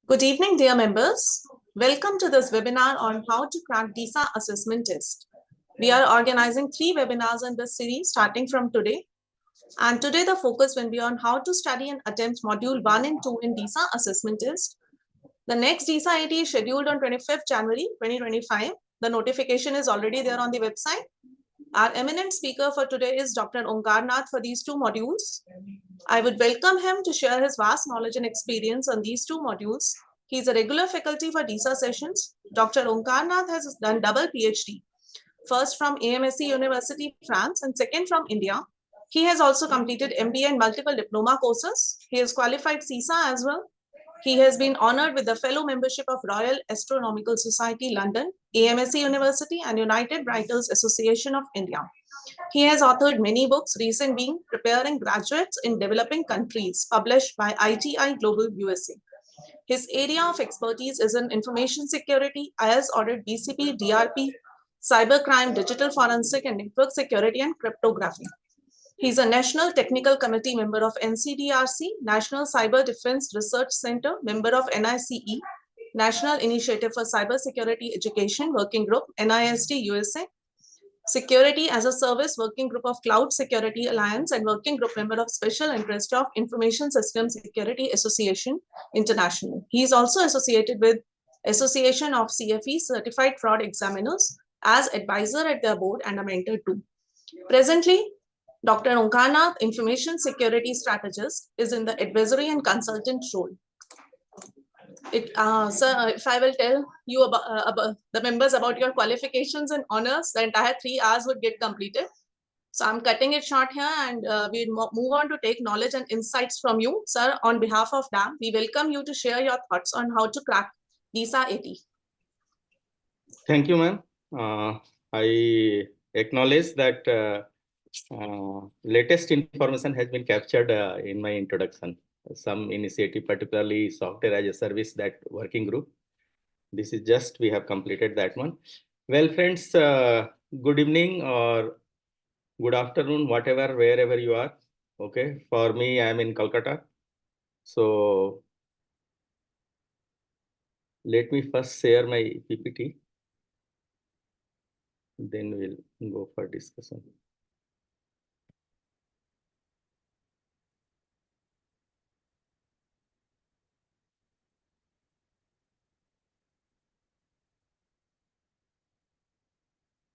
Good evening, dear members. Welcome to this webinar on how to crack DISA assessment test. We are organizing 3 webinars in this series starting from today. And today the focus will be on how to study and attempt module 1 and 2 in DISA assessment test. The next DISA AT is scheduled on 25th January 2025. The notification is already there on the website. Our eminent speaker for today is Dr. Onkar Nath for these 2 modules. I would welcome him to share his vast knowledge and experience on these 2 modules. He is a regular faculty for DISA sessions. Dr. Onkar Nath has done double PhD, first from AMSC University, France, and second from India. He has also completed MBA and multiple diploma courses. He has qualified CISA as well. He has been honored with the fellow membership of Royal Astronomical Society, London, AMSC University, and United Writers Association of India. He has authored many books, recent being Preparing Graduates in Developing Countries, published by ITI Global USA. His area of expertise is in information security, IS audit, BCP, DRP, cybercrime, digital forensic, and network security and cryptography. He's a National Technical Committee member of NCDRC, National Cyber Defense Research Center, member of NICE, National Initiative for Cybersecurity Education Working Group, NIST USA, Security as a Service Working Group of Cloud Security Alliance, and Working Group member of Special Interest of Information System Security Association International. He is also associated with Association of CFE Certified Fraud Examiners as advisor at their board and a mentor too. Presently, Dr. Onkar Nath, Information Security Strategist, is in the advisory and consultant role. Sir, if I will tell you about the members about your qualifications and honors, the entire 3 hours would get completed. So I'm cutting it short here, and we'll move on to take knowledge and insights from you. Sir, on behalf of DAM, we welcome you to share your thoughts on how to crack DISA AT. Thank you, ma'am. I acknowledge that latest information has been captured in my introduction. Some initiative, particularly software as a service, that working group. This is just, we have completed that one. Well, friends, good evening or good afternoon, whatever, wherever you are. Okay, for me, I am in Calcutta. So let me first share my PPT. Then we'll go for discussion.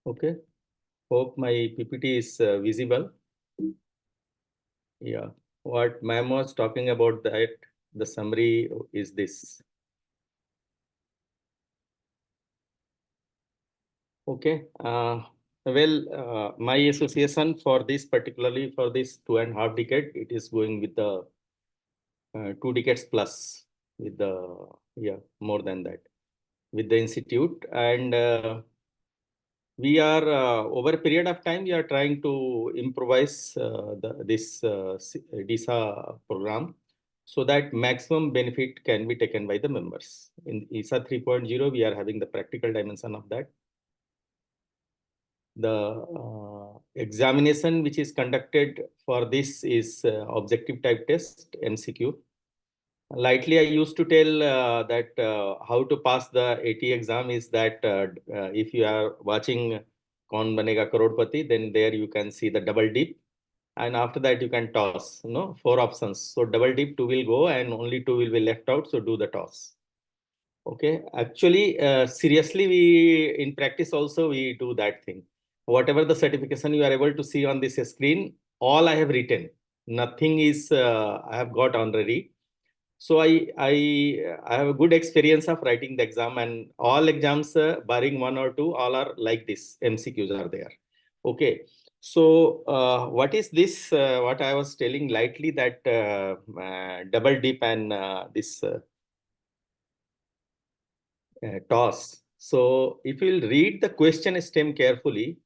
Okay, hope my PPT is visible. Yeah, what ma'am was talking about, that the summary is this. Okay, my association for this, particularly for this 2.5 decade, it is going with the 2 decades plus with the, more than that, with the institute. And we are, over a period of time, we are trying to improvise this DISA program so that maximum benefit can be taken by the members. In ISA 3.0, we are having the practical dimension of that. The examination which is conducted for this is objective type test, MCQ. Lightly, I used to tell that how to pass the AT exam is that if you are watching Kaun Banega Crorepati, then there you can see the double dip. And after that, you can toss, 4 options. So double dip, 2 will go and only 2 will be left out. So do the toss. Okay. Actually, seriously, we in practice also, we do that thing. Whatever the certification you are able to see on this screen, all I have written. Nothing is I have got already. So I have a good experience of writing the exam, and all exams, barring 1 or 2, all are like this. MCQs are there. Okay. So what is this? What I was telling lightly, that double dip and this toss. So if you will read the question stem carefully,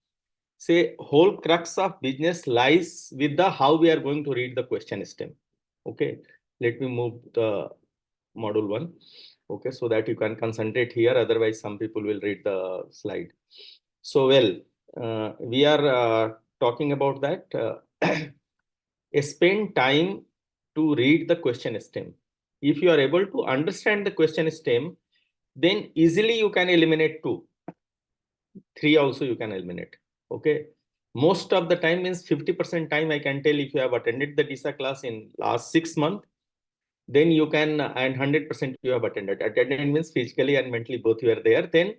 say whole crux of business lies with the how we are going to read the question stem. Okay. Let me move the module 1. Okay, so that you can concentrate here. Otherwise, some people will read the slide. So, we are talking about that. Spend time to read the question stem. if you are able to understand the question stem, then easily you can eliminate 2. 3 also you can eliminate. Okay. Most of the time means 50% time I can tell if you have attended the DISA class in last 6 months, then you can, and 100% you have attended. Attended means physically and mentally both you are there, then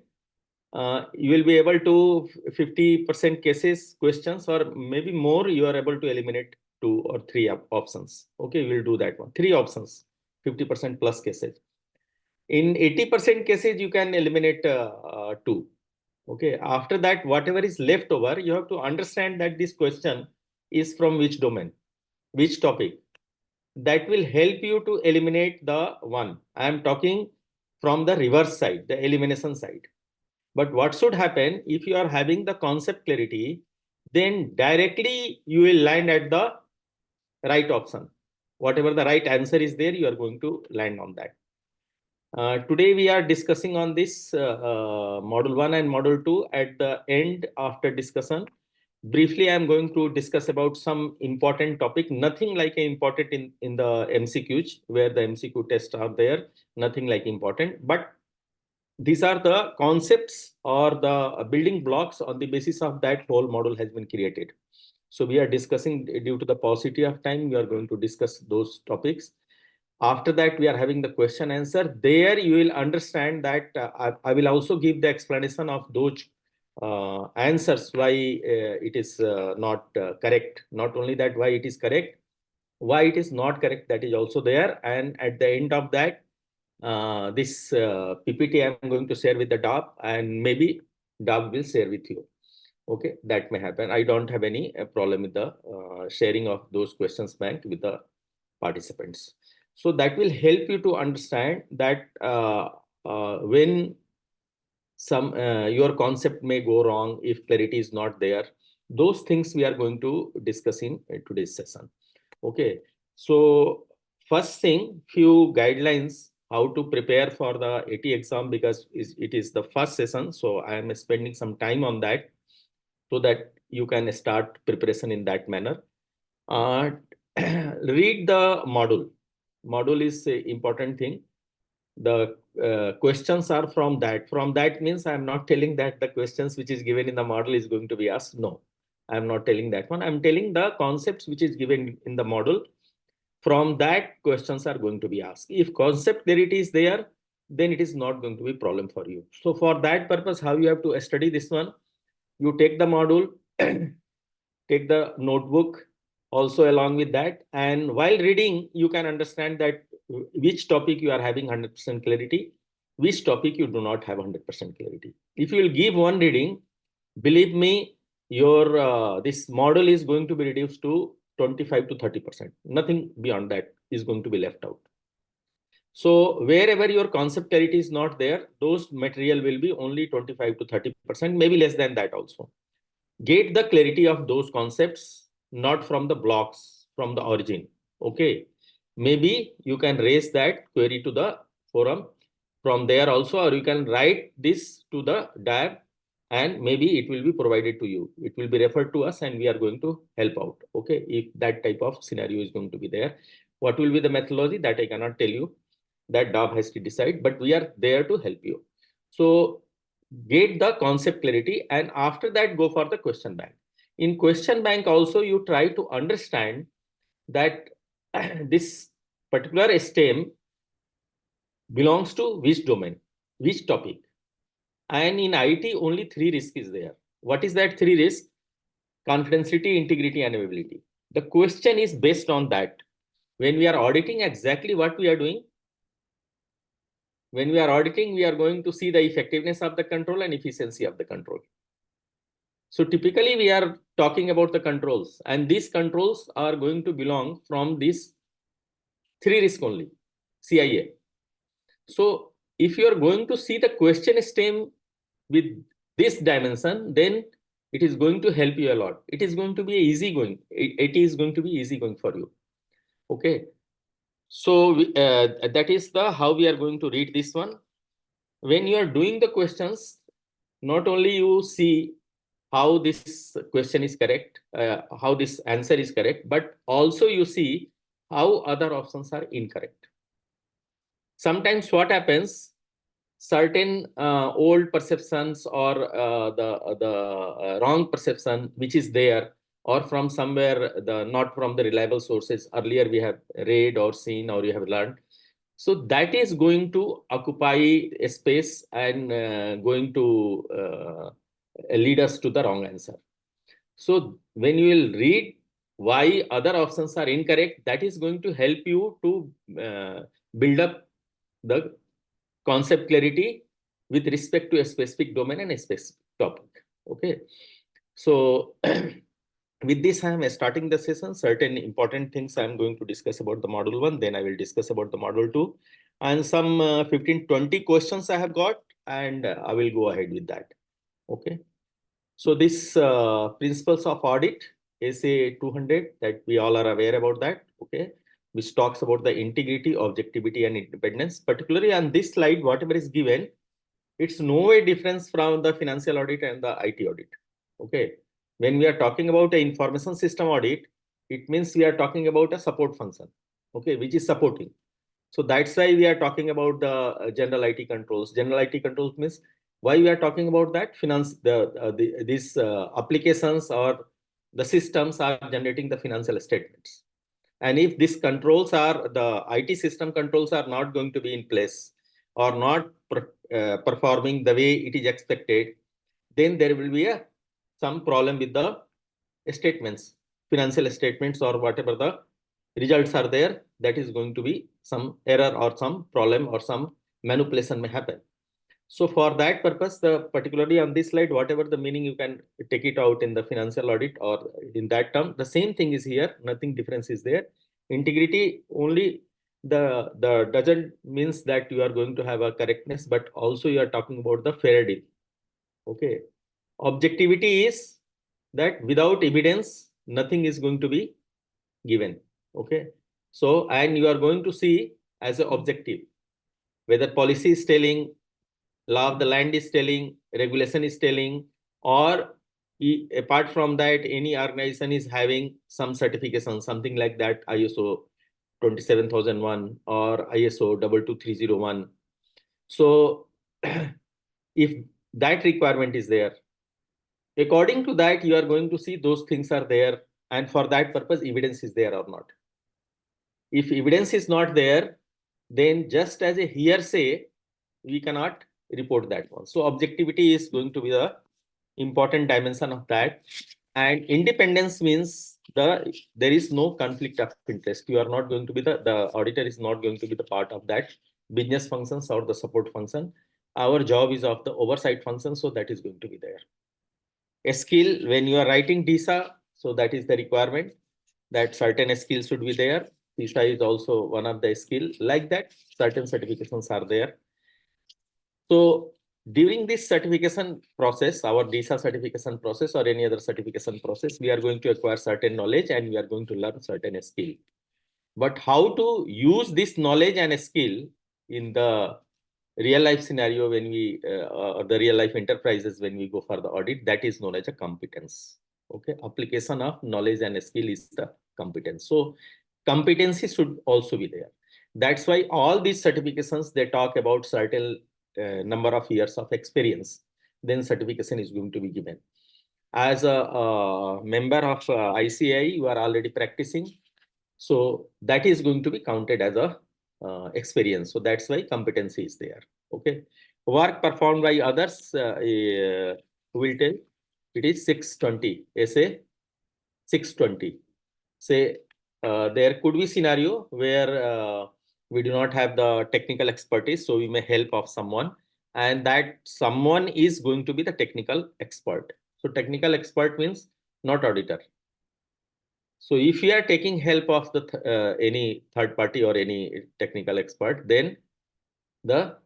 you will be able to 50% cases, questions, or maybe more, you are able to eliminate 2 or 3 options. Okay, we'll do that one. 3 options, 50% plus cases. In 80% cases, you can eliminate 2. Okay, after that, whatever is left over, you have to understand that this question is from which domain, which topic. That will help you to eliminate the one. I am talking from the reverse side, the elimination side. But what should happen if you are having the concept clarity, then directly you will land at the right option. Whatever the right answer is there, you are going to land on that. Today we are discussing on this module 1 and module 2. At the end, after discussion, briefly I am going to discuss about some important topic, nothing like important in the MCQs, where the MCQ tests are there, nothing like important, but these are the concepts or the building blocks on the basis of that whole model has been created. So we are discussing, due to the paucity of time, we are going to discuss those topics. After that, we are having the question answer. There you will understand that I will also give the explanation of those answers, why it is not correct. Not only that, why it is correct, why it is not correct, that is also there. And at the end of that, this PPT I am going to share with the DAP, and maybe DAP will share with you. Okay, that may happen. I don't have any problem with the sharing of those questions bank with the participants. So that will help you to understand that when some your concept may go wrong, if clarity is not there, those things we are going to discuss in today's session. Okay, so first thing, few guidelines how to prepare for the AT exam, because it is the first session, so I am spending some time on that so that you can start preparation in that manner. Read the module. Module is a important thing. The questions are from that. From that means I am not telling that the questions which is given in the model is going to be asked. No, I am not telling that one. I am telling the concepts which is given in the model. From that, questions are going to be asked. If concept clarity is there, then it is not going to be a problem for you. So for that purpose, how you have to study this one? You take the module, take the notebook also along with that, and while reading you can understand that which topic you are having 100% clarity, which topic you do not have 100% clarity. If you will give one reading, believe me, your this model is going to be reduced to 25 to 30%. Nothing beyond that is going to be left out. So wherever your concept clarity is not there, those material will be only 25 to 30%, maybe less than that also. Get the clarity of those concepts, not from the blocks, from the origin. Okay, maybe you can raise that query to the forum from there also, or you can write this to the DAB, and maybe it will be provided to you. It will be referred to us and we are going to help out. Okay, if that type of scenario is going to be there. What will be the methodology, that I cannot tell you, that DAB has to decide, but we are there to help you. So get the concept clarity, and after that go for the question bank. In question bank also you try to understand that this particular stem belongs to which domain, which topic. And in IT only 3 risks is there. What is that 3 risks? Confidentiality, integrity, and availability. The question is based on that. When we are auditing, exactly what we are doing, when we are auditing, we are going to see the effectiveness of the control and efficiency of the control. So typically we are talking about the controls, and these controls are going to belong from these 3 risks only, CIA. So if you are going to see the question stem with this dimension, then it is going to help you a lot. It is going to be easy going. It is going to be easy going for you. Okay. So that is the how we are going to read this one. When you are doing the questions, not only you see how this question is correct, how this answer is correct, but also you see how other options are incorrect. sometimes what happens, certain old perceptions or the wrong perception which is there, or from somewhere not from the reliable sources earlier we have read or seen or you have learned. So that is going to occupy a space and going to lead us to the wrong answer. So when you will read why other options are incorrect, that is going to help you to build up the concept clarity with respect to a specific domain and a specific topic. Okay. So with this, I am starting the session. Certain important things I am going to discuss about the module 1, then I will discuss about the module 2, and some 15-20 questions I have got, and I will go ahead with that. Okay. So this principles of audit, SA 200, that we all are aware about that. Okay, which talks about the integrity, objectivity, and independence. Particularly on this slide, whatever is given, it's no way difference from the financial audit and the IT audit. Okay, when we are talking about an information system audit, it means we are talking about a support function. Okay, which is supporting. So that's why we are talking about the general IT controls. General IT controls means why we are talking about that these applications or the systems are generating the financial statements. And if these controls are the IT system controls are not going to be in place or not performing the way it is expected, then there will be some problem with the statements, financial statements, or whatever the results are there, that is going to be some error or some problem or some manipulation may happen. So for that purpose, particularly on this slide, whatever the meaning, you can take it out in the financial audit or in that term. The same thing is here, nothing difference is there. Integrity only the doesn't means that you are going to have a correctness, but also you are talking about the fair deal. Okay. Objectivity is that without evidence, nothing is going to be given. Okay. So, and you are going to see as an objective, whether policy is telling, law of the land is telling, regulation is telling, or apart from that, any organization is having some certification, something like that, ISO 27001 or ISO 22301. So, if that requirement is there, according to that, you are going to see those things are there, and for that purpose, evidence is there or not. If evidence is not there, then just as a hearsay, we cannot report that one. So objectivity is going to be the important dimension of that. And independence means there is no conflict of interest. You are not going to be the auditor is not going to be the part of that business functions or the support function. Our job is of the oversight function, so that is going to be there. A skill, when you are writing DISA, so that is the requirement that certain skills should be there. DISA is also one of the skill. Like that, certain certifications are there. So during this certification process, our DISA certification process or any other certification process, we are going to acquire certain knowledge and we are going to learn certain skill. But how to use this knowledge and skill in the real life scenario when we or the real life enterprises when we go for the audit, that is known as a competence. Okay, application of knowledge and skill is the competence. So competency should also be there. That's why all these certifications, they talk about certain number of years of experience, then certification is going to be given. As a member of ICAI, you are already practicing, so that is going to be counted as a experience. So that's why competency is there. Okay. Work performed by others, will tell it is 620, SA 620. Say there could be scenario where we do not have the technical expertise, so we may help of someone, and that someone is going to be the technical expert. So technical expert means not auditor. So if you are taking help of the any third party or any technical expert, then the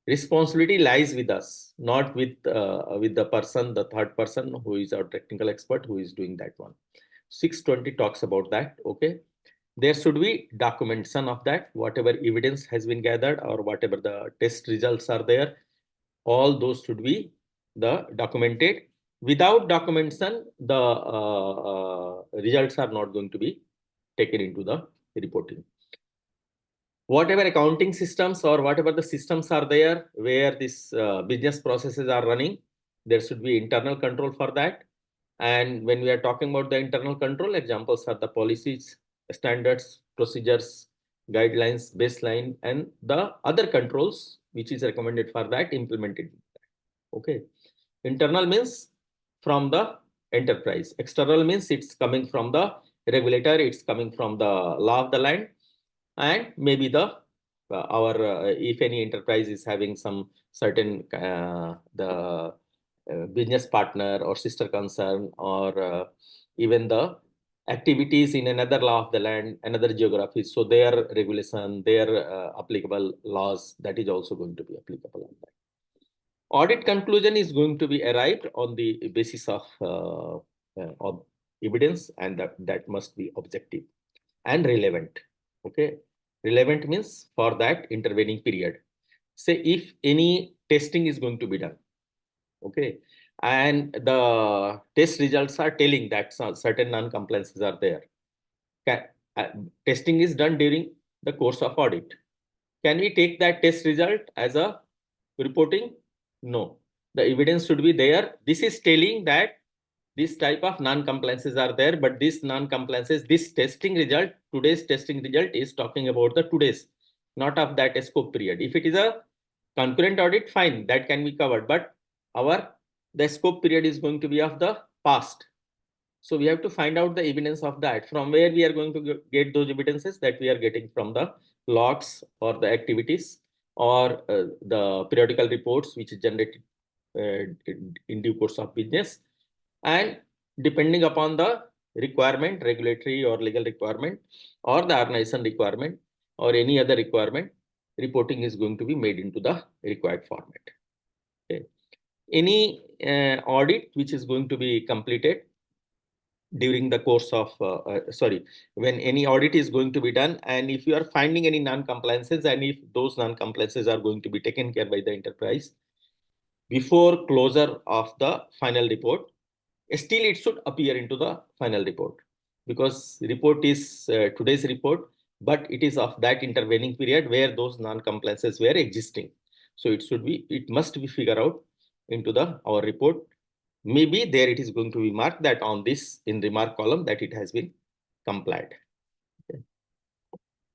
responsibility lies with us, not with the person, the third person who is our technical expert who is doing that one. 620 talks about that. Okay, there should be documentation of that, whatever evidence has been gathered or whatever the test results are there, all those should be the documented. Without documentation, the results are not going to be taken into the reporting. whatever accounting systems or whatever the systems are there where this business processes are running, there should be internal control for that. And when we are talking about the internal control, examples are the policies, standards, procedures, guidelines, baseline, and the other controls which is recommended for that implemented. Okay. Internal means from the enterprise. External means it's coming from the regulator, it's coming from the law of the land, and maybe the our if any enterprise is having some certain the business partner or sister concern or even the activities in another law of the land, another geography, so their regulation, their applicable laws, that is also going to be applicable on that. Audit conclusion is going to be arrived on the basis of evidence, and that must be objective and relevant. Okay, relevant means for that intervening period. Say if any testing is going to be done, okay, and the test results are telling that certain non-compliances are there. Uh, Testing is done during the course of audit. Can we take that test result as a reporting? No. The evidence should be there. This is telling that this type of non-compliances are there, but this non-compliances, this testing result, today's testing result is talking about the today's, not of that scope period. If it is a concurrent audit, fine, that can be covered, but the scope period is going to be of the past. So we have to find out the evidence of that. From where we are going to get those evidences? That we are getting from the logs or the activities or the periodical reports which is generated in due course of business. And depending upon the requirement, regulatory or legal requirement, or the organization requirement, or any other requirement, reporting is going to be made into the required format. Okay. Any audit which is going to be completed during the course of when any audit is going to be done, and if you are finding any non-compliances, and if those non-compliances are going to be taken care by the enterprise before closure of the final report, still it should appear into the final report, because report is today's report, but it is of that intervening period where those non-compliances were existing. So it must be figured out into the our report. Maybe there it is going to be marked that on this in the mark column that it has been complied. Okay.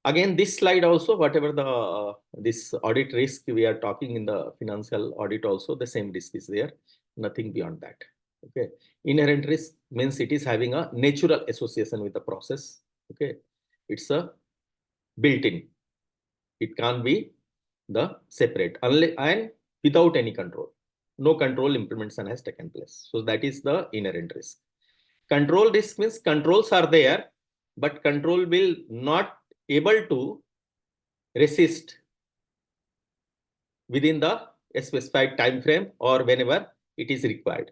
Again, this slide also, whatever the this audit risk we are talking in the financial audit also, the same risk is there, nothing beyond that. Okay. Inherent risk means it is having a natural association with the process. Okay. It's a built-in. It can't be the separate and without any control. No control implementation has taken place. So that is the inherent risk. Control risk means controls are there, but control will not able to resist within the specified time frame or whenever it is required.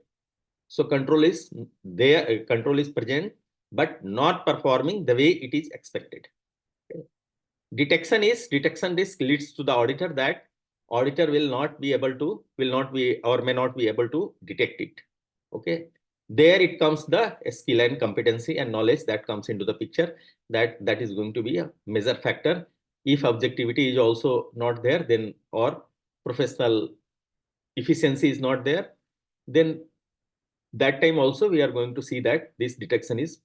So control is there, control is present, but not performing the way it is expected. Okay. Detection risk leads to the auditor that auditor will not be or may not be able to detect it. Okay. There it comes the skill and competency and knowledge that comes into the picture, that is going to be a major factor. If objectivity is also not there, then or professional efficiency is not there, then that time also we are going to see that this detection risk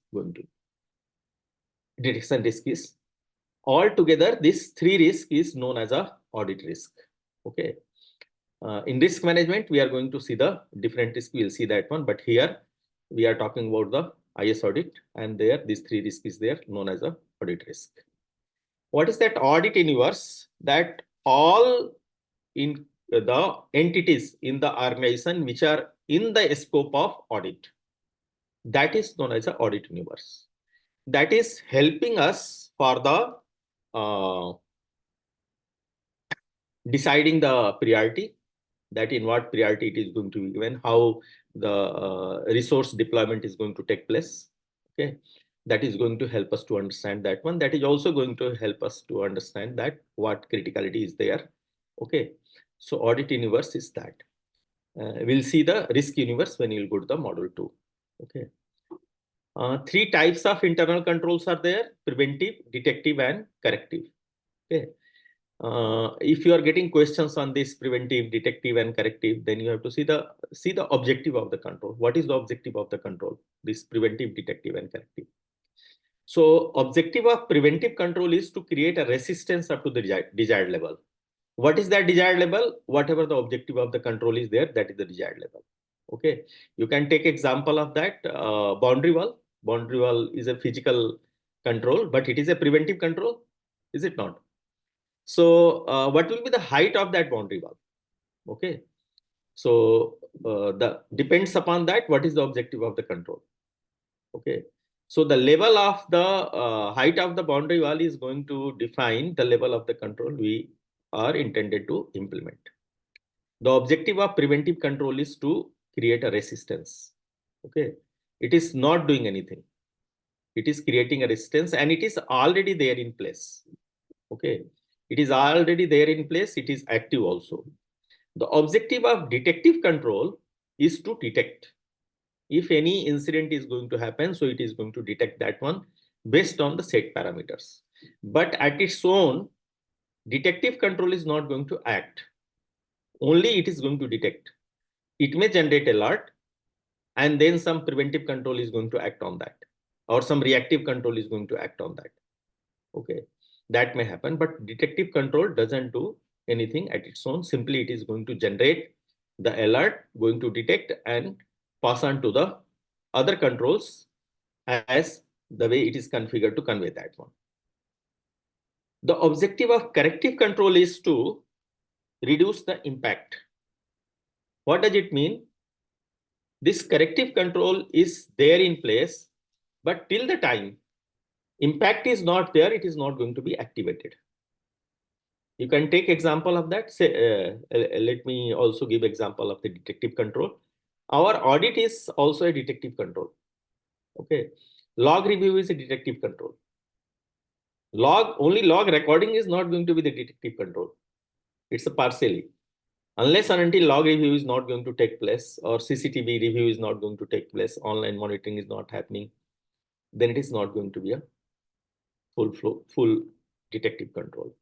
is altogether. This three risk is known as a audit risk. Okay. In risk management, we are going to see the different risk. We'll see that one, but here we are talking about the IS audit, and there this three risk is there known as a audit risk. What is that audit universe? That all in the entities in the organization which are in the scope of audit, that is known as an audit universe. That is helping us for the deciding the priority, that in what priority it is going to be given, how the resource deployment is going to take place. Okay, that is going to help us to understand that one. That is also going to help us to understand that what criticality is there. Okay, so audit universe is that. We'll see the risk universe when you'll go to the module 2. Okay. Three types of internal controls are there: preventive, detective, and corrective. Okay. If you are getting questions on this preventive, detective, and corrective, then you have to see the objective of the control. What is the objective of the control? This preventive, detective, and corrective. So objective of preventive control is to create a resistance up to the desired level. What is that desired level? Whatever the objective of the control is there, that is the desired level. Okay, you can take example of that boundary wall. Boundary wall is a physical control, but it is a preventive control, is it not? So what will be the height of that boundary wall? Okay, so the depends upon that what is the objective of the control. Okay, so the level of the height of the boundary wall is going to define the level of the control we are intended to implement. The objective of preventive control is to create a resistance. Okay, it is not doing anything. It is creating a resistance and it is already there in place. Okay, it is already there in place. It is active also. The objective of detective control is to detect if any incident is going to happen. So it is going to detect that one based on the set parameters. But at its own, detective control is not going to act. Only it is going to detect. It may generate alert and then some preventive control is going to act on that, or some reactive control is going to act on that. Okay, that may happen, but detective control doesn't do anything at its own. Simply it is going to generate the alert, going to detect and pass on to the other controls as the way it is configured to convey that one. The objective of corrective control is to reduce the impact. What does it mean? This corrective control is there in place, but till the time impact is not there, it is not going to be activated. You can take example of that. Say, let me also give example of the detective control. Our audit is also a detective control. Okay, log review is a detective control. Only log recording is not going to be the detective control. It's a partially. Unless and until log review is not going to take place or CCTV review is not going to take place, online monitoring is not happening, then it is not going to be a full detective control.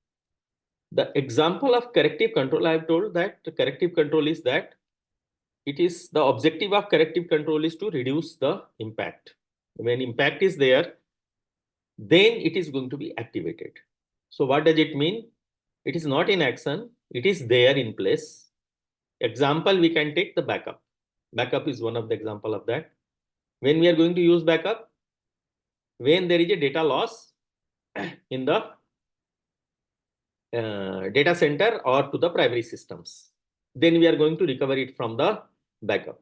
The example of corrective control, I have told that the corrective control is that it is the objective of corrective control is to reduce the impact. When impact is there, then it is going to be activated. So what does it mean? It is not in action, it is there in place. Example, we can take the backup. Backup is one of the example of that. When we are going to use backup, when there is a data loss in the data center or to the primary systems, then we are going to recover it from the backup.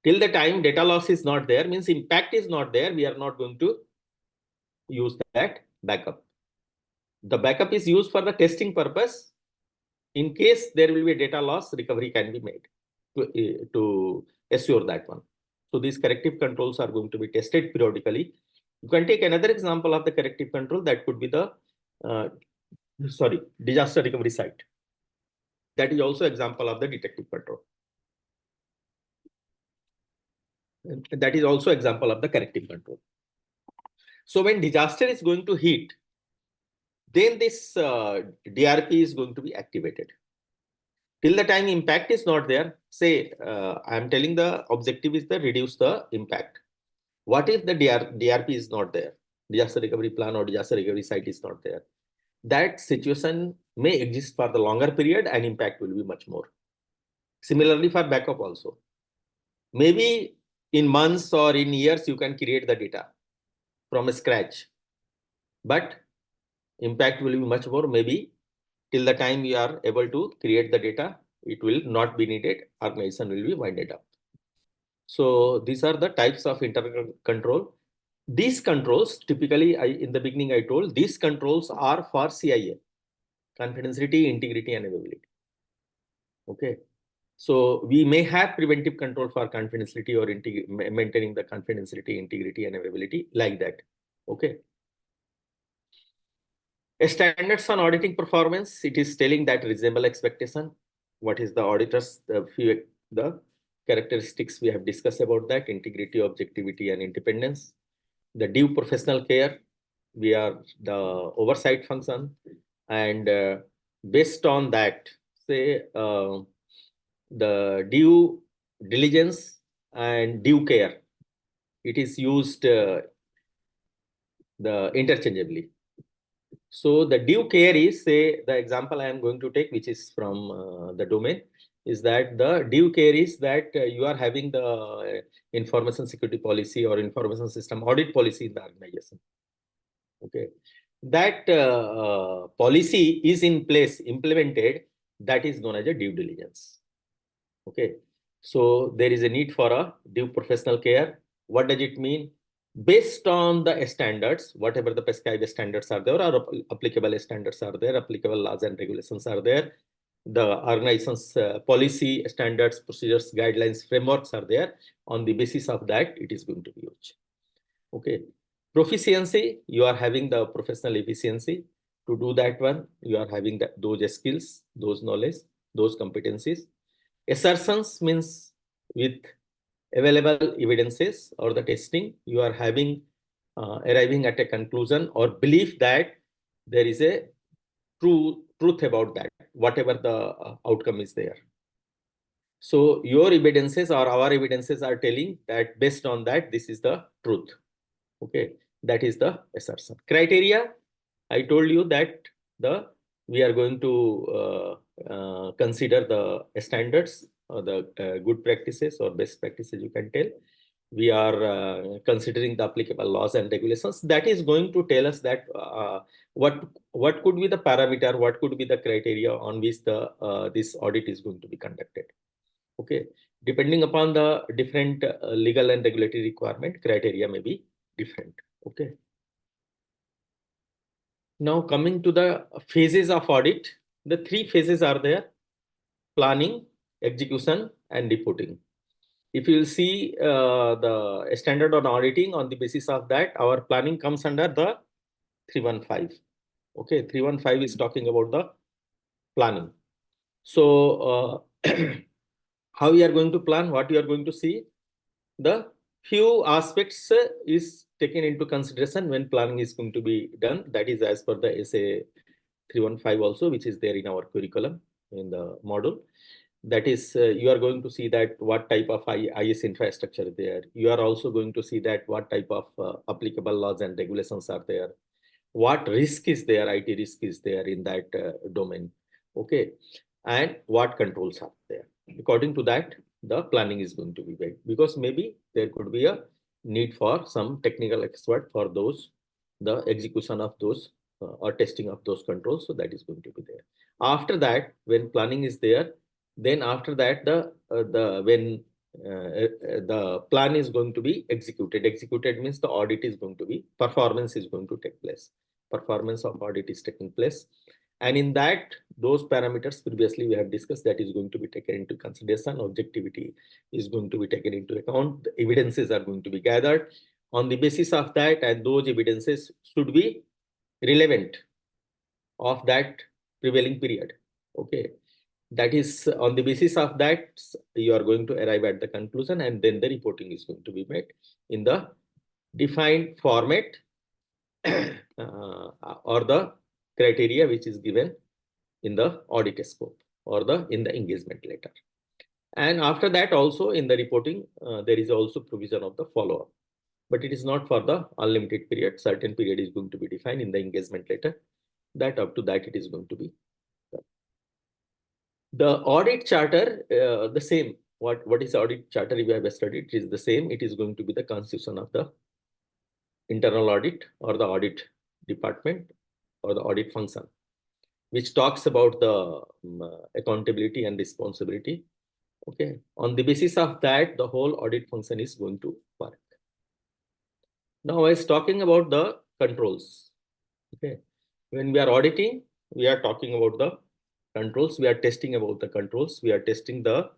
Till the time data loss is not there, means impact is not there, we are not going to use that backup. The backup is used for the testing purpose. In case there will be a data loss, recovery can be made to assure that one. So these corrective controls are going to be tested periodically. You can take another example of the corrective control, that could be the disaster recovery site. That is also example of the detective control. And that is also example of the corrective control. So when disaster is going to hit, then this DRP is going to be activated. Till the time impact is not there, say I am telling the objective is to reduce the impact. What if the DRP is not there? Disaster recovery plan or disaster recovery site is not there. That situation may exist for the longer period and impact will be much more. Similarly for backup also. Maybe in months or in years you can create the data from scratch. But impact will be much more. Maybe till the time you are able to create the data, it will not be needed. Organization will be winded up. So these are the types of internal control. These controls, typically, in the beginning I told, these controls are for CIA, confidentiality, integrity, and availability. Okay. So we may have preventive control for confidentiality or maintaining the confidentiality, integrity, and availability like that. Okay. Standards on auditing performance, it is telling that reasonable expectation. What is the auditors, the characteristics we have discussed about that, integrity, objectivity, and independence. The due professional care, we are the oversight function, and based on that, say the due diligence and due care, it is used the interchangeably. So the due care is, say, the example I am going to take, which is from the domain, is that the due care is that you are having the information security policy or information system audit policy in the organization. Okay, that policy is in place, implemented. That is known as a due diligence. Okay, so there is a need for a due professional care. What does it mean? Based on the standards, whatever the prescribed standards are there, or applicable standards are there, applicable laws and regulations are there, the organization's policy, standards, procedures, guidelines, frameworks are there. On the basis of that, it is going to be used. Okay. Proficiency, you are having the professional efficiency. To do that one, you are having those skills, those knowledge, those competencies. Assertions means with available evidences or the testing, you are having arriving at a conclusion or belief that there is a truth about that, whatever the outcome is there. So your evidences or our evidences are telling that based on that, this is the truth. Okay, that is the assertion. Criteria, I told you that we are going to consider the standards or the good practices or best practices, you can tell. We are considering the applicable laws and regulations. That is going to tell us that what could be the parameter, what could be the criteria on which the this audit is going to be conducted. Okay, depending upon the different legal and regulatory requirement, criteria may be different. Okay. Now coming to the phases of audit, the three phases are there: planning, execution, and reporting. If you will see the standard on auditing, on the basis of that, our planning comes under the 315. Okay, 315 is talking about the planning. So how we are going to plan, what you are going to see, the few aspects is taken into consideration when planning is going to be done. That is as per the SA 315 also, which is there in our curriculum in the module. That is, you are going to see that what type of IS infrastructure there. You are also going to see that what type of applicable laws and regulations are there. What risk is there, IT risk is there in that domain. Okay, and what controls are there. According to that, the planning is going to be made, because maybe there could be a need for some technical expert for those, the execution of those or testing of those controls. So that is going to be there. After that, when planning is there, then after that the plan is going to be executed. Executed means the audit is going to be, performance is going to take place. Performance of audit is taking place. And in that, those parameters previously we have discussed, that is going to be taken into consideration. Objectivity is going to be taken into account. The evidences are going to be gathered. On the basis of that, and those evidences should be relevant of that prevailing period. Okay. That is, on the basis of that, you are going to arrive at the conclusion, and then the reporting is going to be made in the defined format or the criteria which is given in the audit scope or in the engagement letter. And after that also in the reporting, there is also provision of the follow-up, but it is not for the unlimited period. Certain period is going to be defined in the engagement letter, that up to that it is going to be done. The audit charter, the same. What is audit charter? We have studied. It is the same. It is going to be the constitution of the internal audit or the audit department or the audit function, which talks about the accountability and responsibility. Okay. On the basis of that, the whole audit function is going to work. Now, I was talking about the controls. Okay. When we are auditing, we are talking about the controls. We are testing about the controls. We are testing the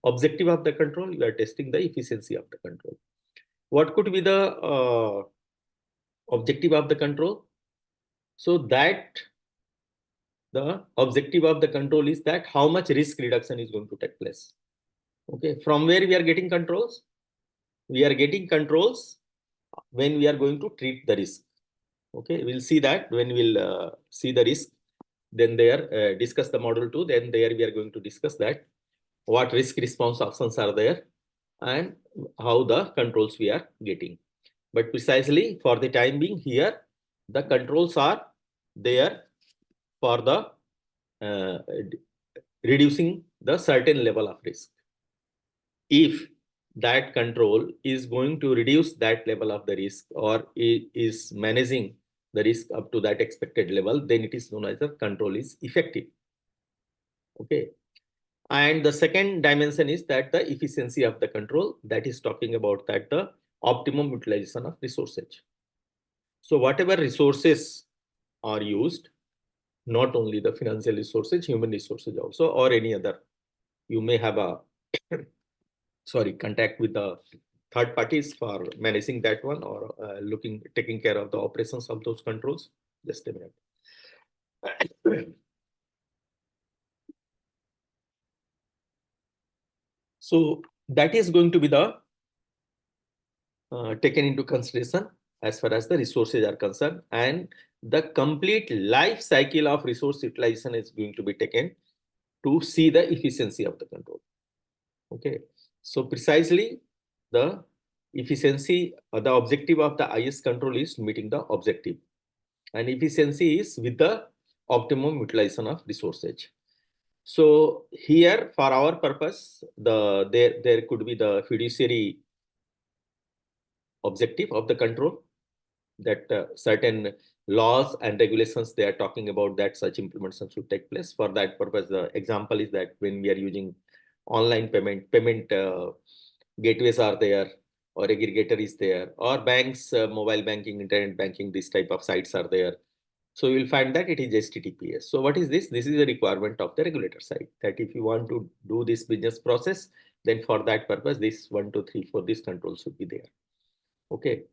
objective of the control. We are testing the efficiency of the control. What could be the objective of the control? So that the objective of the control is that how much risk reduction is going to take place. Okay, from where we are getting controls? We are getting controls when we are going to treat the risk. Okay, we'll see that when we'll see the risk. Then there, discuss the model 2. Then there we are going to discuss that what risk response options are there and how the controls we are getting. But precisely for the time being here, the controls are there for the reducing the certain level of risk. If that control is going to reduce that level of the risk or is managing the risk up to that expected level, then it is known as the control is effective. Okay. And the second dimension is that the efficiency of the control, that is talking about that the optimum utilization of resources. So whatever resources are used, not only the financial resources, human resources also, or any other, you may have a contact with the third parties for managing that one or taking care of the operations of those controls. Just a minute. So that is going to be the taken into consideration as far as the resources are concerned, and the complete life cycle of resource utilization is going to be taken to see the efficiency of the control. Okay, so precisely the efficiency or the objective of the IS control is meeting the objective, and efficiency is with the optimum utilization of resources. So here for our purpose, there could be the fiduciary objective of the control, that certain laws and regulations they are talking about that such implementation should take place. For that purpose, the example is that when we are using online payment gateways are there, or aggregator is there, or banks, mobile banking, internet banking, this type of sites are there. So you will find that it is HTTPS. So what is this? This is a requirement of the regulator side, that if you want to do this business process, then for that purpose, this 1, 2, 3, 4, this control should be there. Okay.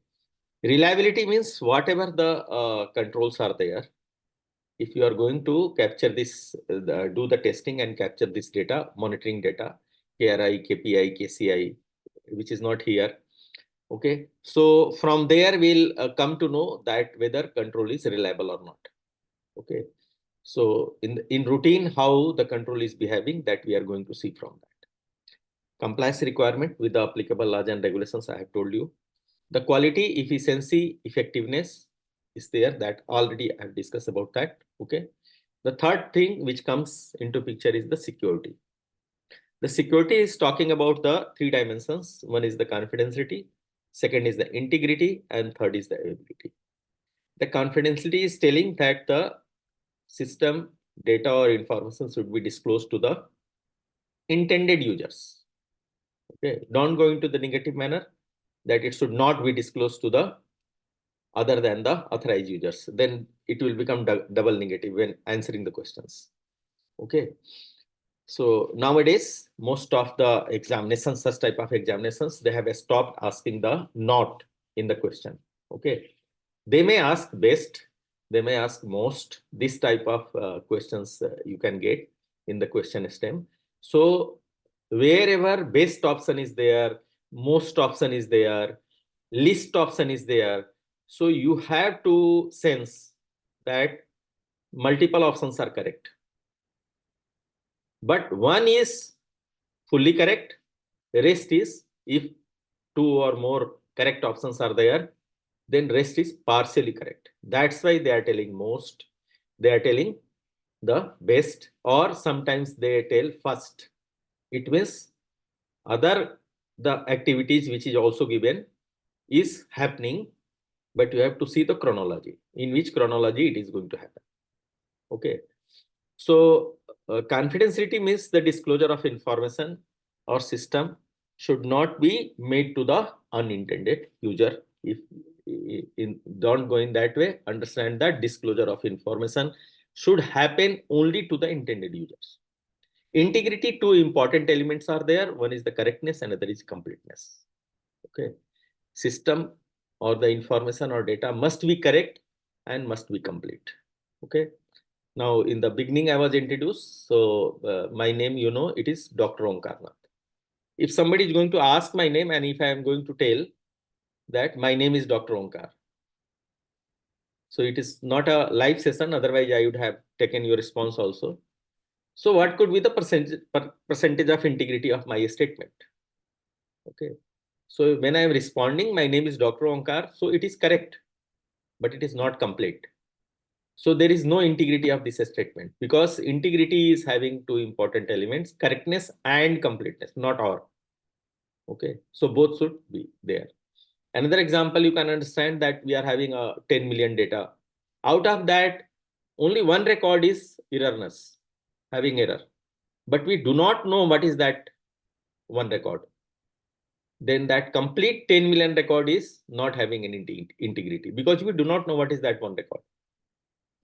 Reliability means whatever the controls are there, if you are going to capture this, do the testing and capture this data, monitoring data, KRI, KPI, KCI, which is not here. Okay, so from there we'll come to know that whether control is reliable or not. Okay, so in routine, how the control is behaving, that we are going to see from that. Compliance requirement with the applicable laws and regulations, I have told you. The quality, efficiency, effectiveness is there, that already I have discussed about that. Okay. The third thing which comes into picture is the security. The security is talking about the three dimensions. One is the confidentiality, second is the integrity, and third is the availability. The confidentiality is telling that the system data or information should be disclosed to the intended users. Okay. Don't go into the negative manner, that it should not be disclosed to the other than the authorized users. Then it will become double negative when answering the questions. Okay. So nowadays, most of the examinations, such type of examinations, they have stopped asking the not in the question. Okay. They may ask best, they may ask most, this type of questions you can get in the question stem. So wherever best option is there, most option is there, least option is there, so you have to sense that multiple options are correct, but one is fully correct, rest is, if two or more correct options are there, then rest is partially correct. That's why they are telling most, they are telling the best, or sometimes they tell first. It means other the activities which is also given is happening, but you have to see the chronology, in which chronology it is going to happen. Okay. So confidentiality means the disclosure of information or system should not be made to the unintended user. If don't go in that way, understand that disclosure of information should happen only to the intended users. Integrity, two important elements are there. One is the correctness, another is completeness. Okay. System or the information or data must be correct and must be complete. Okay. Now, in the beginning, I was introduced. So, my name, you know, it is Dr. Omkarnath. If somebody is going to ask my name, and if I am going to tell that my name is Dr. Omkar, So it is not a live session. Otherwise, I would have taken your response also. So what could be the percentage of integrity of my statement? Okay. So when I am responding, my name is Dr. Onkar. So it is correct, but it is not complete. So there is no integrity of this statement, because integrity is having two important elements: correctness and completeness, not or. Okay. So both should be there. Another example, you can understand that we are having a 10 million data. Out of that, only one record is erroneous, having error. But we do not know what is that one record. Then that complete 10 million record is not having any integrity, because we do not know what is that one record.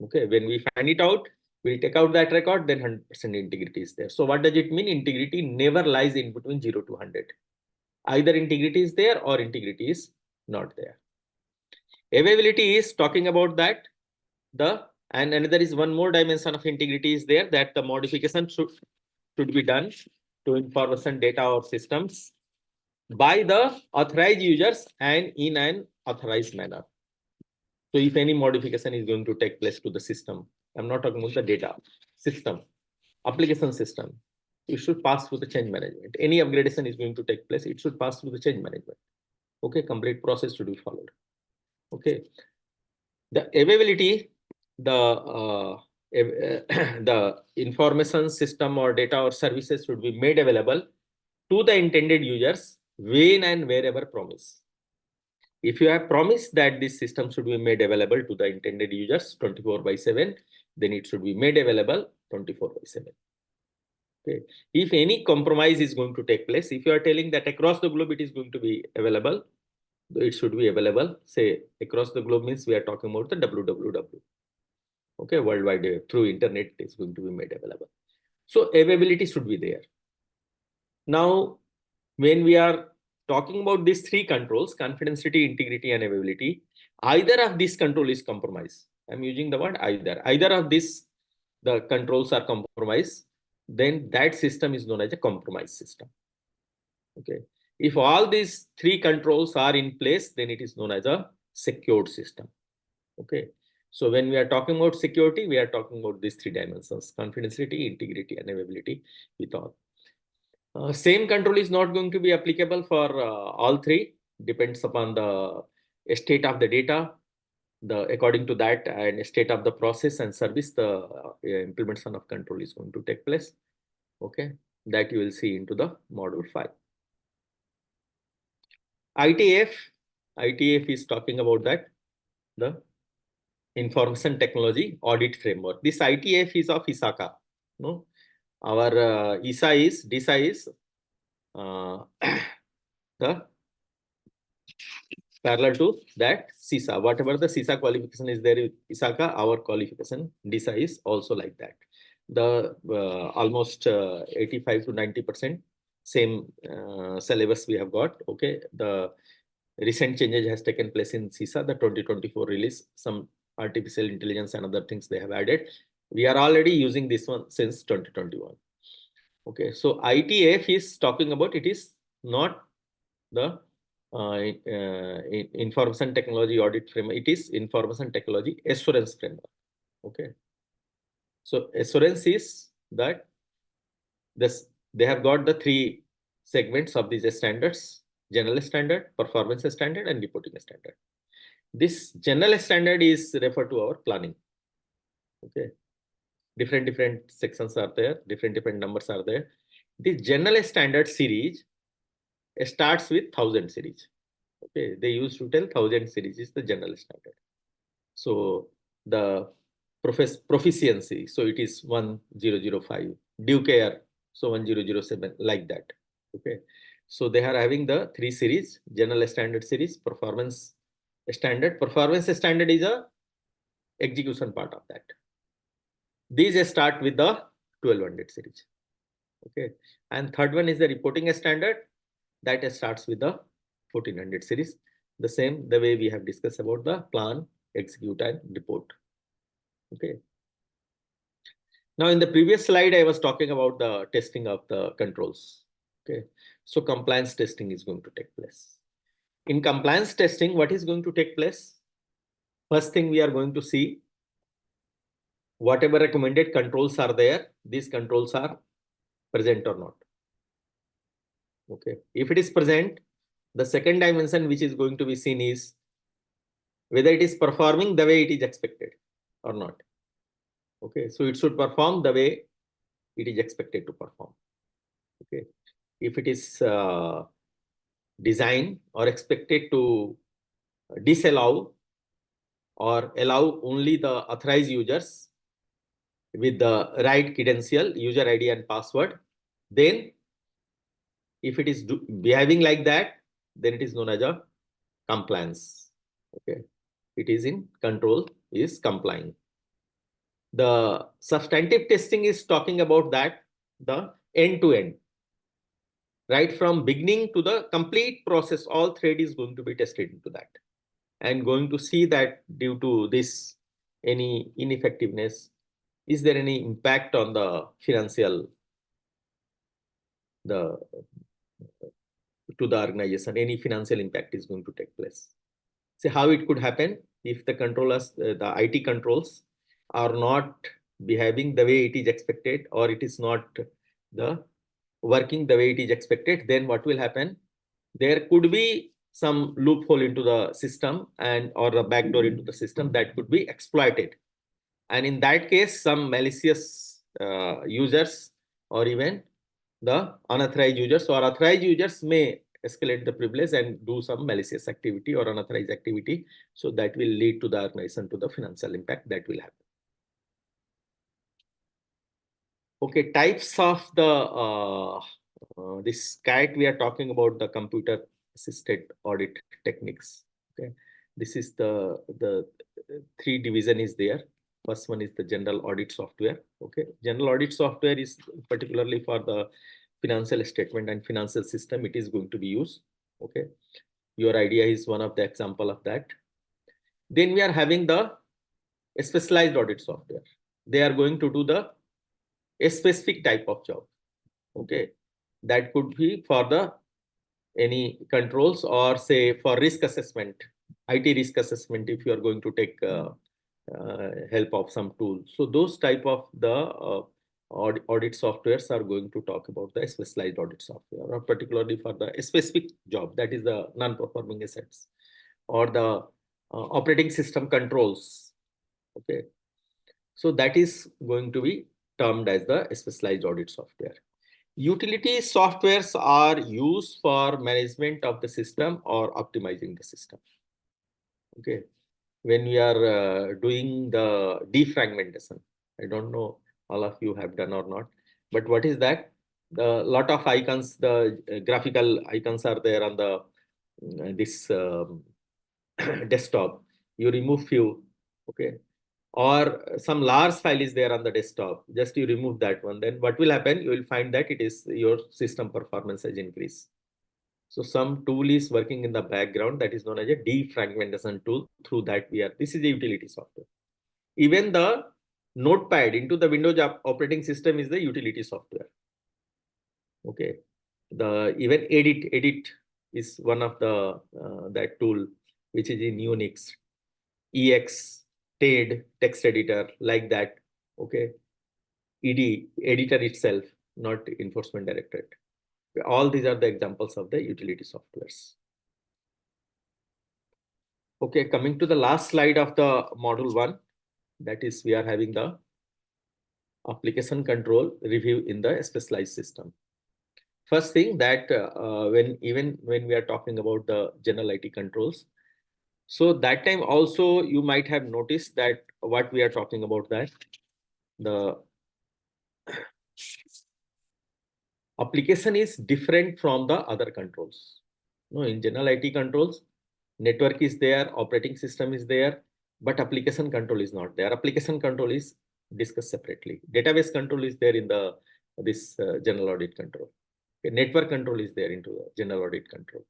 Okay, when we find it out, we'll take out that record, then 100% integrity is there. So what does it mean? Integrity never lies in between 0 to 100. Either integrity is there or integrity is not there. Availability is talking about that and another is one more dimension of integrity is there, that the modification should be done to information data or systems by the authorized users and in an authorized manner. So if any modification is going to take place to the system, I'm not talking about the data, system, application system, it should pass through the change management. Any upgradation is going to take place, it should pass through the change management. Okay, complete process should be followed. Okay, the availability, the information system or data or services should be made available to the intended users when and wherever promised. If you have promised that this system should be made available to the intended users 24/7, then it should be made available 24/7. Okay. If any compromise is going to take place, if you are telling that across the globe it is going to be available, it should be available. Say across the globe means we are talking about the www. Okay, worldwide through internet is going to be made available. So availability should be there. Now, when we are talking about these three controls, confidentiality, integrity, and availability, either of these control is compromised. I'm using the word either. Either of these, the controls are compromised, then that system is known as a compromised system. Okay. If all these three controls are in place, then it is known as a secured system. Okay. So when we are talking about security, we are talking about these three dimensions: confidentiality, integrity, and availability with all. Same control is not going to be applicable for all three. Depends upon the state of the data, according to that and state of the process and service, the implementation of control is going to take place. Okay, that you will see into the module 5. ITF is talking about that, the information technology audit framework. This ITF is of ISACA. No, our DISA is the parallel to that CISA. Whatever the CISA qualification is there with ISACA, our qualification DISA is also like that. The almost 85 to 90% same syllabus we have got. Okay, the recent changes has taken place in CISA, the 2024 release. Some artificial intelligence and other things they have added. We are already using this one since 2021. Okay, so ITF is talking about, it is not the information technology audit framework, it is information technology assurance framework. Okay, so assurance is that they have got the three segments of these standards: general standard, performance standard, and reporting standard. This general standard is referred to our planning. Okay, different sections are there, different numbers are there. The general standard series starts with 1000 series. Okay, they used to tell 1000 series is the general standard. So the proficiency, so it is 1005, due care, so 1007, like that. Okay, so they are having the three series: general standard series, performance standard. Performance standard is a execution part of that. These start with the 1200 series. Okay, and third one is the reporting standard, that starts with the 1400 series. The same, the way we have discussed about the plan, execute, and report. Okay. Now, in the previous slide, I was talking about the testing of the controls. Okay. So compliance testing is going to take place. In compliance testing, what is going to take place? First thing we are going to see, whatever recommended controls are there, these controls are present or not. Okay. If it is present, the second dimension which is going to be seen is whether it is performing the way it is expected or not. Okay. So it should perform the way it is expected to perform. Okay. If it is designed or expected to disallow or allow only the authorized users with the right credential, user ID and password, then if it is behaving like that, then it is known as a compliance. Okay. It is in control, is complying. The substantive testing is talking about that, the end-to-end. Right from beginning to the complete process, all thread is going to be tested into that. And going to see that due to this, any ineffectiveness, is there any impact on the financial, the to the organization, any financial impact is going to take place. See how it could happen if the controllers, the IT controls are not behaving the way it is expected, or it is not the working the way it is expected, then what will happen? There could be some loophole into the system and or a backdoor into the system that could be exploited. And in that case, some malicious users or even the unauthorized users or authorized users may escalate the privilege and do some malicious activity or unauthorized activity. So that will lead to the organization to the financial impact that will happen. Okay, types of the this CAT, we are talking about the computer assisted audit techniques. Okay, this is the three division is there. First one is the general audit software. Okay, general audit software is particularly for the financial statement and financial system. It is going to be used. Okay, your idea is one of the example of that. Then we are having the specialized audit software. They are going to do a specific type of job. Okay, that could be for the any controls or say for risk assessment, IT risk assessment, if you are going to take help of some tools. So those type of the audit softwares are going to talk about the specialized audit software, or particularly for the specific job, that is the non-performing assets or the operating system controls. Okay, so that is going to be termed as the specialized audit software. Utility softwares are used for management of the system or optimizing the system. Okay, when we are doing the defragmentation, I don't know all of you have done or not, but what is that? The lot of icons, the graphical icons are there on the this desktop. You remove few, okay, or some large file is there on the desktop, just you remove that one, then what will happen? You will find that it is your system performance has increased. So some tool is working in the background that is known as a defragmentation tool. Through that we are, this is a utility software. Even the notepad into the Windows operating system is the utility software. Okay, the even edit is one of the that tool which is in Unix. EX, TED, text editor, like that. Okay, ED, editor itself, not enforcement directorate. All these are the examples of the utility softwares. Okay, coming to the last slide of the module 1, that is we are having the application control review in the specialized system. First thing that when we are talking about the general IT controls, so that time also you might have noticed that what we are talking about, that the application is different from the other controls. No, in general IT controls, network is there, operating system is there, but application control is not there. Application control is discussed separately. Database control is there in the this general audit control. Okay, network control is there into the general audit control.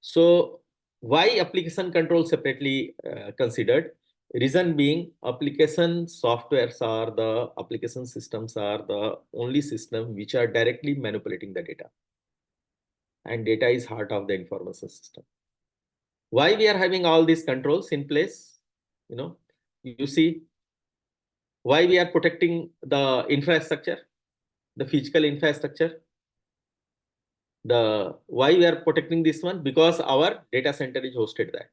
So why application control separately considered? Reason being, application softwares are the application systems are the only system which are directly manipulating the data, and data is heart of the information system. Why we are having all these controls in place? You see why we are protecting the infrastructure, the physical infrastructure. The why we are protecting this one? Because our data center is hosted that.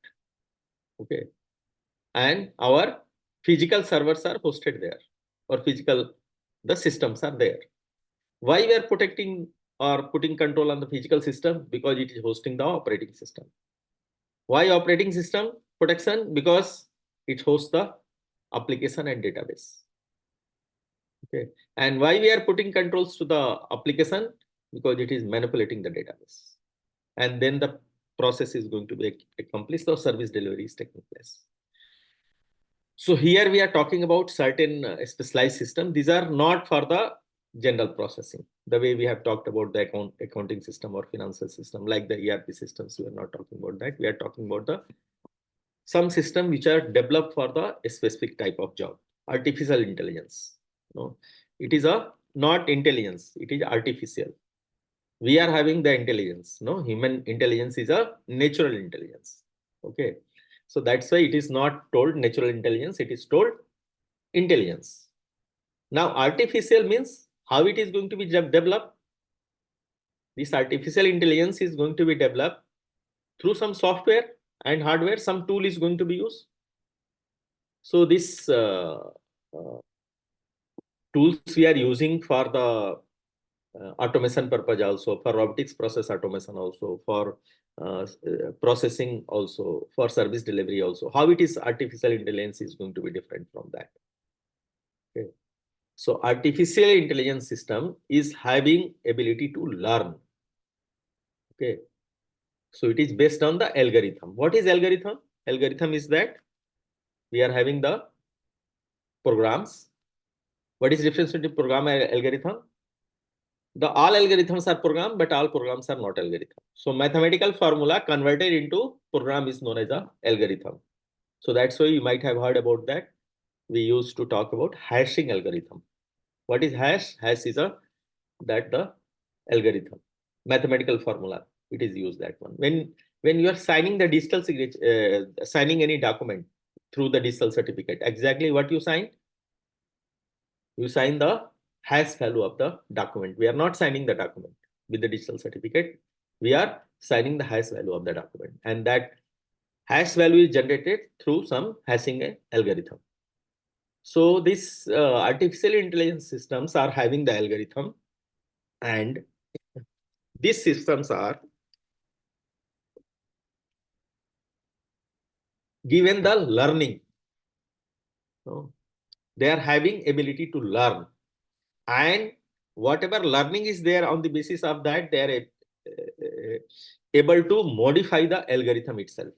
Okay. And our physical servers are hosted there, or the systems are there. Why we are protecting or putting control on the physical system? Because it is hosting the operating system. Why operating system protection? Because it hosts the application and database. Okay. And why we are putting controls to the application? Because it is manipulating the database. And then the process is going to be accomplished, the service delivery is taking place. So here we are talking about certain specialized system. These are not for the general processing. The way we have talked about the accounting system or financial system, like the ERP systems, we are not talking about that. We are talking about the some system which are developed for the specific type of job. Artificial intelligence. It is a not intelligence. It is artificial. We are having the intelligence. Human intelligence is a natural intelligence. Okay. So that's why it is not told natural intelligence, it is told intelligence. Now, artificial means how it is going to be developed. This artificial intelligence is going to be developed through some software and hardware, some tool is going to be used. So this tools we are using for the automation purpose also, for robotics process automation also, for processing also, for service delivery also. How it is artificial intelligence is going to be different from that. Okay. So artificial intelligence system is having ability to learn. Okay. So it is based on the algorithm. What is algorithm? Algorithm is that we are having the programs. What is the difference between program and algorithm? The all algorithms are program, but all programs are not algorithm. So mathematical formula converted into program is known as a algorithm. So that's why you might have heard about that. We used to talk about hashing algorithm. What is hash? Hash is the algorithm, mathematical formula. It is used that one. When you are signing the digital signature, signing any document through the digital certificate, exactly what you sign? You sign the hash value of the document. We are not signing the document with the digital certificate. We are signing the hash value of the document, and that hash value is generated through some hashing algorithm. So these artificial intelligence systems are having the algorithm, and these systems are given the learning. They are having ability to learn, and whatever learning is there, on the basis of that they are able to modify the algorithm itself.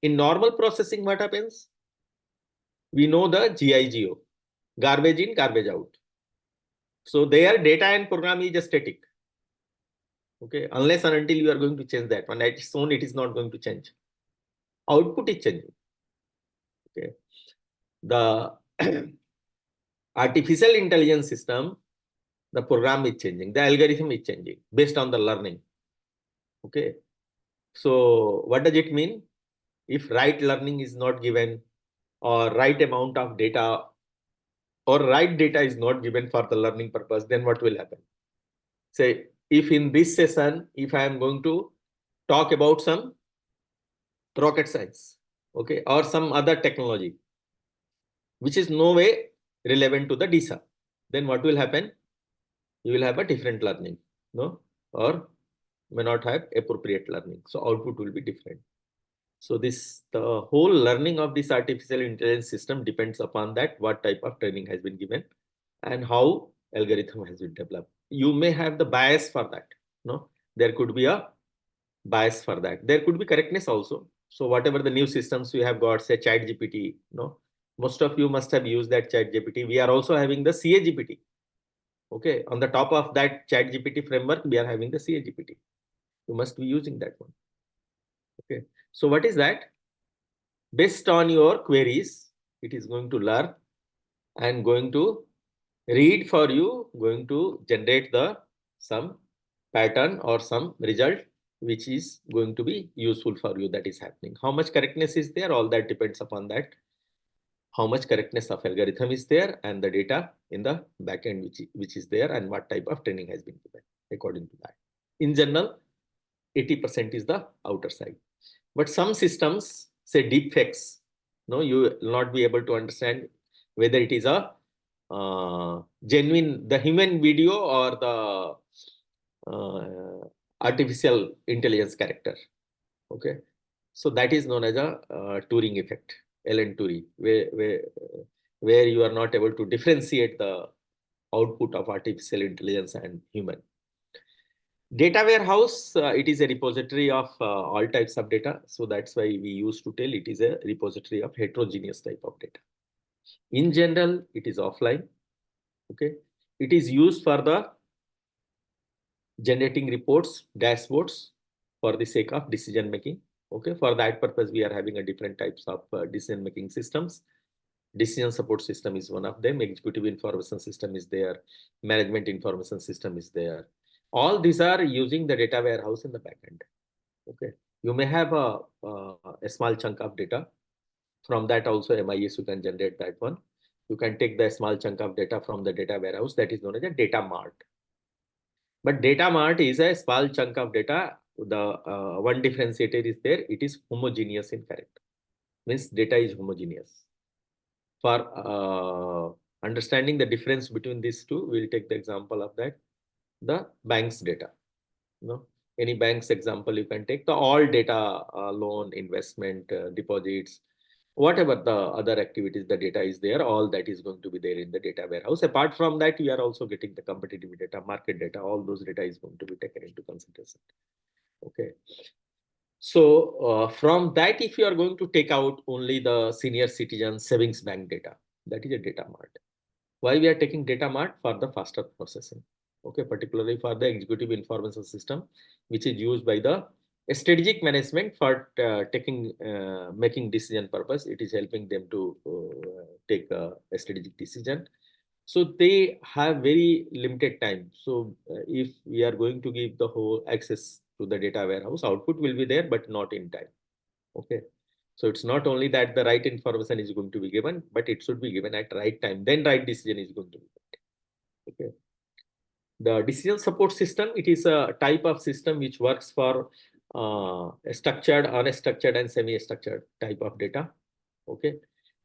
In normal processing, what happens? We know the GIGO, garbage in, garbage out. So their data and program is static. Okay, unless and until you are going to change that one, at its own it is not going to change. Output is changing. Okay, the artificial intelligence system, the program is changing, the algorithm is changing based on the learning. Okay, so what does it mean? If right learning is not given, or right amount of data, or right data is not given for the learning purpose, then what will happen? Say, if in this session, if I am going to talk about some rocket science, okay, or some other technology, which is no way relevant to the DISA, then what will happen? You will have a different learning, no, or may not have appropriate learning. So output will be different. So the whole learning of this artificial intelligence system depends upon that, what type of training has been given and how algorithm has been developed. You may have the bias for that. No, there could be a bias for that. There could be correctness also. So whatever the new systems we have got, say Chat GPT, no, most of you must have used that Chat GPT. We are also having the CA GPT. Okay, on the top of that Chat GPT framework, we are having the CA GPT. You must be using that one. Okay, so what is that? Based on your queries, it is going to learn and going to read for you, going to generate the some pattern or some result which is going to be useful for you. That is happening. How much correctness is there? All that depends upon that how much correctness of algorithm is there, and the data in the backend which is there, and what type of training has been given according to that. In general, 80% is the outer side. But some systems, say deepfakes, no, you will not be able to understand whether it is a genuine, the human video or the artificial intelligence character. Okay, so that is known as a Turing effect, Alan Turing, where you are not able to differentiate the output of artificial intelligence and human. Data warehouse, it is a repository of all types of data. So that's why we used to tell it is a repository of heterogeneous type of data. In general, it is offline. Okay, it is used for the generating reports, dashboards for the sake of decision making. Okay, for that purpose, we are having a different types of decision making systems. Decision support system is one of them. Executive information system is there. Management information system is there. All these are using the data warehouse in the backend. Okay, you may have a small chunk of data. From that also MIS you can generate that one. You can take the small chunk of data from the data warehouse, that is known as a data mart. But data mart is a small chunk of data. The one differentiator is there. It is homogeneous in character. Means data is homogeneous. For understanding the difference between these two, we'll take the example of that. The bank's data. Any bank's example you can take, the all data, loan, investment, deposits, whatever the other activities, the data is there, all that is going to be there in the data warehouse. Apart from that, we are also getting the competitive data, market data, all those data is going to be taken into consideration. Okay. So from that, if you are going to take out only the senior citizen savings bank data, that is a data mart. Why we are taking data mart? For the faster processing. Okay, particularly for the executive information system, which is used by the strategic management for making decision purpose. It is helping them to take a strategic decision. So they have very limited time. So if we are going to give the whole access to the data warehouse, output will be there, but not in time. Okay. So it's not only that the right information is going to be given, but it should be given at right time. Then right decision is going to be made. Okay. The decision support system, it is a type of system which works for structured, unstructured, and semi-structured type of data. Okay.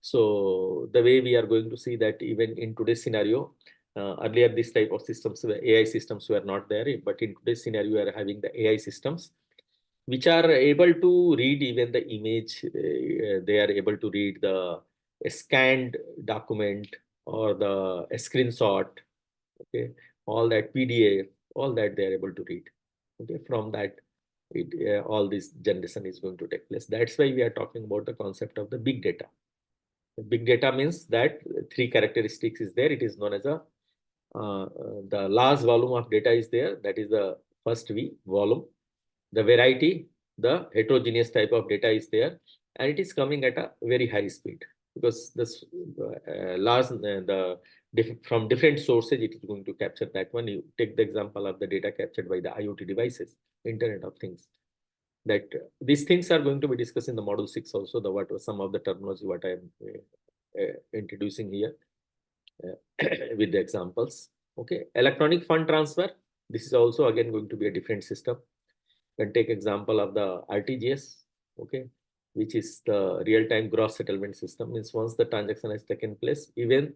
So the way we are going to see that even in today's scenario, earlier this type of systems, AI systems were not there, but in today's scenario, we are having the AI systems which are able to read even the image. They are able to read the scanned document or the screenshot. Okay, all that PDF, all that they are able to read. Okay, from that, all this generation is going to take place. That's why we are talking about the concept of the big data. Big data means that three characteristics is there. It is known as the large volume of data is there. That is the first V, volume. The variety, the heterogeneous type of data is there, and it is coming at a very high speed because this from different sources it is going to capture that one. You take the example of the data captured by the IoT devices, Internet of Things. That these things are going to be discussed in the model 6 also. The what some of the terminology what I am introducing here with the examples. Okay, electronic fund transfer. This is also again going to be a different system. Can take example of the RTGS, okay, which is the real-time gross settlement system. Means once the transaction has taken place, even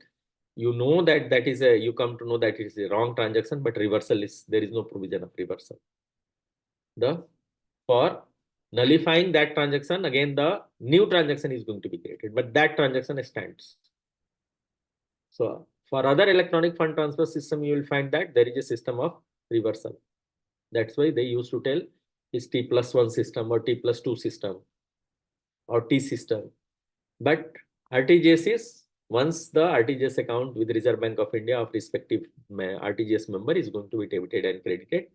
you know that that is a, you come to know that it is a wrong transaction, but reversal is, there is no provision of reversal. For nullifying that transaction, again the new transaction is going to be created, but that transaction stands. So for other electronic fund transfer system, you will find that there is a system of reversal. That's why they used to tell is T+1 system or T+2 system or T system. But RTGS is once the RTGS account with Reserve Bank of India of respective RTGS member is going to be debited and credited.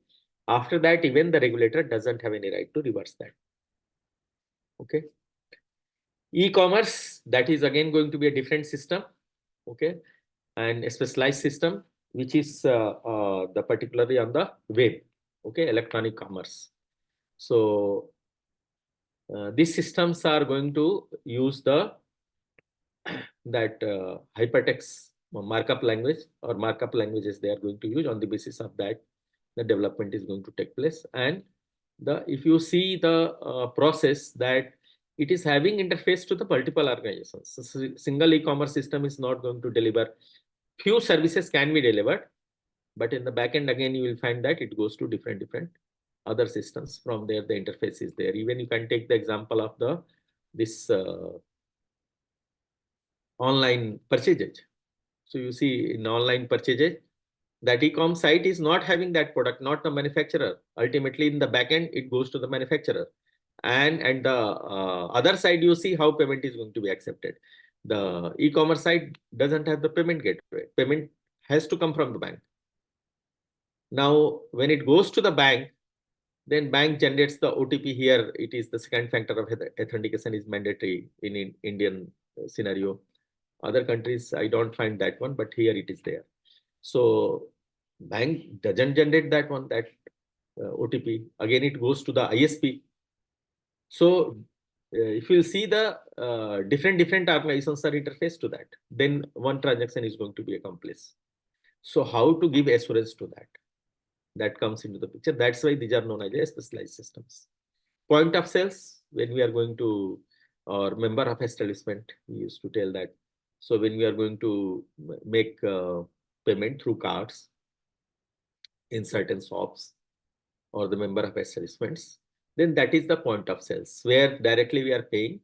After that, even the regulator doesn't have any right to reverse that. Okay. E-commerce, that is again going to be a different system. Okay. And a specialized system, which is the particularly on the web. Okay. Electronic commerce. So these systems are going to use the that hypertext markup language or markup languages they are going to use. On the basis of that, the development is going to take place. And the if you see the process that it is having interface to the multiple organizations. So, single e-commerce system is not going to deliver. Few services can be delivered, but in the backend again you will find that it goes to different other systems. From there the interface is there. Even you can take the example of the this online purchases. So you see in online purchases, that e-com site is not having that product, not the manufacturer. Ultimately, in the backend, it goes to the manufacturer. And the other side, you see how payment is going to be accepted. The e-commerce side doesn't have the payment gateway. Payment has to come from the bank. Now, when it goes to the bank, then bank generates the OTP. Here, it is the second factor of authentication is mandatory in Indian scenario. Other countries, I don't find that one, but here it is there. So bank doesn't generate that one, that OTP. Again, it goes to the ISP. So if you see the different organizations are interface to that, then one transaction is going to be accomplished. So how to give assurance to that? That comes into the picture. That's why these are known as specialized systems. Point of sales, when we are going to, or member of establishment, we used to tell that. So when we are going to make payment through cards in certain shops or the member of establishments, then that is the point of sales where directly we are paying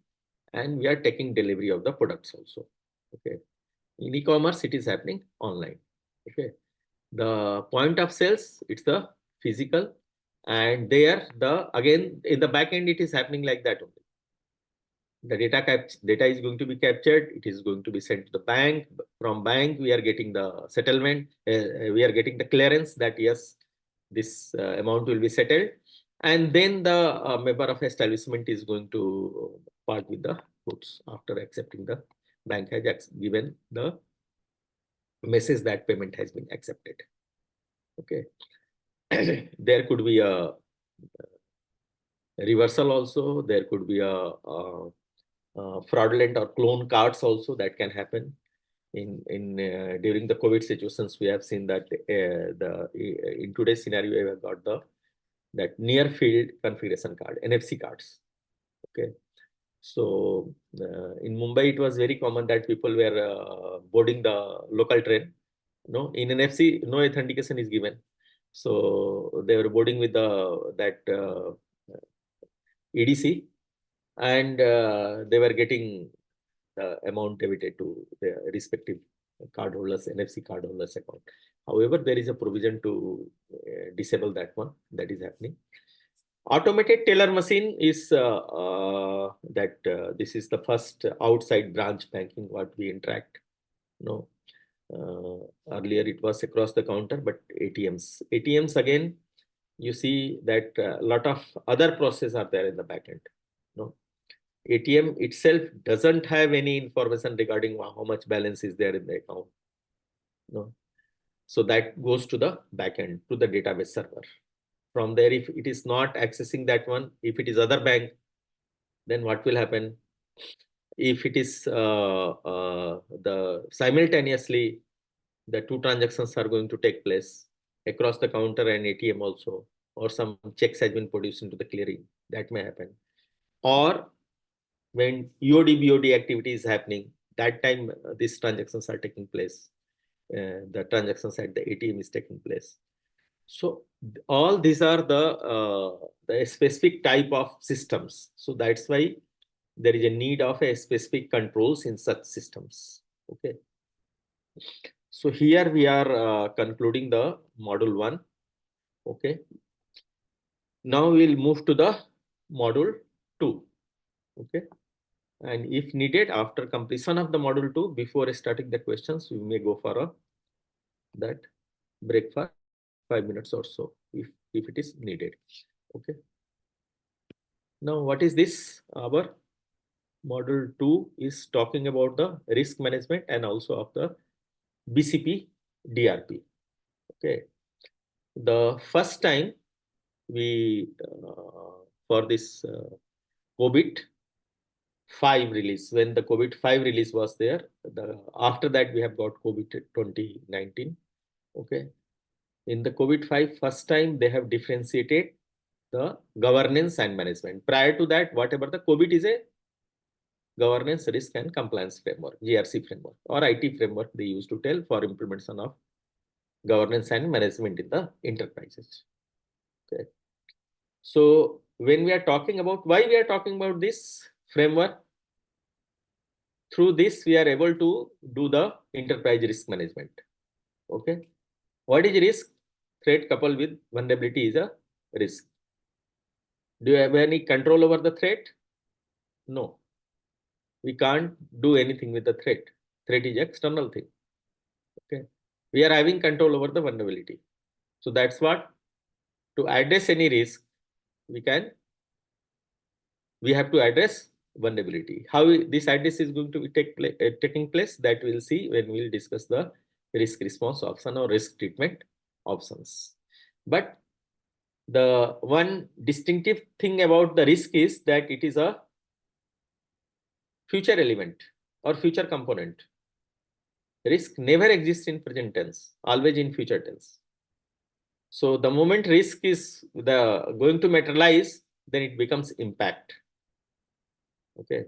and we are taking delivery of the products also. Okay. In e-commerce, it is happening online. Okay. The point of sales, it's the physical, and there the again in the back end it is happening like that only. The data is going to be captured, it is going to be sent to the bank. From bank we are getting the settlement, we are getting the clearance that yes, this amount will be settled, and then the member of establishment is going to part with the goods after accepting the bank has given the message that payment has been accepted. Okay. There could be a reversal also, there could be a fraudulent or clone cards also that can happen. In during the COVID situations, we have seen that in today's scenario, we have got that near field configuration card, NFC cards. Okay, so in Mumbai, it was very common that people were boarding the local train. No, in NFC, no authentication is given, so they were boarding with the that EDC, and they were getting the amount debited to the respective cardholders, NFC cardholders account. However, there is a provision to disable that one. That is happening. Automated teller machine is this is the first outside branch banking what we interact. No, earlier it was across the counter, but ATMs again, you see that a lot of other processes are there in the backend. No, ATM itself doesn't have any information regarding how much balance is there in the account. No. So that goes to the backend, to the database server. From there, if it is not accessing that one, if it is other bank, then what will happen? If it is the simultaneously, the two transactions are going to take place across the counter and ATM also, or some checks has been produced into the clearing, that may happen. Or when EOD BOD activity is happening, that time these transactions are taking place. The transactions at the ATM is taking place. So all these are the specific type of systems. So that's why there is a need of a specific controls in such systems. Okay. So here we are concluding the module 1. Okay. Now we'll move to the module 2. Okay. And if needed, after completion of the module 2, before starting the questions, we may go for that break for 5 minutes or so, if it is needed. Okay. Now, what is this? Our module 2 is talking about the risk management and also of the BCP DRP. Okay. The first time we, for this COVID, 5 release, when the COVID 5 release was there. After that, we have got COVID 2019. Okay. In the COVID 5, first time they have differentiated the governance and management. Prior to that, whatever the COVID is a governance, risk and compliance framework, GRC framework or IT framework they used to tell for implementation of governance and management in the enterprises. Okay. So when we are talking about why we are talking about this framework, through this we are able to do the enterprise risk management. Okay. What is risk? Threat coupled with vulnerability is a risk. Do you have any control over the threat? No. We can't do anything with the threat. Threat is external thing. Okay. We are having control over the vulnerability. So that's what, to address any risk, we have to address vulnerability. How this address is going to be taking place, that we'll see when we'll discuss the risk response option or risk treatment options. But the one distinctive thing about the risk is that it is a future element or future component. Risk never exists in present tense, always in future tense. So the moment risk is going to materialize, then it becomes impact. Okay.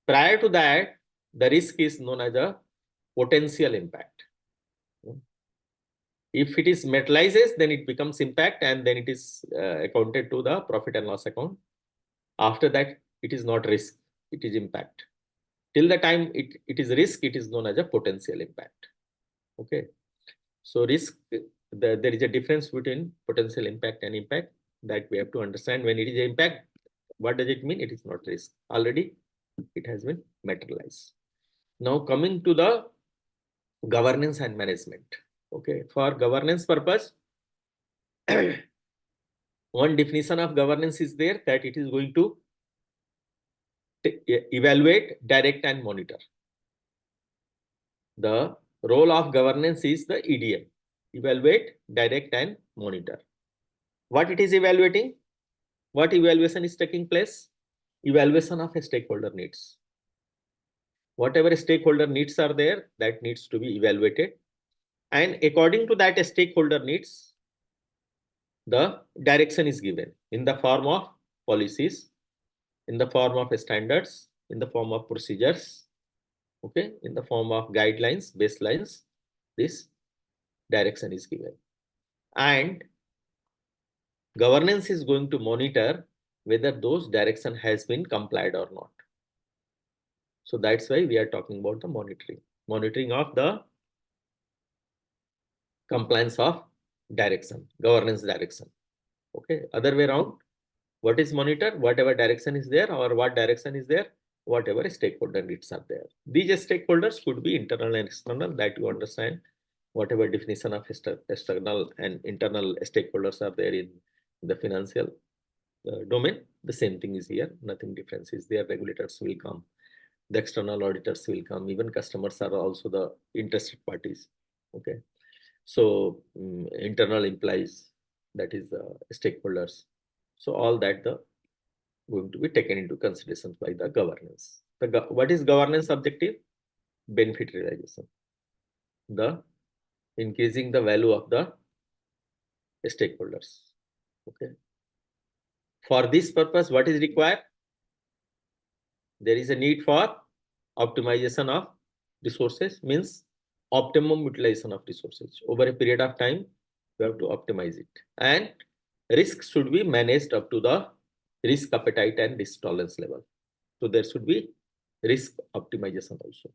Prior to that, the risk is known as a potential impact. If it is materializes, then it becomes impact, and then it is accounted to the profit and loss account. After that, it is not risk, it is impact. Till the time it is risk, it is known as a potential impact. Okay. So risk, there is a difference between potential impact and impact that we have to understand. When it is impact, what does it mean? It is not risk. Already it has been materialized. Now coming to the governance and management. Okay. For governance purpose, one definition of governance is there, that it is going to evaluate, direct and monitor. The role of governance is the EDM, evaluate, direct and monitor. What it is evaluating? What evaluation is taking place? Evaluation of a stakeholder needs. Whatever stakeholder needs are there, that needs to be evaluated. And according to that stakeholder needs, the direction is given in the form of policies, in the form of standards, in the form of procedures, okay, in the form of guidelines, baselines. This direction is given. And governance is going to monitor whether those direction has been complied or not. So that's why we are talking about the monitoring of the compliance of direction, governance direction. Okay, other way around, what is monitored? Whatever direction is there, or what direction is there, whatever stakeholder needs are there. These stakeholders could be internal and external, that you understand. Whatever definition of external and internal stakeholders are there in the financial domain, the same thing is here. Nothing difference is there. Regulators will come, the external auditors will come, even customers are also the interested parties. Okay. So internal implies, that is the stakeholders. So all that going to be taken into consideration by the governance. What is governance objective? Benefit realization. The increasing the value of the stakeholders. Okay. For this purpose, what is required? There is a need for optimization of resources, means optimum utilization of resources. Over a period of time, you have to optimize it. And risk should be managed up to the risk appetite and risk tolerance level. So there should be risk optimization also.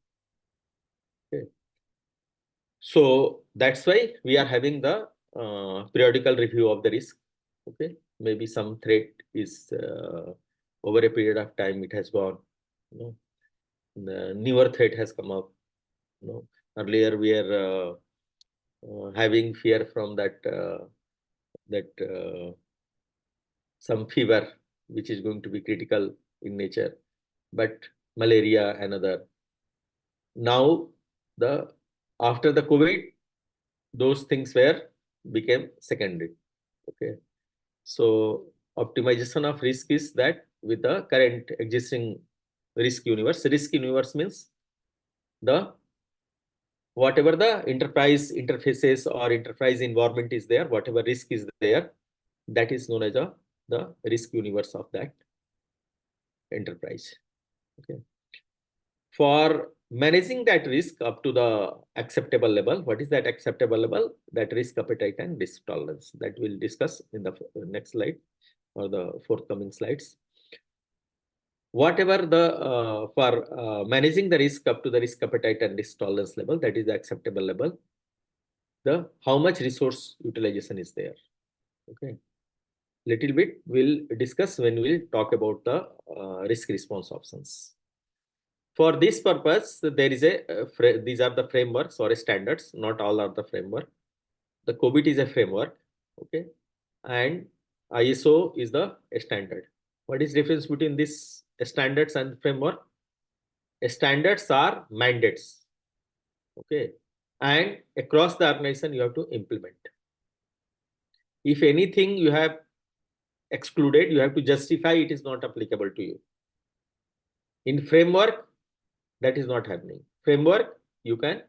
Okay. So that's why we are having the periodical review of the risk. Okay. Maybe some threat is over a period of time, it has gone. You know, the newer threat has come up. You know, earlier we are having fear from that some fever, which is going to be critical in nature, but malaria another. Now after the COVID, those things became secondary. Okay. So optimization of risk is that with the current existing risk universe. Risk universe means the whatever the enterprise interfaces or enterprise environment is there, whatever risk is there, that is known as the risk universe of that enterprise. Okay. For managing that risk up to the acceptable level, what is that acceptable level? That risk appetite and risk tolerance that we'll discuss in the next slide or the forthcoming slides. Whatever the for managing the risk up to the risk appetite and risk tolerance level, that is the acceptable level, the how much resource utilization is there. Okay, little bit we'll discuss when we'll talk about the risk response options. For this purpose, there is these are the frameworks or standards. Not all are the framework. The COVID is a framework, okay, and ISO is the standard. What is difference between these standards and framework? Standards are mandates, okay, and across the organization you have to implement. If anything you have excluded, you have to justify it is not applicable to you. In framework, that is not happening. Framework, you can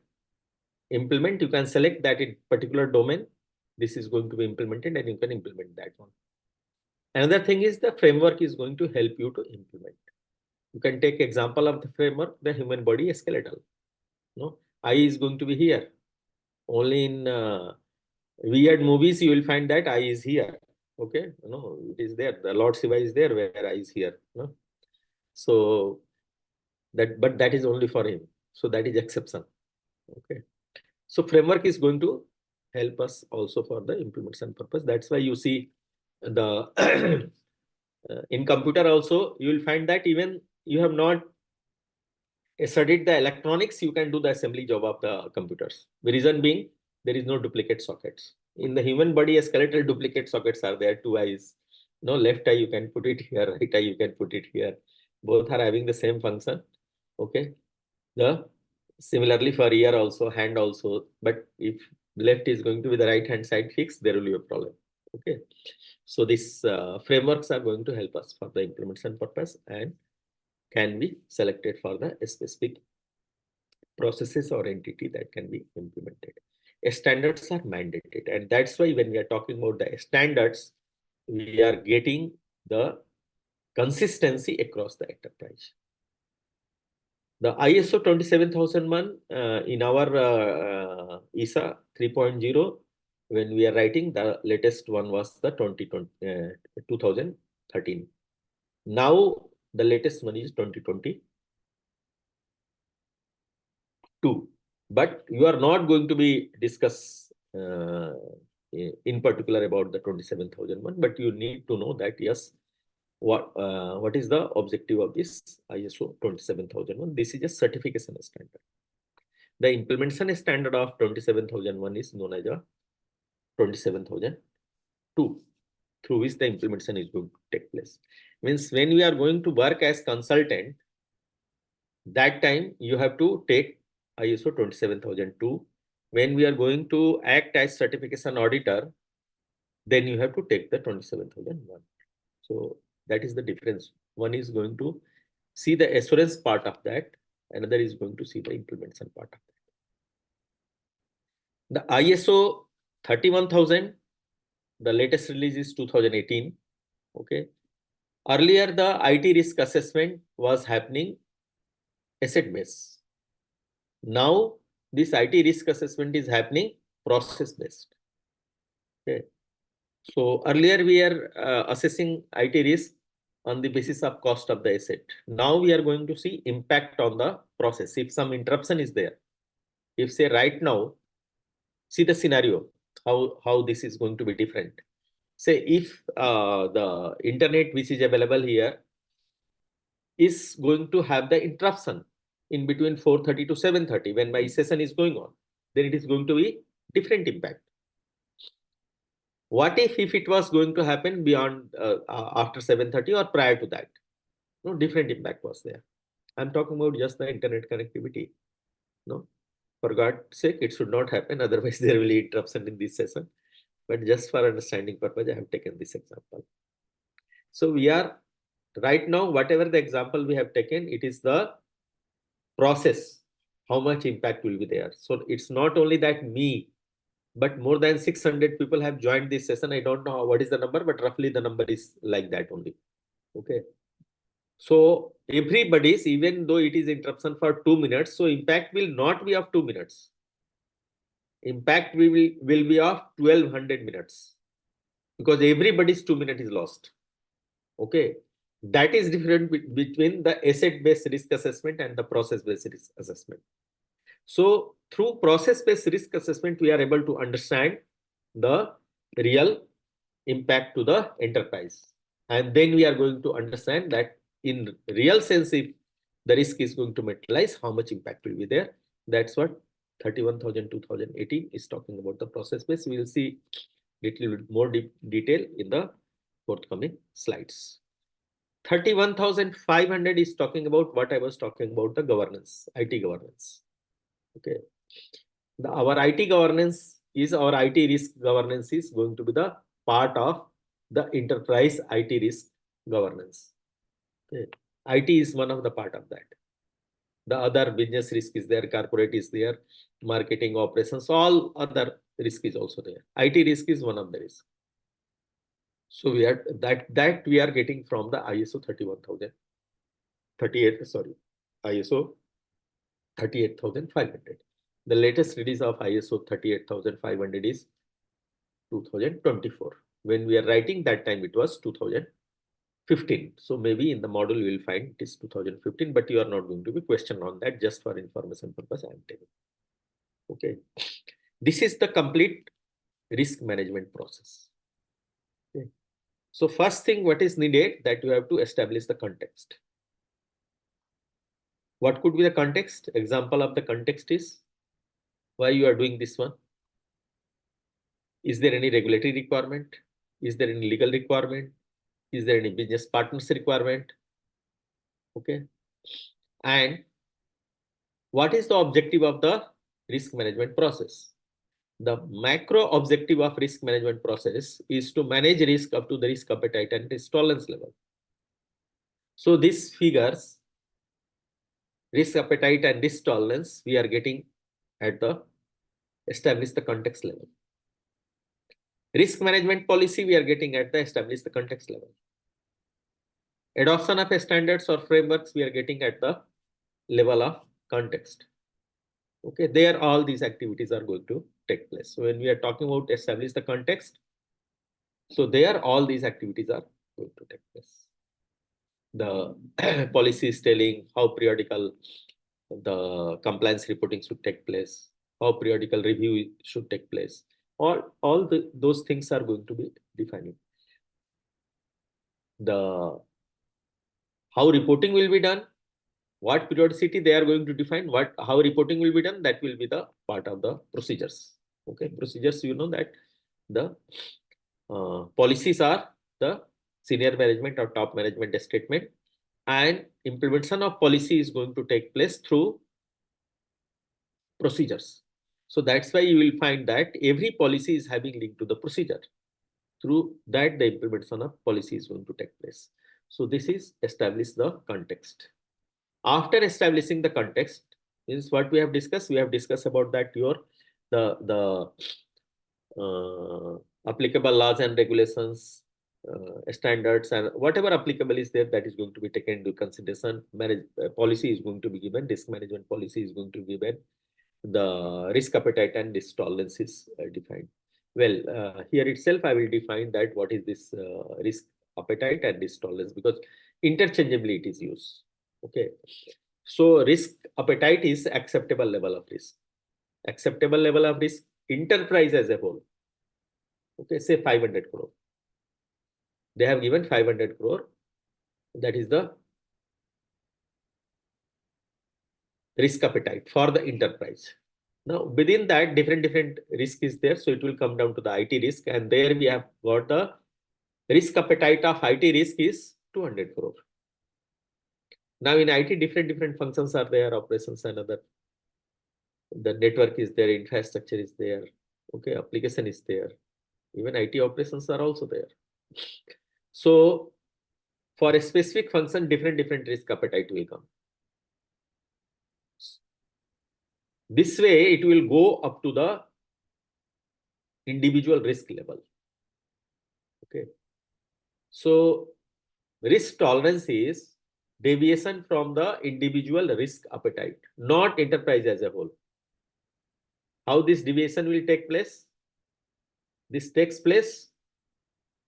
implement, you can select that in particular domain, this is going to be implemented and you can implement that one. Another thing is the framework is going to help you to implement. You can take example of the framework, the human body skeletal. No, eye is going to be here. Only in weird movies you will find that eye is here. Okay, no, it is there. The Lord Shiva is there where eye is here. No, so that, but that is only for him. So that is exception. Okay, so framework is going to help us also for the implementation purpose. That's why you see the in computer also you will find that even you have not studied the electronics, you can do the assembly job of the computers. The reason being there is no duplicate sockets. In the human body, a skeletal duplicate sockets are there, two eyes. No, left eye you can put it here, right eye you can put it here. Both are having the same function. Okay. The similarly for ear also, hand also. But if left is going to be the right hand side fixed, there will be a problem. Okay. So these frameworks are going to help us for the implementation purpose and can be selected for the specific processes or entity that can be implemented. Standards are mandated, and that's why when we are talking about the standards, we are getting the consistency across the enterprise. The ISO 27001 in our ISA 3.0, when we are writing, the latest one was the 2013. Now the latest one is 2022. But you are not going to be discuss in particular about the 27001, but you need to know that yes, what is the objective of this ISO 27001? This is a certification standard. The implementation standard of 27001 is known as a 27002, through which the implementation is going to take place. Means when we are going to work as consultant, that time you have to take ISO 27002. When we are going to act as certification auditor, then you have to take the 27001. So that is the difference. One is going to see the assurance part of that, another is going to see the implementation part of that. The ISO 31000, the latest release is 2018. Okay. Earlier, the IT risk assessment was happening asset based. Now, this IT risk assessment is happening process based. Okay. So earlier we are assessing IT risk on the basis of cost of the asset. Now we are going to see impact on the process. If some interruption is there, if say right now, see the scenario, how this is going to be different. Say if the internet which is available here is going to have the interruption in between 4:30 to 7:30 when my session is going on, then it is going to be different impact. What if it was going to happen beyond after 7:30 or prior to that? No, different impact was there. I'm talking about just the internet connectivity. No, for God's sake, it should not happen. Otherwise, there will be interruption in this session. But just for understanding purpose, I have taken this example. So we are Right now, whatever the example we have taken, it is the process, how much impact will be there. So it's not only that me, but more than 600 people have joined this session. I don't know what is the number, but roughly the number is like that only. Okay. So everybody's, even though it is interruption for 2 minutes, so impact will not be of 2 minutes. Impact will be of 1200 minutes, because everybody's 2 minutes is lost. Okay. That is different between the asset-based risk assessment and the process-based risk assessment. So through process-based risk assessment, we are able to understand the real impact to the enterprise. And then we are going to understand that in real sense, if the risk is going to materialize, how much impact will be there. That's what 31,000 2018 is talking about, the process base. We will see little bit more detail in the forthcoming slides. 31,500 is talking about what I was talking about, the governance, IT governance. Okay. Our IT governance is, our IT risk governance is going to be the part of the enterprise IT risk governance. Okay. IT is one of the part of that. The other business risk is there, corporate is there, marketing, operations, all other risk is also there. IT risk is one of the risk. So we are that we are getting from the ISO 31000, 38, sorry, ISO 38,500. The latest release of ISO 38,500 is 2024. When we are writing that time, it was 2015. So maybe in the model you will find it is 2015, but you are not going to be questioned on that. Just for information purpose, I am telling. Okay. This is the complete risk management process. Okay. So first thing what is needed, that you have to establish the context. What could be the context? Example of the context is why you are doing this one. Is there any regulatory requirement? Is there any legal requirement? Is there any business partners requirement? Okay. And what is the objective of the risk management process? The macro objective of risk management process is to manage risk up to the risk appetite and risk tolerance level. So these figures, risk appetite and risk tolerance, we are getting at the establish the context level. Risk management policy, we are getting at the establish the context level. Adoption of standards or frameworks, we are getting at the level of context. Okay, there all these activities are going to take place. So when we are talking about establish the context, so there all these activities are going to take place. The policy is telling how periodical the compliance reporting should take place, how periodical review should take place. All those things are going to be defining. The how reporting will be done, what periodicity they are going to define, how reporting will be done, that will be the part of the procedures. Okay, procedures, you know that the policies are the senior management or top management statement, and implementation of policy is going to take place through procedures. So that's why you will find that every policy is having link to the procedure. Through that, the implementation of policy is going to take place. So this is establish the context. After establishing the context, is what we have discussed. We have discussed about that the applicable laws and regulations, standards, and whatever applicable is there, that is going to be taken into consideration. Policy is going to be given. Risk management policy is going to be given. The risk appetite and risk tolerance is defined. Well, here itself, I will define that what is this risk appetite and risk tolerance, because interchangeably it is used. Okay. So risk appetite is acceptable level of risk. Acceptable level of risk, enterprise as a whole. Okay, say 500 crore. They have given 500 crore. That is the risk appetite for the enterprise. Now, within that, different risk is there. So it will come down to the IT risk. And there we have got the risk appetite of IT risk is 200 crore. Now in IT, different functions are there, operations and other. The network is there, infrastructure is there. Okay, application is there. Even IT operations are also there. So for a specific function, different risk appetite will come. This way, it will go up to the individual risk level. Okay. So risk tolerance is deviation from the individual risk appetite, not enterprise as a whole. How this deviation will take place? This takes place,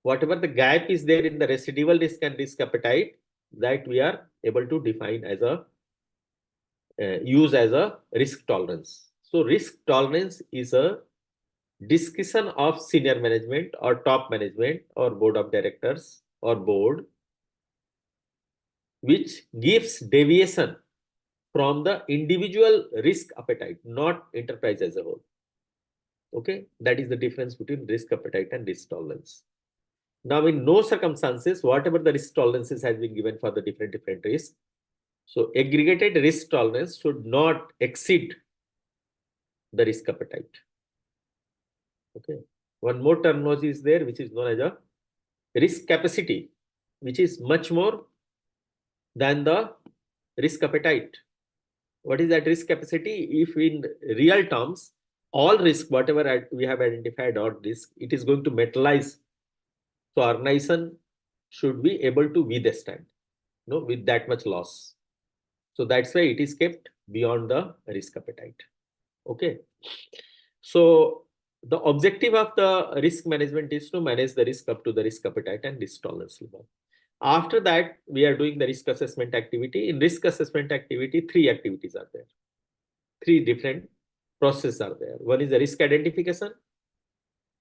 whatever the gap is there in the residual risk and risk appetite, that we are able to define as a use as a risk tolerance. So risk tolerance is a discussion of senior management or top management or board of directors or board, which gives deviation from the individual risk appetite, not enterprise as a whole. Okay, that is the difference between risk appetite and risk tolerance. Now, in no circumstances, whatever the risk tolerances has been given for the different risks, so aggregated risk tolerance should not exceed the risk appetite. Okay. One more terminology is there, which is known as a risk capacity, which is much more than the risk appetite. What is that risk capacity? If in real terms, all risk, whatever we have identified or risk, it is going to materialize. So our nation should be able to withstand, with that much loss. So that's why it is kept beyond the risk appetite. Okay. So the objective of the risk management is to manage the risk up to the risk appetite and risk tolerance level. After that, we are doing the risk assessment activity. In risk assessment activity, 3 activities are there. 3 different processes are there. One is the risk identification,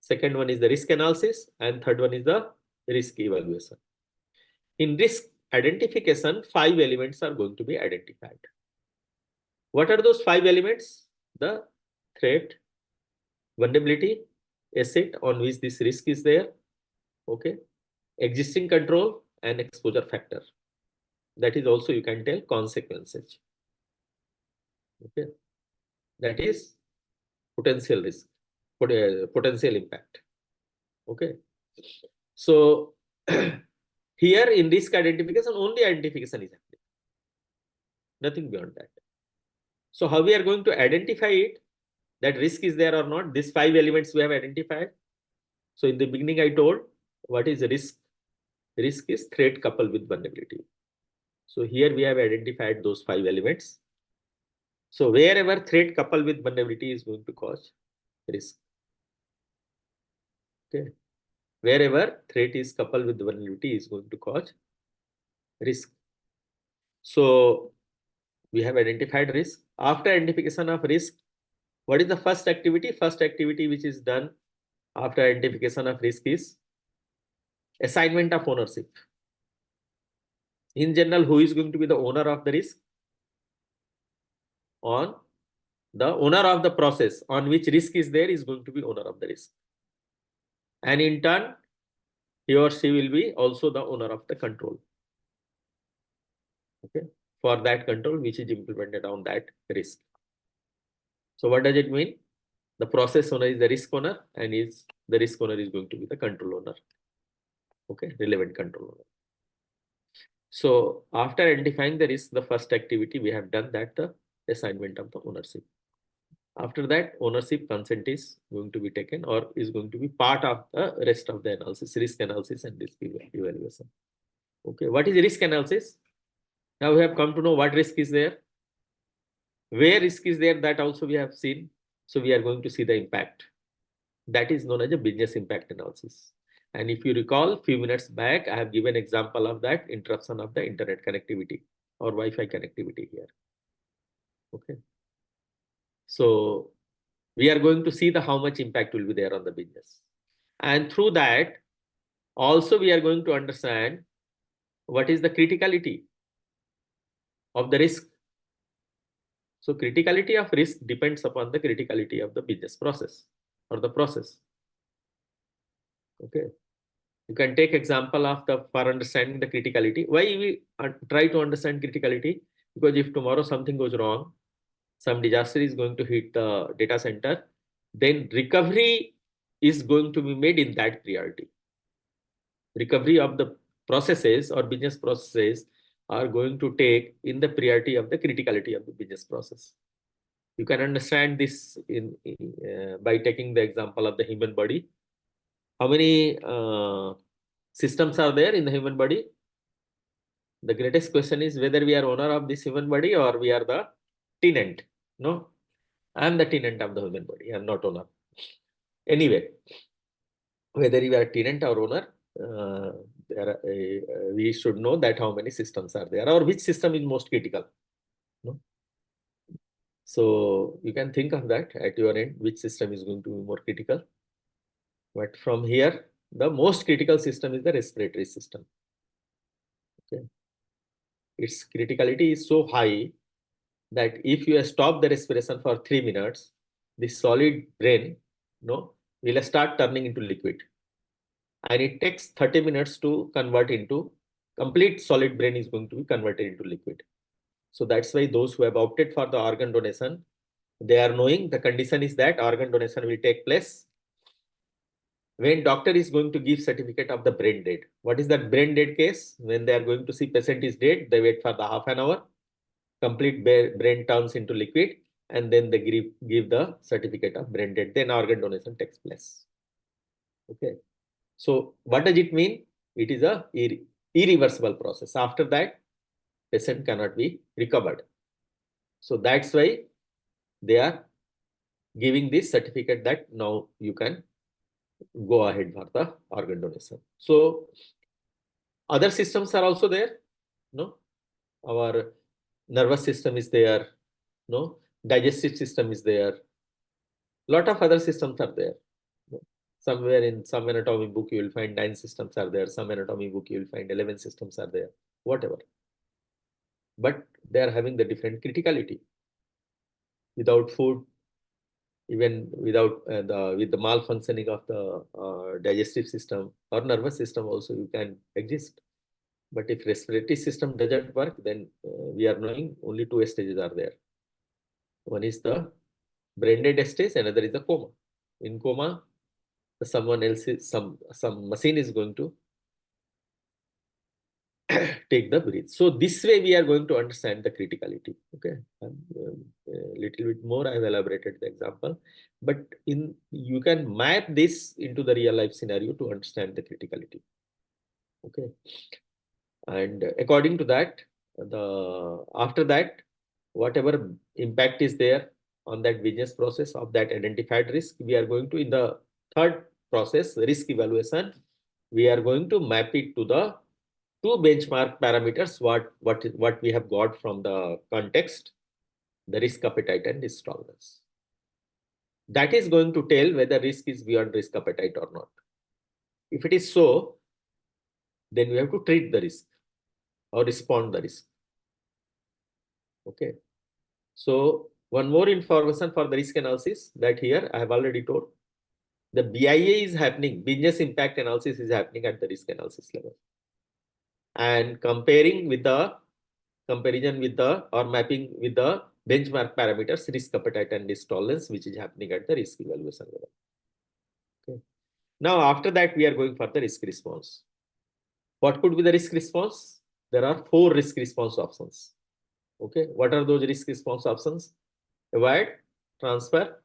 second one is the risk analysis, and third one is the risk evaluation. In risk identification, 5 elements are going to be identified. What are those 5 elements? The threat, vulnerability, asset on which this risk is there, okay, existing control, and exposure factor. That is also, you can tell, consequences. Okay, that is potential risk, potential impact. Okay, so here in risk identification, only identification is happening, nothing beyond that. So how we are going to identify it, that risk is there or not? These 5 elements we have identified. So in the beginning, I told what is risk. Risk is threat coupled with vulnerability. So here we have identified those 5 elements. So wherever threat coupled with vulnerability is going to cause risk. Okay. Wherever threat is coupled with vulnerability is going to cause risk. So we have identified risk. After identification of risk, what is the first activity? First activity which is done after identification of risk is assignment of ownership. In general, who is going to be the owner of the risk? The owner of the process on which risk is there is going to be owner of the risk. And in turn, he or she will be also the owner of the control. Okay, for that control which is implemented on that risk. So what does it mean? The process owner is the risk owner, and the risk owner is going to be the control owner. Okay, relevant control owner. So after identifying the risk, the first activity we have done that the assignment of the ownership. After that, ownership consent is going to be taken or is going to be part of the rest of the analysis, risk analysis and risk evaluation. Okay, what is risk analysis? Now we have come to know what risk is there. Where risk is there, that also we have seen. So we are going to see the impact. That is known as a business impact analysis. And if you recall, few minutes back, I have given example of that interruption of the internet connectivity or Wi-Fi connectivity here. Okay. So we are going to see how much impact will be there on the business. And through that, also we are going to understand what is the criticality of the risk. So criticality of risk depends upon the criticality of the business process or the process. Okay. You can take example of for understanding the criticality. Why we try to understand criticality? Because if tomorrow something goes wrong, some disaster is going to hit the data center, then recovery is going to be made in that priority. Recovery of the processes or business processes are going to take in the priority of the criticality of the business process. You can understand this by taking the example of the human body. How many systems are there in the human body? The greatest question is whether we are owner of this human body or we are the tenant. No, I am the tenant of the human body. I am not owner. Anyway, whether you are tenant or owner, we should know that how many systems are there or which system is most critical. No? So you can think of that at your end, which system is going to be more critical. But from here, the most critical system is the respiratory system. Okay. Its criticality is so high that if you stop the respiration for 3 minutes, the solid brain will start turning into liquid. And it takes 30 minutes to convert into complete solid brain is going to be converted into liquid. So that's why those who have opted for the organ donation, they are knowing the condition is that organ donation will take place when doctor is going to give certificate of the brain dead. What is that brain dead case? When they are going to see patient is dead, they wait for the half an hour, complete brain turns into liquid, and then they give the certificate of brain dead. Then organ donation takes place. Okay. So what does it mean? It is a irreversible process. After that, patient cannot be recovered. So that's why they are giving this certificate that now you can go ahead for the organ donation. So other systems are also there. No, our nervous system is there. No, digestive system is there. Lot of other systems are there. Somewhere in some anatomy book you will find 9 systems are there. Some anatomy book you will find 11 systems are there. Whatever. But they are having the different criticality. Without food, even without with the malfunctioning of the digestive system or nervous system also you can exist. But if respiratory system doesn't work, then we are knowing only 2 stages are there. One is the brain dead stage, another is the coma. In coma, someone else is some machine is going to take the breath. So this way we are going to understand the criticality. Okay, a little bit more I have elaborated the example, but you can map this into the real life scenario to understand the criticality. Okay, and according to that, after that, whatever impact is there on that business process of that identified risk, we are going to in the third process risk evaluation, we are going to map it to the 2 benchmark parameters what we have got from the context, the risk appetite and risk tolerance. That is going to tell whether risk is beyond risk appetite or not. If it is so, then we have to treat the risk or respond the risk. Okay. So one more information for the risk analysis that here I have already told. The BIA is happening, business impact analysis is happening at the risk analysis level. And comparison with the or mapping with the benchmark parameters, risk appetite and risk tolerance, which is happening at the risk evaluation level. Okay. Now, after that, we are going for the risk response. What could be the risk response? There are 4 risk response options. Okay. What are those risk response options? Avoid, transfer,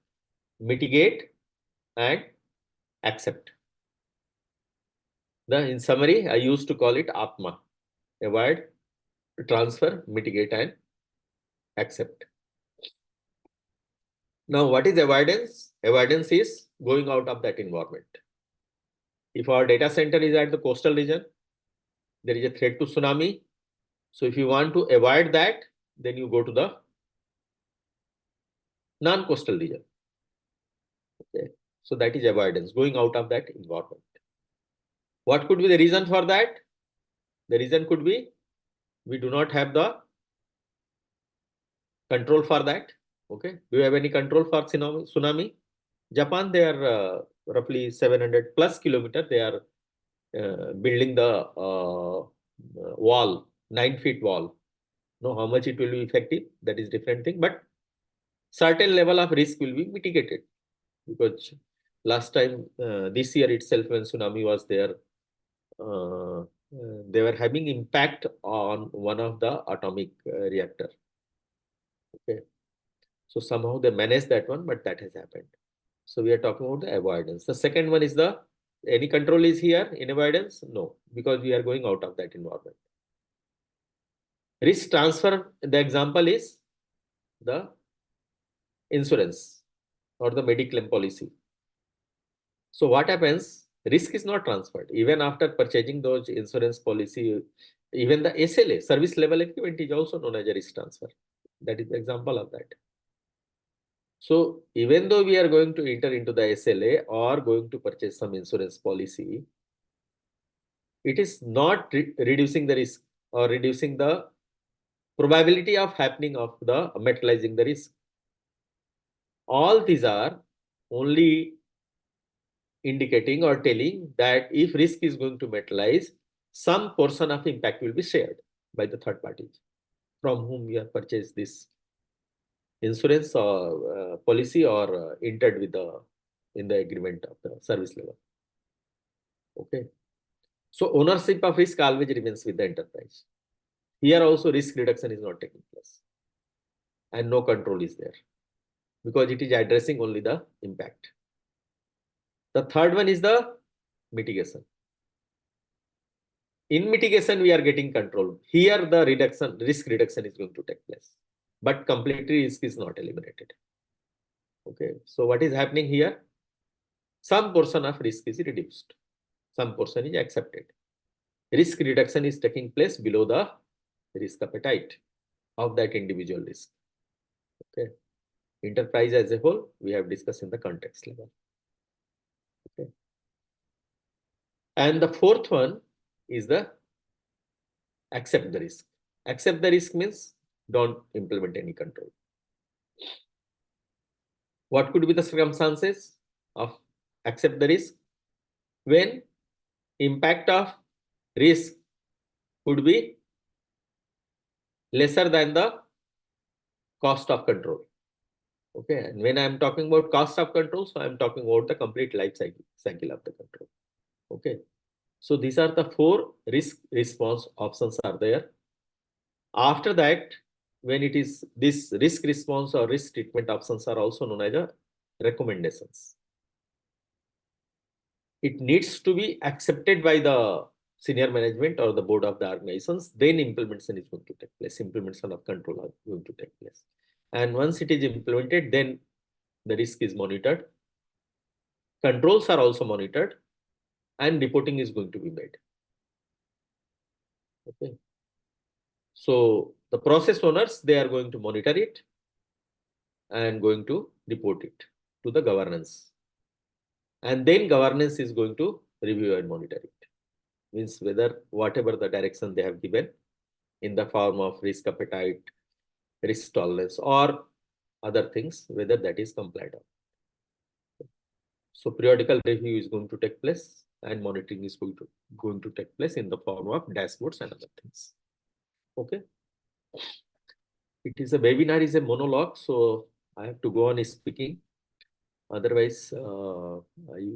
mitigate, and accept. In summary, I used to call it Atma. Avoid, transfer, mitigate, and accept. Now, what is avoidance? Avoidance is going out of that environment. If our data center is at the coastal region, there is a threat to tsunami. So if you want to avoid that, then you go to the non-coastal region. Okay. So that is avoidance, going out of that environment. What could be the reason for that? The reason could be we do not have the control for that. Okay. Do you have any control for tsunami? Japan, they are roughly 700 plus kilometers. They are building the wall, 9 feet wall. Know how much it will be effective? That is different thing. But certain level of risk will be mitigated because last time this year itself when tsunami was there, they were having impact on one of the atomic reactor. Okay. So somehow they managed that one, but that has happened. So we are talking about the avoidance. The second one is the any control is here in avoidance? No, because we are going out of that environment. Risk transfer, the example is the insurance or the medical policy. So what happens? Risk is not transferred. Even after purchasing those insurance policy, even the SLA, service level agreement, is also known as a risk transfer. That is the example of that. So even though we are going to enter into the SLA or going to purchase some insurance policy, it is not reducing the risk or reducing the probability of happening of the materializing the risk. All these are only indicating or telling that if risk is going to materialize, some portion of impact will be shared by the third parties from whom you have purchased this insurance or policy or entered with the in the agreement of the service level. Okay. So ownership of risk always remains with the enterprise. Here also risk reduction is not taking place and no control is there because it is addressing only the impact. The third one is the mitigation. In mitigation, we are getting control. Here, the risk reduction is going to take place, but completely risk is not eliminated. Okay, so what is happening here? Some portion of risk is reduced, some portion is accepted. Risk reduction is taking place below the risk appetite of that individual risk. Okay, enterprise as a whole, we have discussed in the context level. Okay, and the fourth one is the accept the risk. Accept the risk means don't implement any control. What could be the circumstances of accept the risk? When impact of risk could be lesser than the cost of control. Okay, and when I'm talking about cost of control, so I'm talking about the complete life cycle of the control. Okay, so these are the four risk response options are there. After that, when it is this risk response or risk treatment options are also known as the recommendations. It needs to be accepted by the senior management or the board of the organizations, then implementation is going to take place. Implementation of control are going to take place. And once it is implemented, then the risk is monitored. Controls are also monitored and reporting is going to be made. Okay. So the process owners, they are going to monitor it and going to report it to the governance. And then governance is going to review and monitor it. Means whether whatever the direction they have given in the form of risk appetite, risk tolerance, or other things, whether that is complied on. So periodical review is going to take place and monitoring is going to take place in the form of dashboards and other things. Okay. It is a webinar, is a monologue, so I have to go on speaking. Otherwise, I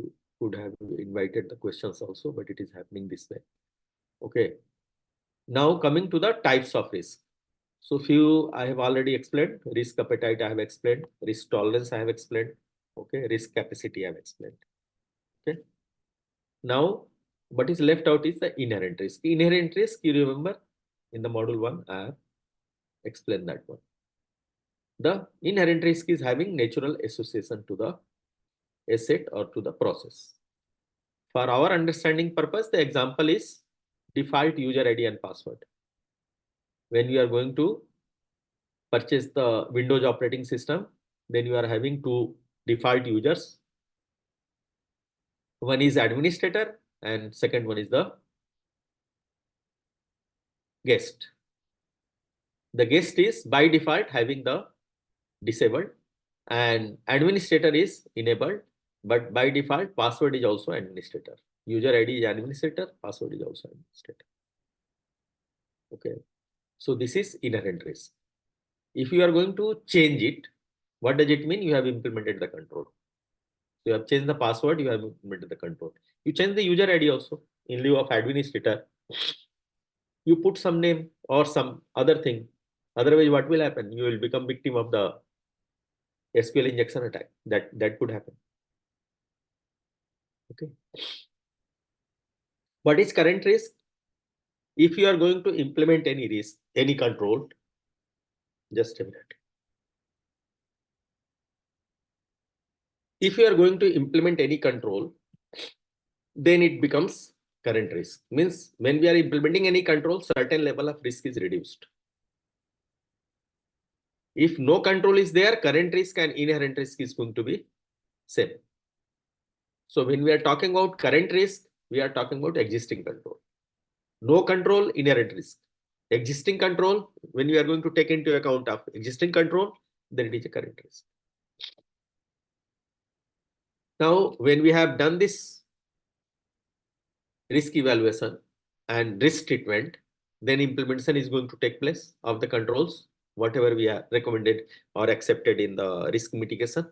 could have invited the questions also, but it is happening this way. Okay. Now coming to the types of risk. So few I have already explained. Risk appetite I have explained. Risk tolerance I have explained. Okay. Risk capacity I have explained. Okay. Now what is left out is the inherent risk. Inherent risk, you remember in the module 1, I have explained that one. The inherent risk is having natural association to the asset or to the process. For our understanding purpose, the example is default user ID and password. When you are going to purchase the Windows operating system, then you are having two default users. One is administrator and second one is the guest. The guest is by default having the disabled and administrator is enabled, but by default password is also administrator. User ID is administrator, password is also administrator. Okay. So this is inherent risk. If you are going to change it, what does it mean? You have implemented the control. You have changed the password, you have implemented the control. You change the user ID also in lieu of administrator. You put some name or some other thing. Otherwise, what will happen? You will become victim of the SQL injection attack. That could happen. Okay. What is current risk? If you are going to implement any risk, any control, just a minute. If you are going to implement any control, then it becomes current risk. Means when we are implementing any control, certain level of risk is reduced. If no control is there, current risk and inherent risk is going to be same. So when we are talking about current risk, we are talking about existing control. No control, inherent risk. Existing control, when we are going to take into account of existing control, then it is a current risk. Now, when we have done this risk evaluation and risk treatment, then implementation is going to take place of the controls, whatever we are recommended or accepted in the risk mitigation.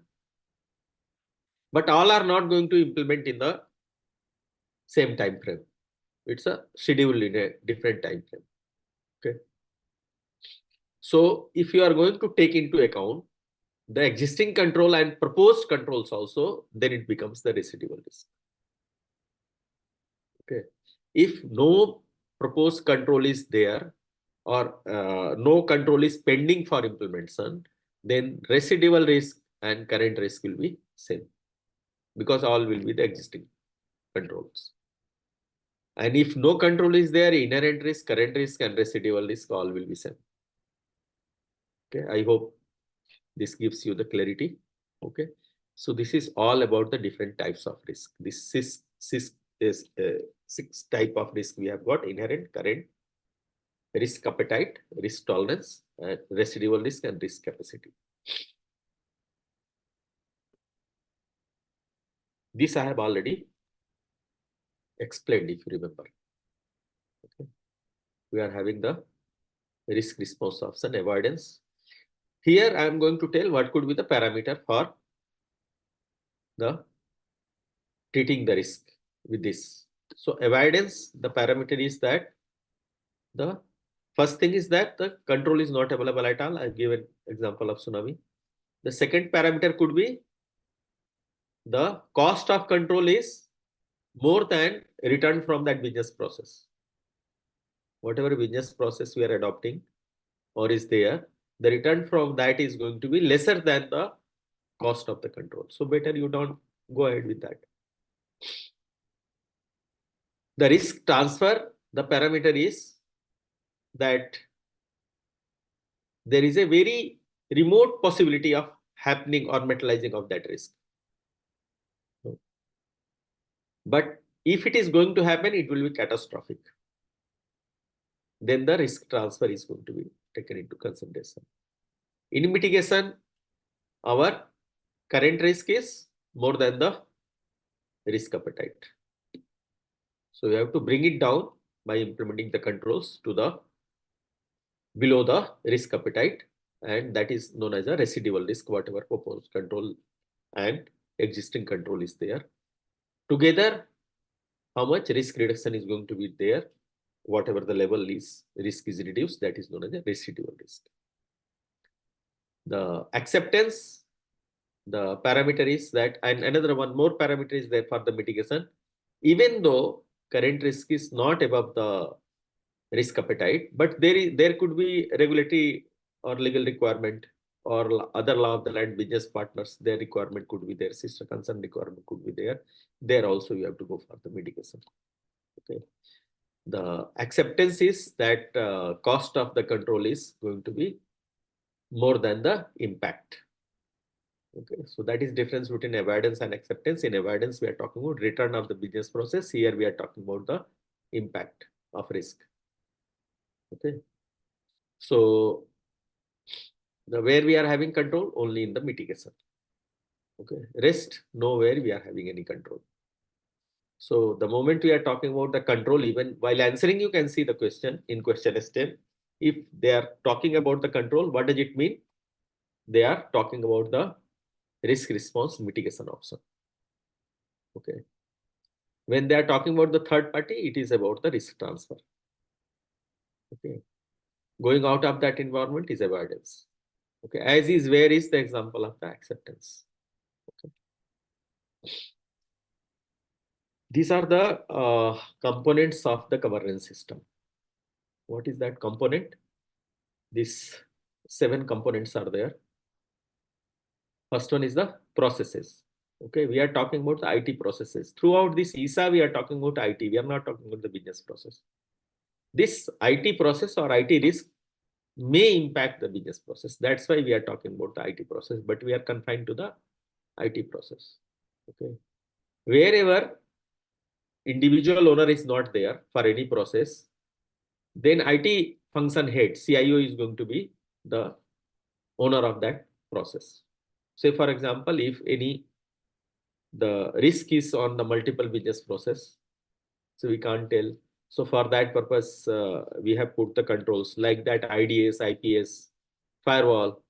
But all are not going to implement in the same time frame. It's a schedule in a different time frame. Okay. So if you are going to take into account the existing control and proposed controls also, then it becomes the residual risk. Okay. If no proposed control is there or no control is pending for implementation, then residual risk and current risk will be same because all will be the existing controls. And if no control is there, inherent risk, current risk, and residual risk all will be same. Okay, I hope this gives you the clarity. Okay, so this is all about the different types of risk. This is six type of risk we have got: inherent, current, risk appetite, risk tolerance, residual risk, and risk capacity. This I have already explained, if you remember. Okay. We are having the risk response option, avoidance. Here I am going to tell what could be the parameter for the treating the risk with this. So avoidance, the parameter is that the first thing is that the control is not available at all. I give an example of tsunami. The second parameter could be the cost of control is more than return from that business process. Whatever business process we are adopting or is there, the return from that is going to be lesser than the cost of the control. So better you don't go ahead with that. The risk transfer, the parameter is that there is a very remote possibility of happening or materializing of that risk. But if it is going to happen, it will be catastrophic. Then the risk transfer is going to be taken into consideration. In mitigation, our current risk is more than the risk appetite. So we have to bring it down by implementing the controls to the below the risk appetite, and that is known as a residual risk, whatever proposed control and existing control is there. Together, how much risk reduction is going to be there, whatever the level is, risk is reduced, that is known as a residual risk. The acceptance, the parameter is that, and another one more parameter is there for the mitigation. Even though current risk is not above the risk appetite, but there could be regulatory or legal requirement or other law of the land business partners, their requirement could be there, sister concern requirement could be there. There also you have to go for the mitigation. Okay. The acceptance is that cost of the control is going to be more than the impact. Okay, so that is difference between avoidance and acceptance. In avoidance, we are talking about return of the business process. Here we are talking about the impact of risk. Okay, so the where we are having control only in the mitigation. Okay, rest nowhere we are having any control. So the moment we are talking about the control, even while answering, you can see the question in question stem. If they are talking about the control, what does it mean? They are talking about the risk response mitigation option. Okay. When they are talking about the third party, it is about the risk transfer. Okay. Going out of that environment is avoidance. Okay. As is, where is the example of the acceptance. Okay. These are the components of the governance system. What is that component? These 7 components are there. First one is the processes. Okay, we are talking about the IT processes. Throughout this ESA, we are talking about IT. We are not talking about the business process. This IT process or IT risk may impact the business process. That's why we are talking about the IT process, but we are confined to the IT process. Okay, wherever individual owner is not there for any process, then IT function head, CIO, is going to be the owner of that process. Say, for example, if the risk is on the multiple business process, so we can't tell. So for that purpose, we have put the controls like that: IDS, IPS, firewall.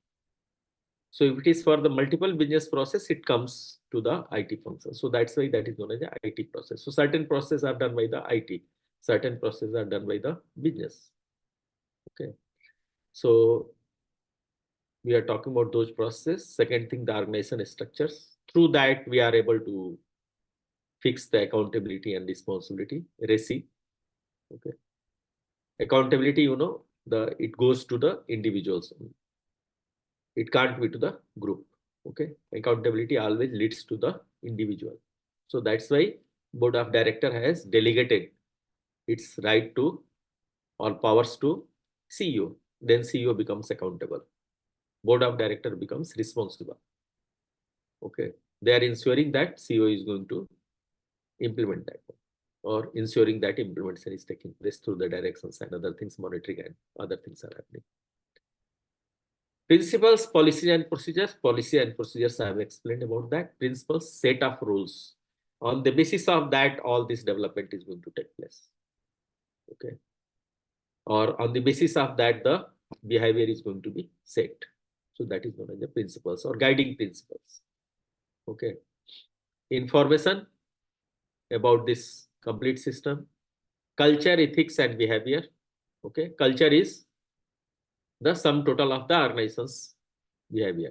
So if it is for the multiple business process, it comes to the IT function. So that's why that is known as the IT process. So certain processes are done by the IT, certain processes are done by the business. Okay. So we are talking about those processes. Second thing, the organization structures. Through that, we are able to fix the accountability and responsibility. RESI. Okay. Accountability, it goes to the individuals. It can't be to the group. Okay. Accountability always leads to the individual. So that's why board of director has delegated its right to or powers to CEO. Then CEO becomes accountable. Board of director becomes responsible. Okay. They are ensuring that CEO is going to implement that, or ensuring that implementation is taking place through the directions and other things, monitoring and other things are happening. Principles, policies and procedures. Policy and procedures, I have explained about that. Principles, set of rules. On the basis of that, all this development is going to take place. Okay. Or on the basis of that, the behavior is going to be set. So that is known as the principles or guiding principles. Okay. Information about this complete system. Culture, ethics and behavior. Okay. Culture is the sum total of the organization's behavior.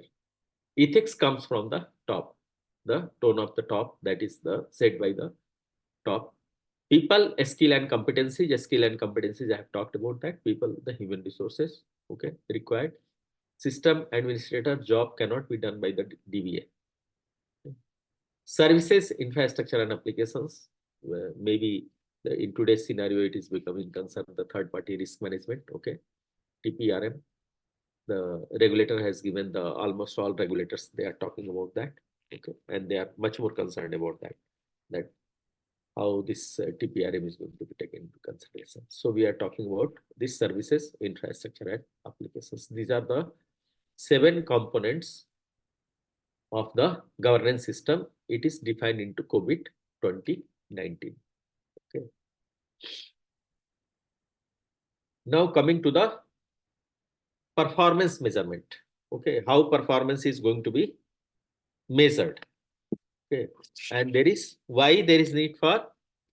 Ethics comes from the top, the tone of the top, that is the said by the top. People, skill and competencies. Skill and competencies, I have talked about that. People, the human resources, okay, required. System administrator job cannot be done by the DBA. Okay. Services, infrastructure and applications. Maybe in today's scenario, it is becoming concerned the third party risk management. Okay, TPRM. The regulator has given the almost all regulators, they are talking about that. Okay, and they are much more concerned about that how this TPRM is going to be taken into consideration. So we are talking about these services, infrastructure and applications. These are the 7 components of the governance system. It is defined into COVID 2019. Okay. Now coming to the performance measurement. Okay, how performance is going to be measured. Okay, and why there is need for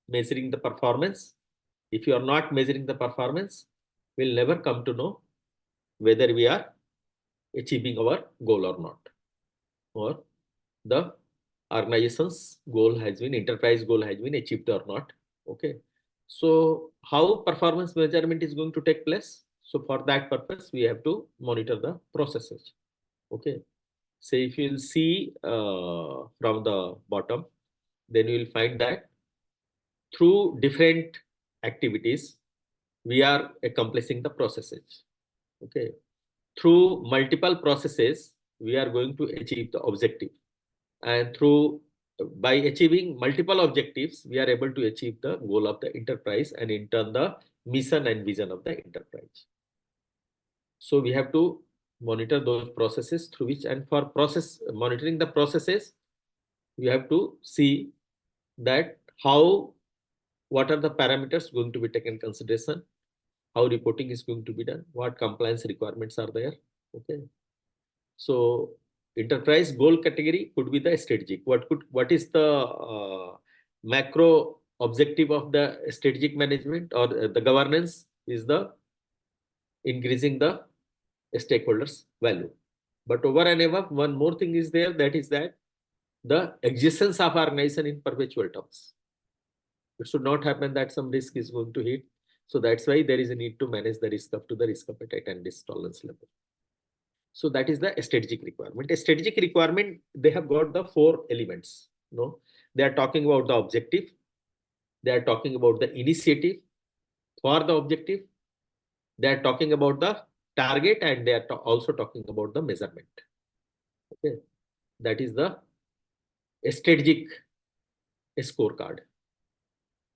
measuring the performance. If you are not measuring the performance, we'll never come to know whether we are achieving our goal or not, or the organization's goal has been, enterprise goal has been achieved or not. Okay, so how performance measurement is going to take place? So for that purpose, we have to monitor the processes. Okay, so if you'll see from the bottom, then you will find that through different activities, we are accomplishing the processes. Okay, through multiple processes, we are going to achieve the objective, and by achieving multiple objectives, we are able to achieve the goal of the enterprise and in turn the mission and vision of the enterprise. So we have to monitor those processes through which, and for process monitoring the processes, we have to see that what are the parameters going to be taken consideration, how reporting is going to be done, what compliance requirements are there. Okay, so enterprise goal category could be the strategic. What is the macro objective of the strategic management or the governance is the increasing the stakeholders value. But over and above, one more thing is there, that is that the existence of organization in perpetual terms. It should not happen that some risk is going to hit. So that's why there is a need to manage the risk up to the risk appetite and risk tolerance level. So that is the strategic requirement. A strategic requirement, they have got the 4 elements. No, they are talking about the objective, they are talking about the initiative for the objective, they are talking about the target, and they are also talking about the measurement. Okay, that is the strategic scorecard.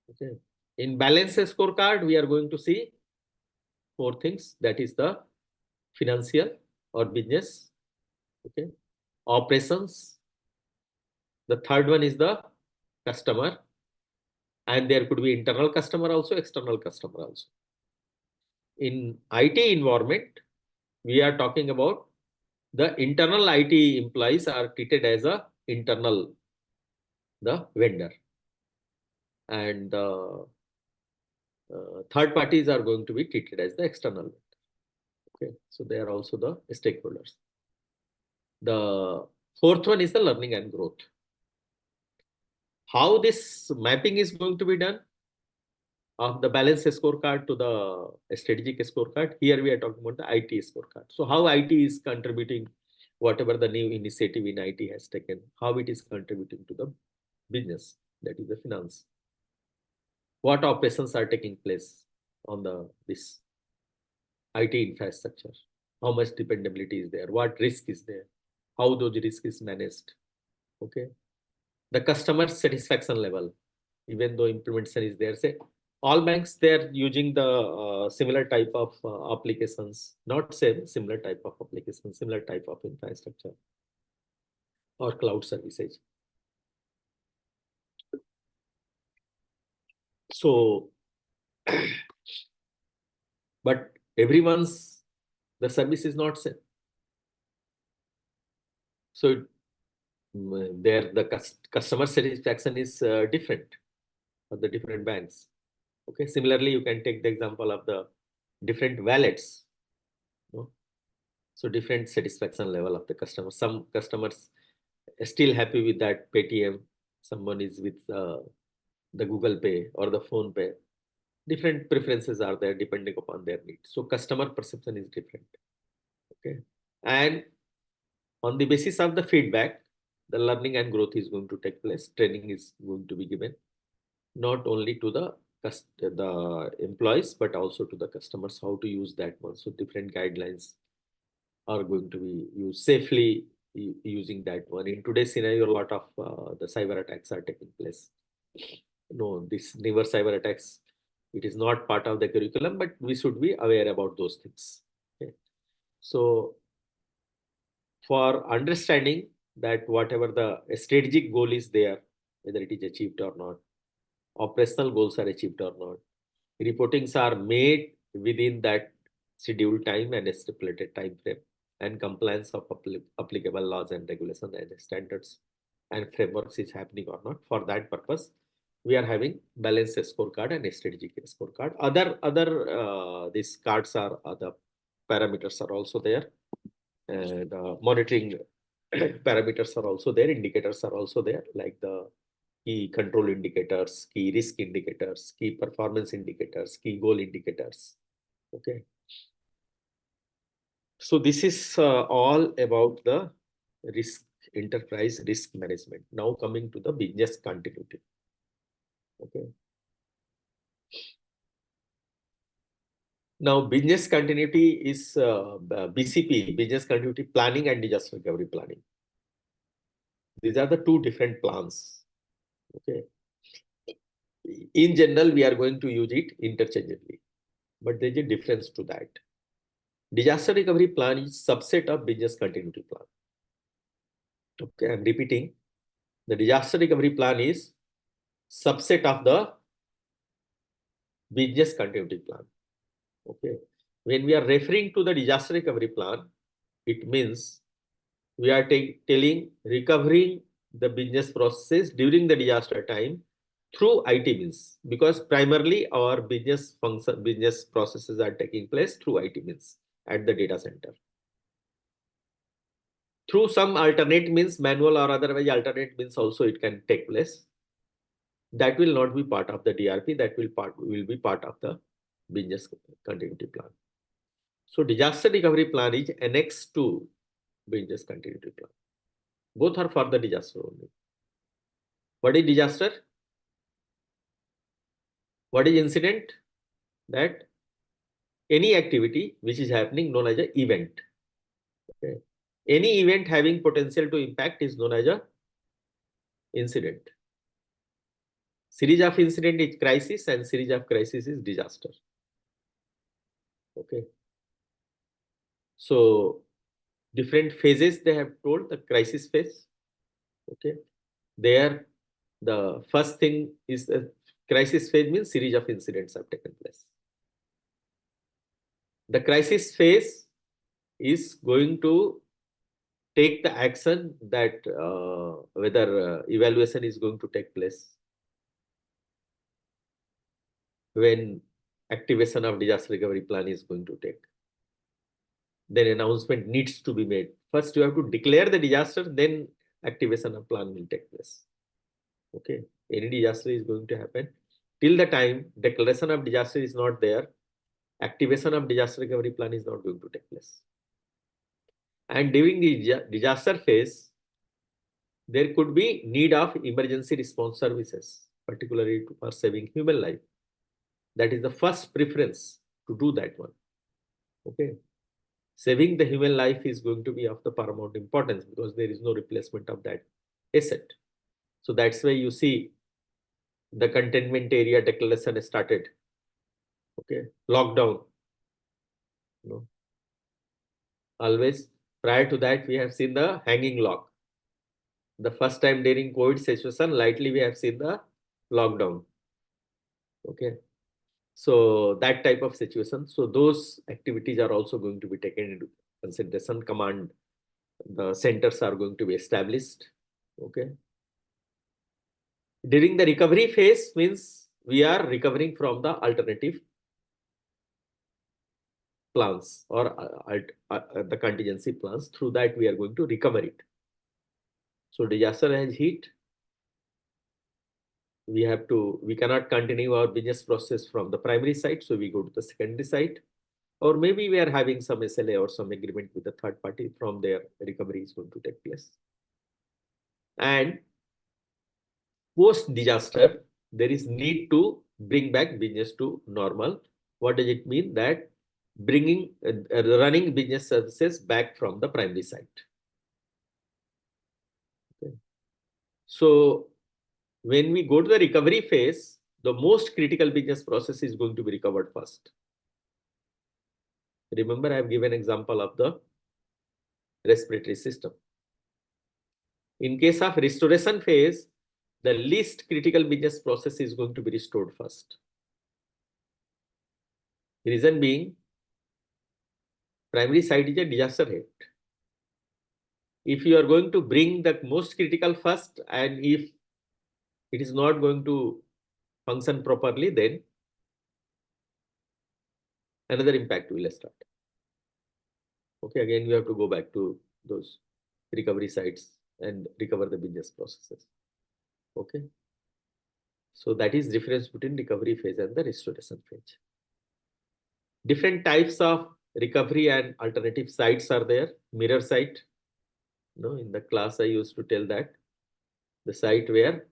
Okay, in balance scorecard, we are going to see 4 things. That is the financial or business, okay, operations. The third one is the customer, and there could be internal customer also, external customer also. In IT environment, we are talking about the internal IT employees are treated as a internal, the vendor, and the third parties are going to be treated as the external. Okay, so they are also the stakeholders. The fourth one is the learning and growth. How this mapping is going to be done of the balance scorecard to the strategic scorecard? Here we are talking about the IT scorecard. So how IT is contributing, whatever the new initiative in IT has taken, how it is contributing to the business, that is the finance. What operations are taking place on this IT infrastructure? How much dependability is there? What risk is there? How those risk is managed? Okay. The customer satisfaction level, even though implementation is there, say all banks, they're using the similar type of applications, not same, similar type of applications, similar type of infrastructure or cloud services. So, but everyone's, the service is not same. So there the customer satisfaction is different for the different banks. Okay, similarly, you can take the example of the different wallets. No? So different satisfaction level of the customer. Some customers are still happy with that Paytm. Someone is with the Google Pay or the Phone Pay. Different preferences are there depending upon their needs. So customer perception is different. Okay, and on the basis of the feedback, the learning and growth is going to take place. Training is going to be given, not only to the employees, but also to the customers, how to use that one. So different guidelines are going to be used safely using that one. In today's scenario, a lot of the cyber attacks are taking place. No, this never cyber attacks, it is not part of the curriculum, but we should be aware about those things. Okay. So for understanding that whatever the strategic goal is there, whether it is achieved or not, operational goals are achieved or not, reportings are made within that scheduled time and stipulated time frame, and compliance of applicable laws and regulations and standards and frameworks is happening or not. For that purpose, we are having balanced scorecard and strategic scorecard. Other these cards are, other parameters are also there, and monitoring parameters are also there, indicators are also there, like the key control indicators, key risk indicators, key performance indicators, key goal indicators. Okay. So this is all about the risk, enterprise risk management. Now coming to the business continuity. Okay. Now business continuity is BCP, business continuity planning and disaster recovery planning. These are the two different plans. Okay. In general, we are going to use it interchangeably, but there's a difference to that. Disaster recovery plan is subset of business continuity plan. Okay, I'm repeating. The disaster recovery plan is subset of the business continuity plan. Okay. When we are referring to the disaster recovery plan, it means we are telling recovering the business processes during the disaster time through IT means, because primarily our business processes are taking place through IT means at the data center. Through some alternate means, manual or otherwise alternate means also it can take place. That will not be part of the DRP. That will be part of the business continuity plan. So disaster recovery plan is annexed to business continuity plan. Both are for the disaster only. What is disaster? What is incident? That any activity which is happening known as an event. Okay. Any event having potential to impact is known as a incident. Series of incident is crisis and series of crisis is disaster. Okay. So different phases they have told. The crisis phase. Okay. There the first thing is the crisis phase means series of incidents have taken place. The crisis phase is going to take the action that whether evaluation is going to take place when activation of disaster recovery plan is going to take. Then announcement needs to be made. First, you have to declare the disaster, then activation of plan will take place. Okay, any disaster is going to happen. Till the time declaration of disaster is not there, activation of disaster recovery plan is not going to take place. And during the disaster phase, there could be need of emergency response services, particularly for saving human life. That is the first preference to do that one. Okay. Saving the human life is going to be of the paramount importance because there is no replacement of that asset. So that's why you see the containment area declaration started. Okay. Lockdown. No. Always prior to that, we have seen the hanging lock. The first time during COVID situation, lightly we have seen the lockdown. Okay. So that type of situation. So those activities are also going to be taken into consideration. Command, the centers are going to be established. Okay. During the recovery phase means we are recovering from the alternative plans or the contingency plans. Through that, we are going to recover it. So disaster has hit. We cannot continue our business process from the primary site. So we go to the secondary site. Or maybe we are having some SLA or some agreement with the third party. From there, recovery is going to take place. And post disaster, there is need to bring back business to normal. What does it mean? That bringing running business services back from the primary site. Okay. So when we go to the recovery phase, the most critical business process is going to be recovered first. Remember, I have given example of the respiratory system. In case of restoration phase, the least critical business process is going to be restored first. Reason being, primary site is a disaster hit. If you are going to bring the most critical first, and if it is not going to function properly, then another impact will start. Okay, again, we have to go back to those recovery sites and recover the business processes. Okay. So that is difference between recovery phase and the restoration phase. Different types of recovery and alternative sites are there. Mirror site. No, in the class I used to tell that the site where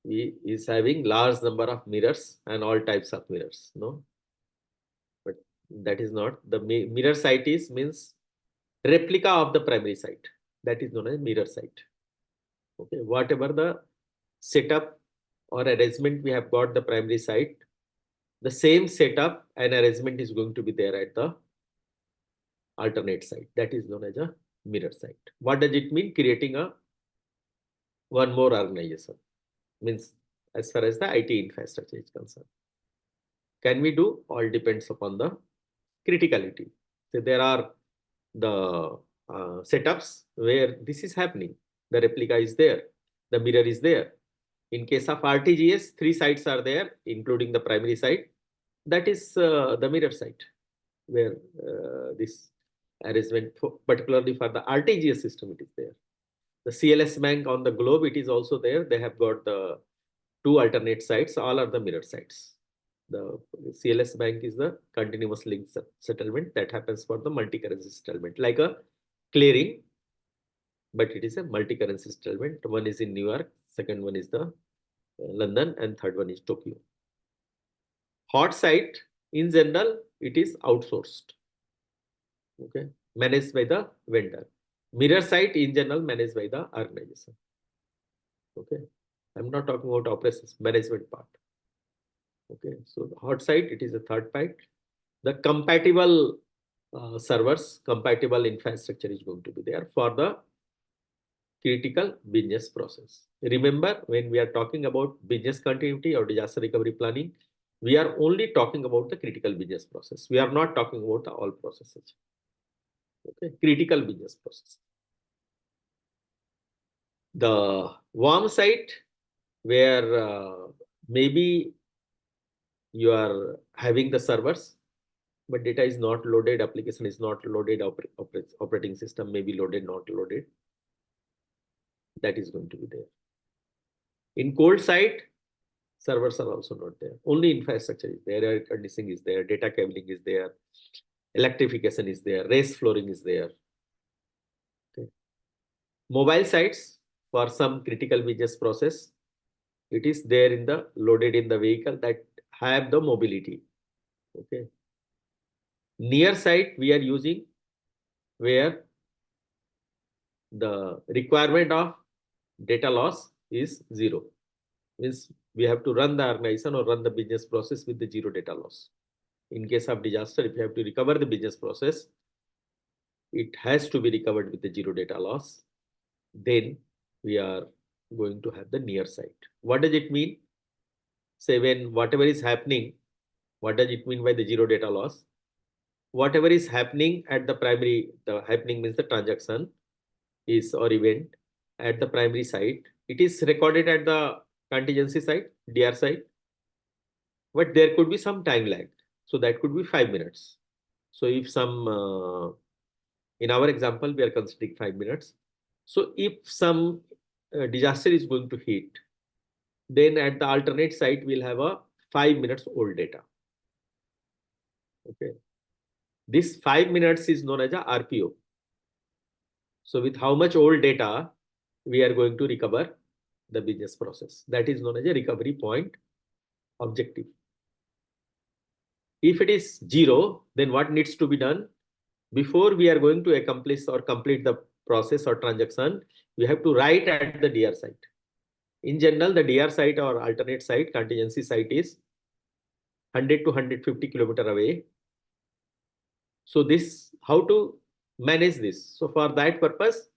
we is having large number of mirrors and all types of mirrors. No, but that is not the mirror site is means replica of the primary site. That is known as mirror site. Okay, whatever the setup or arrangement we have got the primary site, the same setup and arrangement is going to be there at the alternate site. That is known as a mirror site. What does it mean? Creating a one more organization. Means as far as the IT infrastructure is concerned. Can we do? All depends upon the criticality. So there are the setups where this is happening. The replica is there. The mirror is there. In case of RTGS, 3 sites are there, including the primary site. That is the mirror site, where this arrangement, particularly for the RTGS system, it is there. The CLS bank on the globe, it is also there. They have got the 2 alternate sites. All are the mirror sites. The CLS bank is the continuous link settlement that happens for the multi-currency settlement, like a clearing, but it is a multi-currency settlement. One is in New York, second one is the London, and third one is Tokyo. Hot site, in general, it is outsourced. Okay, managed by the vendor. Mirror site, in general, managed by the organization. Okay, I'm not talking about operations, management part. Okay, so the hot site, it is a third part. The compatible servers, compatible infrastructure is going to be there for the critical business process. Remember, when we are talking about business continuity or disaster recovery planning, we are only talking about the critical business process. We are not talking about the all processes. Okay, critical business process. The warm site, where maybe you are having the servers, but data is not loaded, application is not loaded, operating system may be loaded, not loaded. That is going to be there. In cold site, servers are also not there. Only infrastructure is there, air conditioning is there, data cabling is there, electrification is there, race flooring is there. Okay. Mobile sites, for some critical business process, it is there in the loaded in the vehicle that have the mobility. Okay. Near site we are using where the requirement of data loss is 0. Means we have to run the organization or run the business process with the 0 data loss. In case of disaster, if you have to recover the business process, it has to be recovered with the 0 data loss. Then we are going to have the near site. What does it mean? Say when whatever is happening, what does it mean by the 0 data loss? Whatever is happening at the primary, the happening means the transaction is or event at the primary site, it is recorded at the contingency site, DR site, but there could be some time lag. So that could be 5 minutes. So if some, in our example, we are considering 5 minutes. So if some disaster is going to hit, then at the alternate site, we'll have a 5 minutes old data. Okay. This 5 minutes is known as a RPO. So with how much old data we are going to recover the business process. That is known as a recovery point objective. If it is 0, then what needs to be done? Before we are going to accomplish or complete the process or transaction, we have to write at the DR site. In general, the DR site or alternate site, contingency site is 100 to 150 kilometer away. So this, how to manage this? So for that purpose,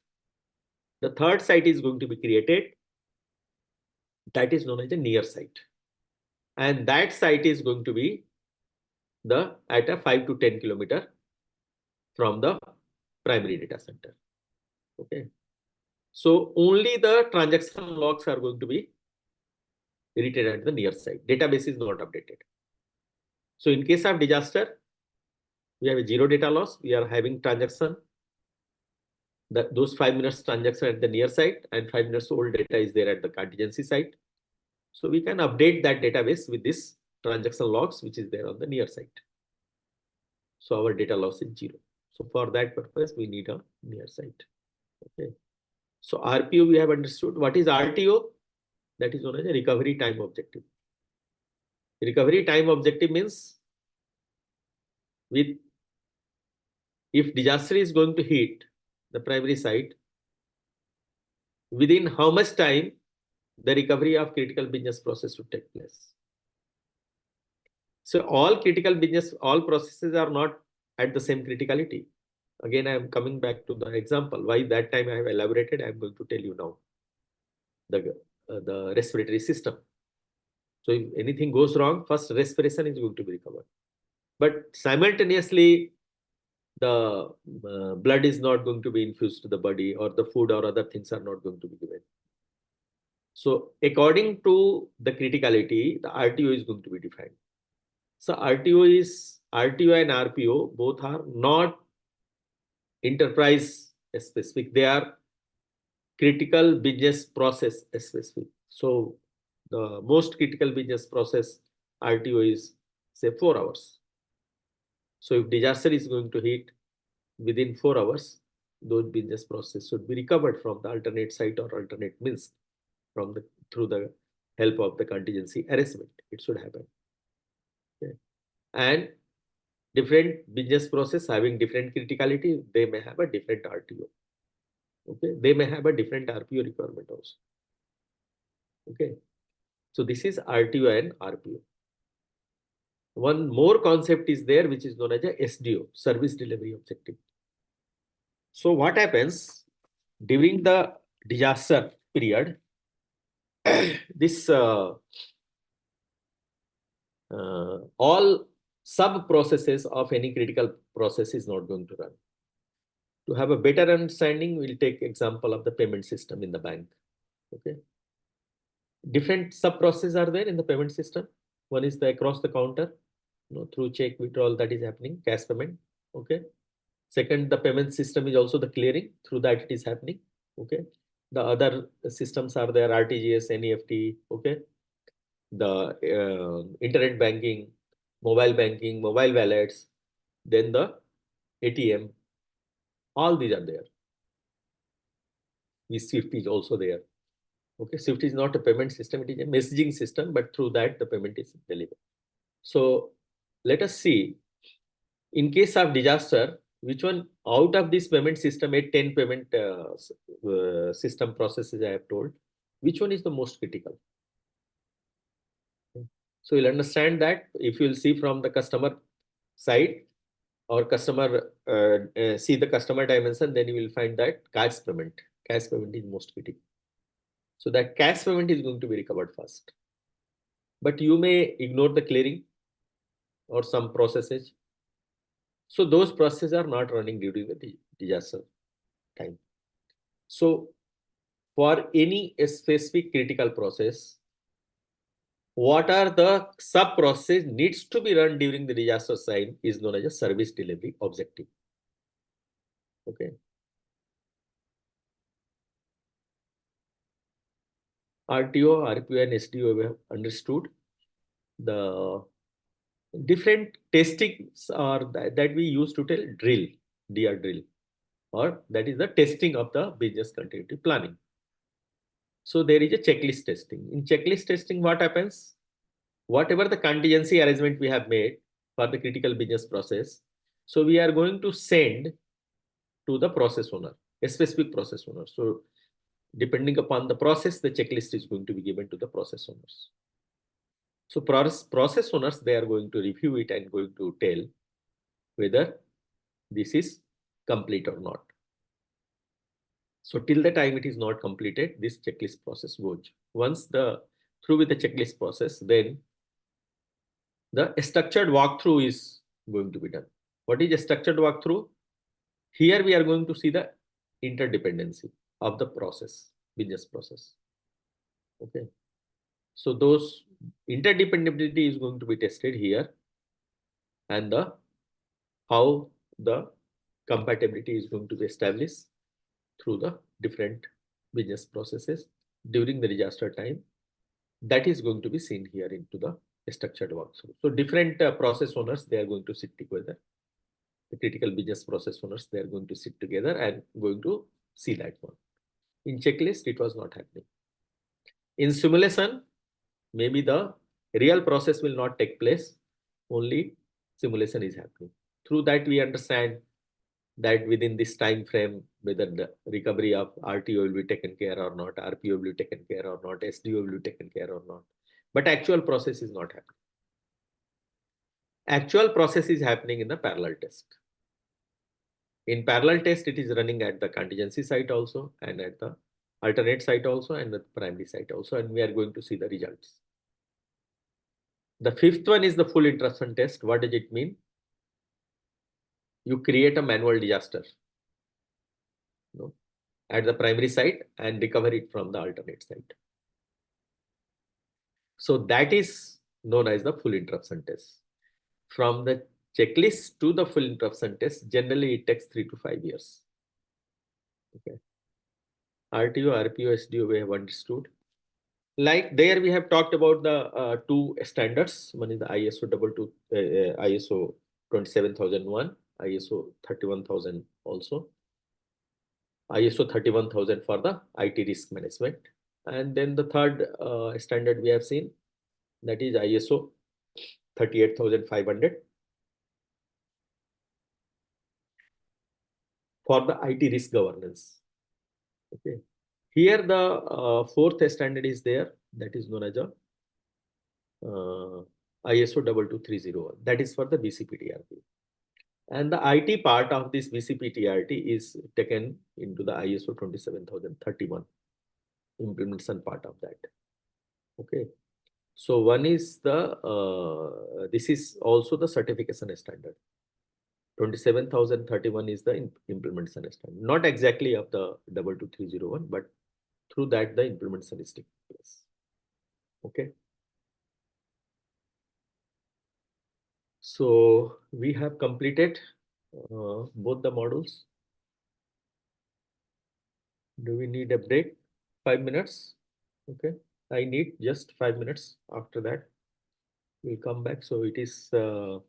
the third site is going to be created. That is known as a near site. And that site is going to be at a 5 to 10 kilometer from the primary data center. Okay. So only the transaction logs are going to be written at the near site. Database is not updated. So in case of disaster, we have a 0 data loss. We are having transaction. Those 5 minutes transaction at the near site and 5 minutes old data is there at the contingency site. So we can update that database with this transaction logs, which is there on the near site. So our data loss is 0. So for that purpose, we need a near site. Okay. So RPO we have understood. What is RTO? That is known as a recovery time objective. Recovery time objective means if disaster is going to hit the primary site, within how much time the recovery of critical business process should take place. So all critical business, all processes are not at the same criticality. Again, I am coming back to the example. Why that time I have elaborated, I am going to tell you now. The respiratory system. So if anything goes wrong, first respiration is going to be recovered. But simultaneously, the blood is not going to be infused to the body, or the food or other things are not going to be given. So according to the criticality, the RTO is going to be defined. So RTO and RPO both are not enterprise specific. They are critical business process specific. So the most critical business process RTO is say 4 hours. So if disaster is going to hit within 4 hours, those business process should be recovered from the alternate site or alternate means from the through the help of the contingency arrangement. It should happen. Okay. And different business process having different criticality, they may have a different RTO. Okay, they may have a different RPO requirement also. Okay, so this is RTO and RPO. One more concept is there, which is known as a SDO, service delivery objective. So what happens during the disaster period? This all sub processes of any critical process is not going to run. To have a better understanding, we'll take example of the payment system in the bank. Okay, different sub processes are there in the payment system. One is the across the counter, through check withdrawal that is happening, cash payment. Okay. Second, the payment system is also the clearing, through that it is happening. Okay. The other systems are there, RTGS, NEFT. Okay. The internet banking, mobile wallets, then the ATM. All these are there. The SWIFT is also there. Okay, SWIFT is not a payment system, it is a messaging system, but through that the payment is delivered. So let us see, in case of disaster, which one out of this payment system, 10 payment system processes I have told, which one is the most critical? So you'll understand that if you'll see from the customer side or customer, see the customer dimension, then you will find that cash payment is most critical. So that cash payment is going to be recovered first. But you may ignore the clearing or some processes. So those processes are not running during the disaster time. So for any specific critical process, what are the sub process needs to be run during the disaster time is known as a service delivery objective. Okay. RTO, RPO, and SDO we have understood. The different testings are that we use to tell drill, DR drill, or that is the testing of the business continuity planning. So there is a checklist testing. In checklist testing, what happens? Whatever the contingency arrangement we have made for the critical business process, so we are going to send to the process owner, a specific process owner. So depending upon the process, the checklist is going to be given to the process owners. So process owners, they are going to review it and going to tell whether this is complete or not. So till the time it is not completed, this checklist process goes. Once through with the checklist process, then the structured walkthrough is going to be done. What is a structured walkthrough? Here we are going to see the interdependency of the process, business process. Okay. So those interdependability is going to be tested here, and how the compatibility is going to be established through the different business processes during the disaster time. That is going to be seen here into the structured walkthrough. So different process owners, they are going to sit together. The critical business process owners, they are going to sit together and going to see that one. In checklist, it was not happening. In simulation, maybe the real process will not take place, only simulation is happening. Through that, we understand that within this time frame, whether the recovery of RTO will be taken care or not, RPO will be taken care or not, SDO will be taken care or not. But actual process is not happening. Actual process is happening in the parallel test. In parallel test, it is running at the contingency site also, and at the alternate site also, and the primary site also, and we are going to see the results. The fifth one is the full interruption test. What does it mean? You create a manual disaster, at the primary site and recover it from the alternate site. So that is known as the full interruption test. From the checklist to the full interruption test, generally it takes 3 to 5 years. Okay. RTO, RPO, SDO, we have understood. Like there, we have talked about the two standards. One is the ISO ISO 27001, ISO 31000 also. ISO 31000 for the IT risk management. And then the third standard we have seen, that is ISO 38500 for the IT risk governance. Okay. Here the fourth standard is there, that is known as a ISO 22301. That is for the BCPTRP. And the IT part of this BCPTRT is taken into the ISO 27031 implementation part of that. Okay. So one is the, this is also the certification standard. 27031 is the implementation standard. Not exactly of the 22301, but through that the implementation is taking place. Okay. So we have completed both the modules. Do we need a break? 5 minutes? Okay. I need just 5 minutes. After that, we'll come back. So it is that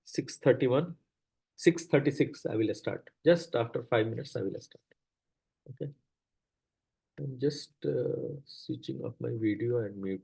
6:31, 6:36. I will start. Just after 5 minutes, I will start. Okay. I'm just switching off my video and mute.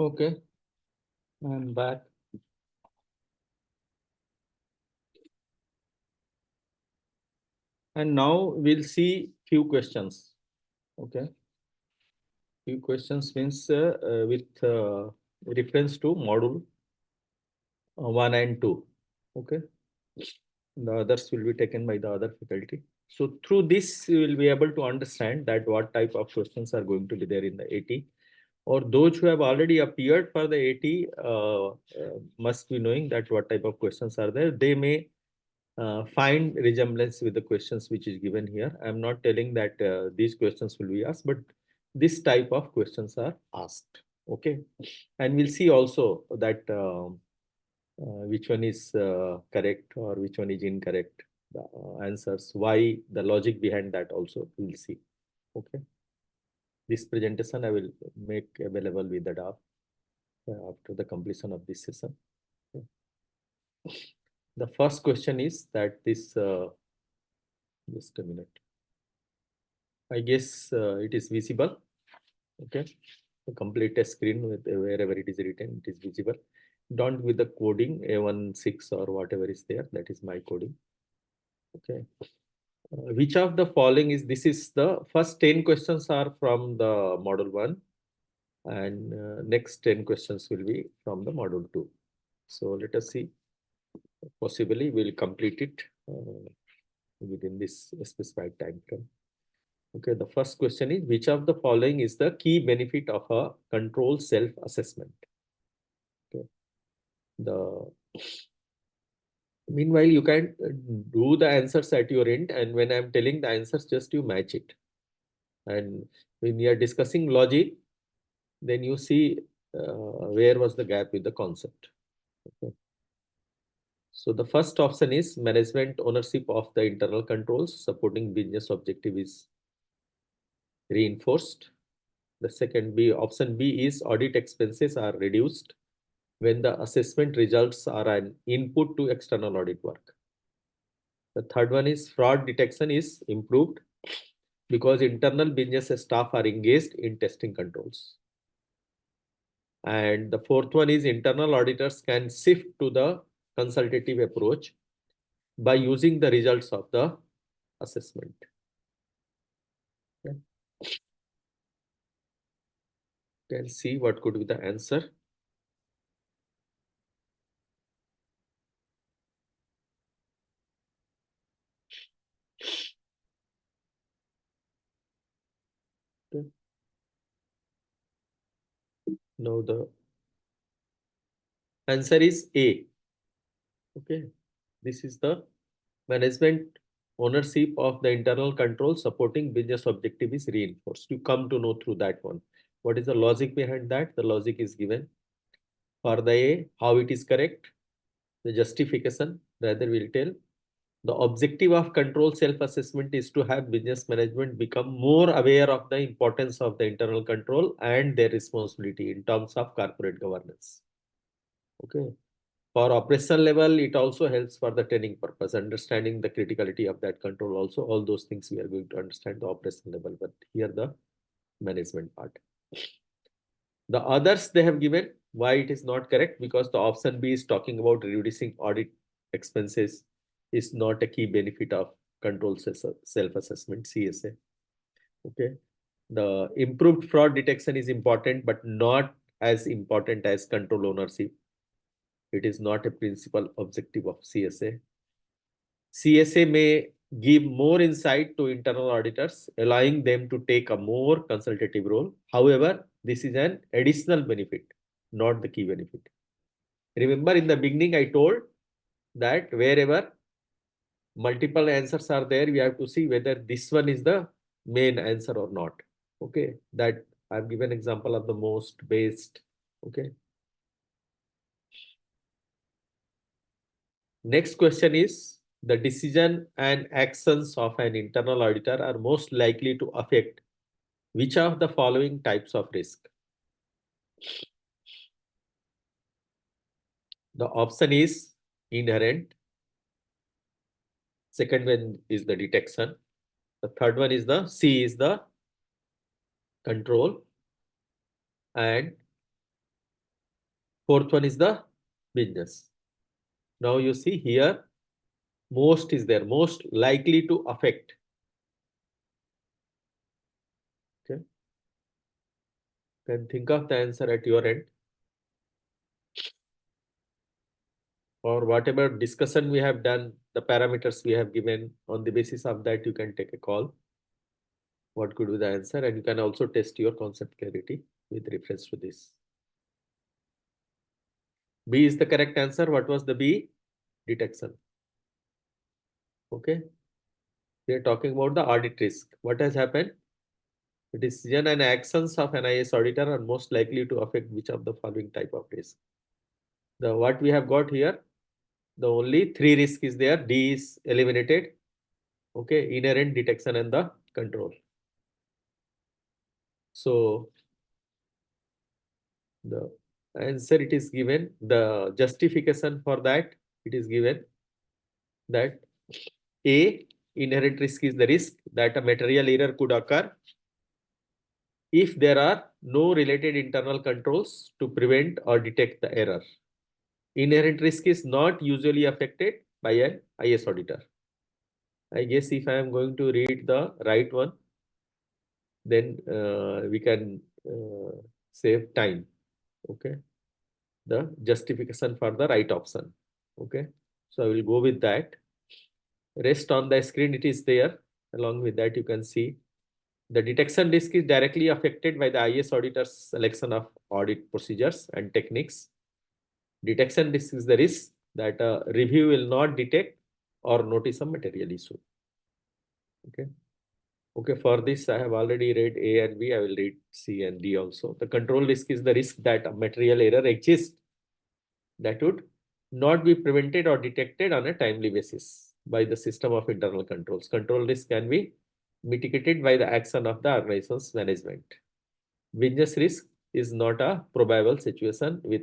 Okay, I'm back. And now we'll see few questions. Okay, few questions means with reference to module 1 and 2. Okay, the others will be taken by the other faculty. So through this, you will be able to understand that what type of questions are going to be there in the AT, or those who have already appeared for the AT must be knowing that what type of questions are there. They may find resemblance with the questions which is given here. I'm not telling that these questions will be asked, but this type of questions are asked. Okay, and we'll see also that which one is correct or which one is incorrect. The answers, why, the logic behind that also we'll see. Okay, this presentation I will make available with the DAF after the completion of this session. Okay. The first question is that this just a minute. I guess it is visible. Okay, the complete test screen with wherever it is written, it is visible. Don't with the coding A16 or whatever is there. That is my coding. Okay. Which of the following is this? Is the first 10 questions are from the module 1, and next 10 questions will be from the module 2. So let us see. Possibly we'll complete it within this specified time frame. Okay, the first question is which of the following is the key benefit of a controlled self-assessment? Okay. The meanwhile you can do the answers at your end, and when I'm telling the answers, just you match it. And when we are discussing logic, then you see where was the gap with the concept. Okay. So the first option is management ownership of the internal controls supporting business objective is reinforced. The second B option B is audit expenses are reduced when the assessment results are an input to external audit work. The third one is fraud detection is improved because internal business staff are engaged in testing controls. And the fourth one is internal auditors can shift to the consultative approach by using the results of the assessment. Okay. Can see what could be the answer. Okay. Now the answer is A. Okay, this is the management ownership of the internal control supporting business objective is reinforced. You come to know through that one. What is the logic behind that? The logic is given for the A, how it is correct, the justification, rather will tell. The objective of control self-assessment is to have business management become more aware of the importance of the internal control and their responsibility in terms of corporate governance. Okay. For operational level, it also helps for the training purpose, understanding the criticality of that control also. All those things we are going to understand the operational level, but here the management part. The others they have given, why it is not correct? Because the option B is talking about reducing audit expenses is not a key benefit of control self-assessment, CSA. Okay. The improved fraud detection is important, but not as important as control ownership. It is not a principal objective of CSA. CSA may give more insight to internal auditors, allowing them to take a more consultative role. However, this is an additional benefit, not the key benefit. Remember in the beginning, I told that wherever multiple answers are there, we have to see whether this one is the main answer or not. Okay, that I've given example of the most based. Okay. Next question is the decision and actions of an internal auditor are most likely to affect which of the following types of risk? The option is inherent. Second one is the detection. The third one is the C is the control. And Fourth one is the business. Now you see here, most is there, most likely to affect. Okay. Can think of the answer at your end. Or whatever discussion we have done, the parameters we have given, on the basis of that, you can take a call. What could be the answer? And you can also test your concept clarity with reference to this. B is the correct answer. What was the B? Detection. Okay. We are talking about the audit risk. What has happened? The decision and actions of an IS auditor are most likely to affect which of the following type of risk. The what we have got here, the only three risk is there. D is eliminated. Okay, inherent, detection, and the control. So the answer it is given, the justification for that it is given that A, inherent risk is the risk that a material error could occur if there are no related internal controls to prevent or detect the error. Inherent risk is not usually affected by an IS auditor. I guess if I am going to read the right one, then we can save time. Okay. The justification for the right option. Okay. So I will go with that. Rest on the screen, it is there. Along with that, you can see the detection risk is directly affected by the IS auditor's selection of audit procedures and techniques. Detection risk is the risk that a review will not detect or notice a material issue. Okay. Okay, for this, I have already read A and B. I will read C and D also. The control risk is the risk that a material error exists that would not be prevented or detected on a timely basis by the system of internal controls. Control risk can be mitigated by the action of the organization's management. Business risk is not a probable situation with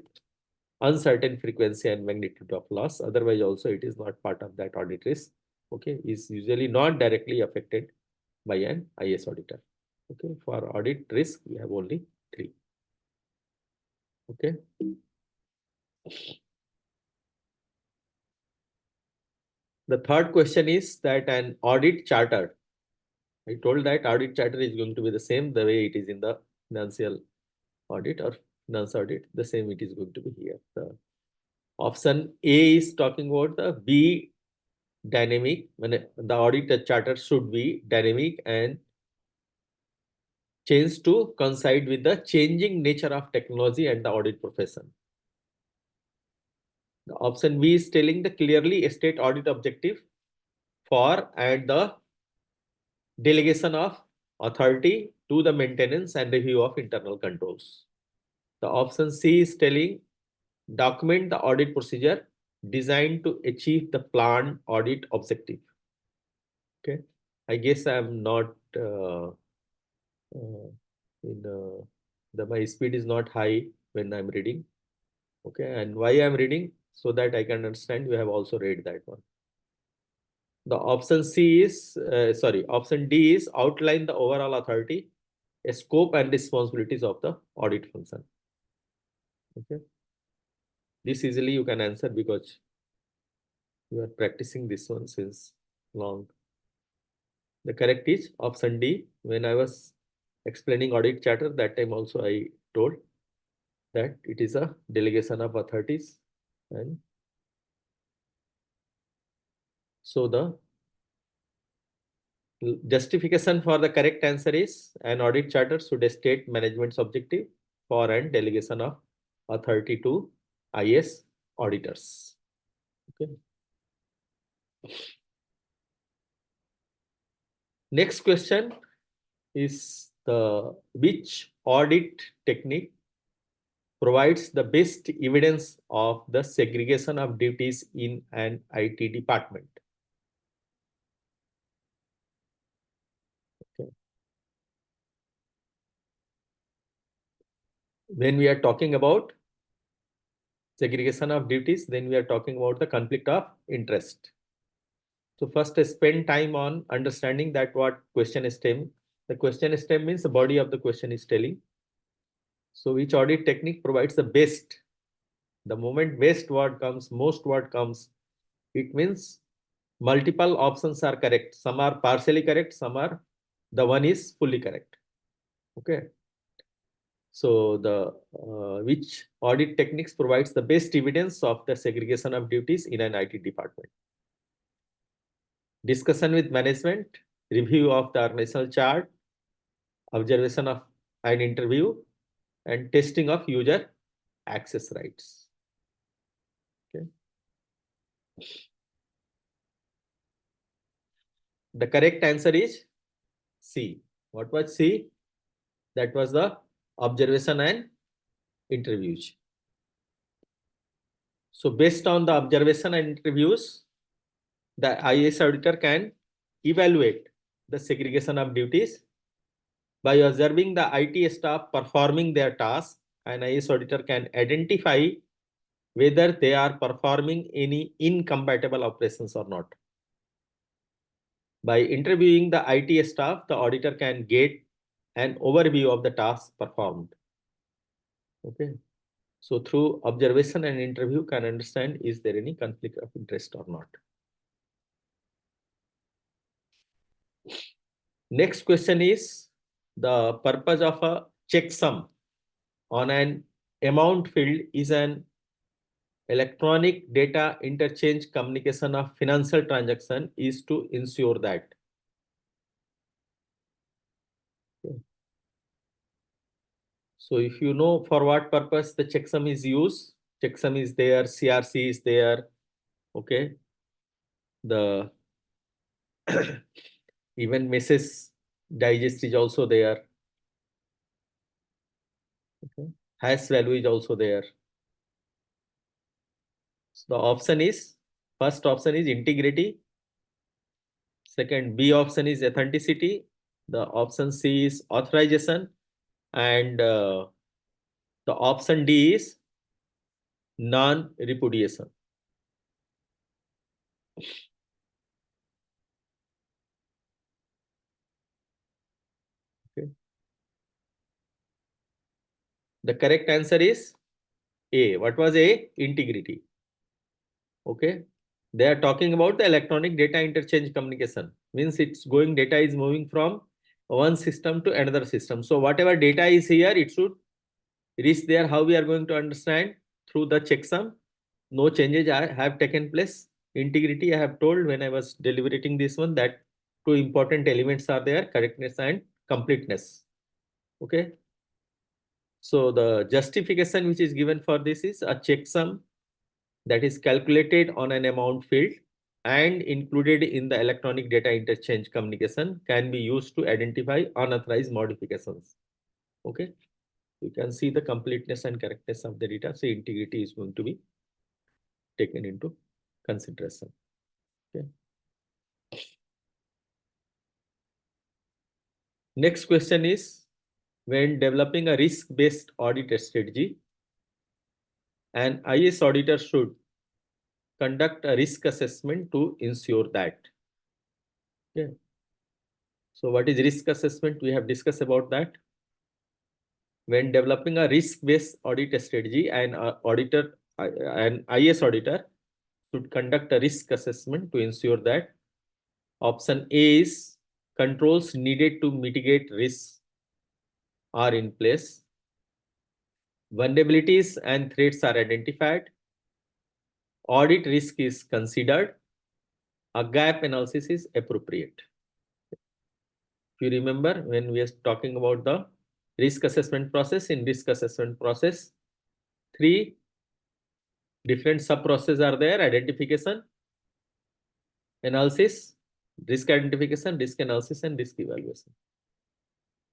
uncertain frequency and magnitude of loss. Otherwise, also it is not part of that audit risk. Okay, is usually not directly affected by an IS auditor. Okay, for audit risk, we have only three. Okay. The third question is that an audit charter. I told that audit charter is going to be the same the way it is in the financial audit or finance audit. The same it is going to be here. The option A is talking about the B dynamic. When the audit charter should be dynamic and change to coincide with the changing nature of technology and the audit profession. The option B is telling the clearly state audit objective for and the delegation of authority to the maintenance and review of internal controls. The option C is telling document the audit procedure designed to achieve the planned audit objective. Okay, I guess I'm not my speed is not high when I'm reading. Okay, and why I'm reading so that I can understand. You have also read that one. The option C is option D is outline the overall authority, scope and responsibilities of the audit function. Okay, this easily you can answer because you are practicing this one since long. The correct is option D. When I was explaining audit charter, that time also I told that it is a delegation of authorities, and so the justification for the correct answer is an audit charter should state management's objective for and delegation of authority to IS auditors. Okay. Next question is the which audit technique provides the best evidence of the segregation of duties in an IT department. Okay. When we are talking about segregation of duties, then we are talking about the conflict of interest. So first spend time on understanding that what question stem. The question stem means the body of the question is telling. So which audit technique provides the best The moment best word comes, most word comes, it means multiple options are correct. Some are partially correct, some are the one is fully correct. Okay. So the which audit techniques provides the best evidence of the segregation of duties in an IT department? Discussion with management, review of the organizational chart, observation of an interview, and testing of user access rights. Okay. The correct answer is C. What was C? That was the observation and interviews. So based on the observation and interviews, the IAS auditor can evaluate the segregation of duties by observing the IT staff performing their task. An IAS auditor can identify whether they are performing any incompatible operations or not. By interviewing the IT staff, the auditor can get an overview of the tasks performed. Okay. So through observation and interview can understand is there any conflict of interest or not. Next question is the purpose of a checksum on an amount field is an electronic data interchange communication of financial transaction is to ensure that. Okay. So if you know for what purpose the checksum is used, checksum is there, CRC is there, okay. The even message digest is also there. Okay. Hash value is also there. So the option is, first option is integrity. Second, B option is authenticity. The option C is authorization. And the option D is non-repudiation. Okay. The correct answer is A. What was A? Integrity. Okay. They are talking about the electronic data interchange communication. Means it's going, data is moving from one system to another system. So whatever data is here, it should reach there. How we are going to understand? Through the checksum. No changes have taken place. Integrity, I have told when I was deliberating this one that two important elements are there, correctness and completeness. Okay. So the justification which is given for this is a checksum that is calculated on an amount field and included in the electronic data interchange communication can be used to identify unauthorized modifications. Okay. You can see the completeness and correctness of the data. So integrity is going to be taken into consideration. Okay. Next question is, when developing a risk-based audit strategy, an IS auditor should conduct a risk assessment to ensure that. Okay. So what is risk assessment? We have discussed about that. When developing a risk-based audit strategy, an IS auditor should conduct a risk assessment to ensure that option A is controls needed to mitigate risks are in place, vulnerabilities and threats are identified, audit risk is considered, a gap analysis is appropriate. If you remember when we are talking about the risk assessment process, in risk assessment process, three different sub processes are there: identification, analysis, risk identification, risk analysis, and risk evaluation.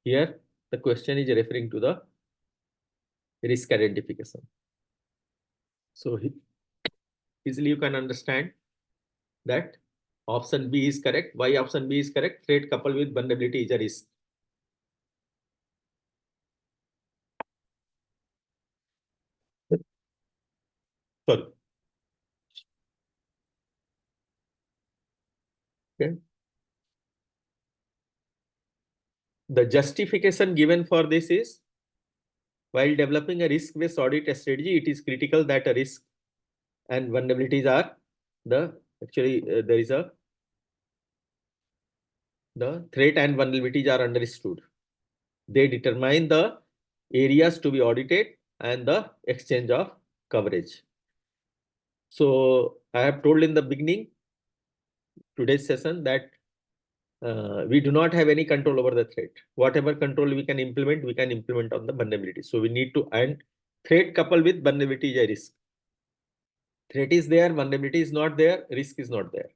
Here, the question is referring to the risk identification. So easily you can understand that option B is correct. Why option B is correct? Threat coupled with vulnerability is a risk. Sorry. Okay. The justification given for this is while developing a risk-based audit strategy, it is critical that a risk and vulnerabilities are there is the threat and vulnerabilities are understood. They determine the areas to be audited and the exchange of coverage. So I have told in the beginning today's session that we do not have any control over the threat. Whatever control we can implement on the vulnerability. So we need to, and threat coupled with vulnerability is a risk. Threat is there, vulnerability is not there, risk is not there.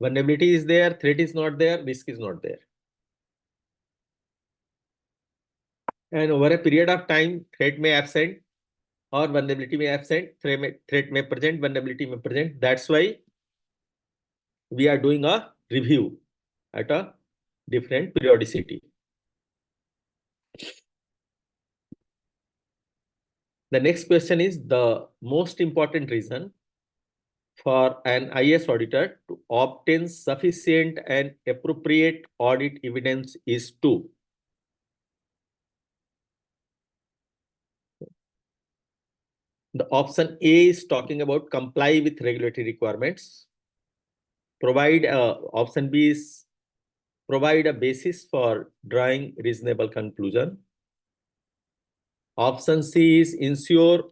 Vulnerability is there, threat is not there, risk is not there. And over a period of time, threat may absent or vulnerability may absent, threat may present, vulnerability may present. That's why we are doing a review at a different periodicity. The next question is the most important reason for an IS auditor to obtain sufficient and appropriate audit evidence is to the option A is talking about comply with regulatory requirements. Option B is provide a basis for drawing reasonable conclusion. Option C is ensure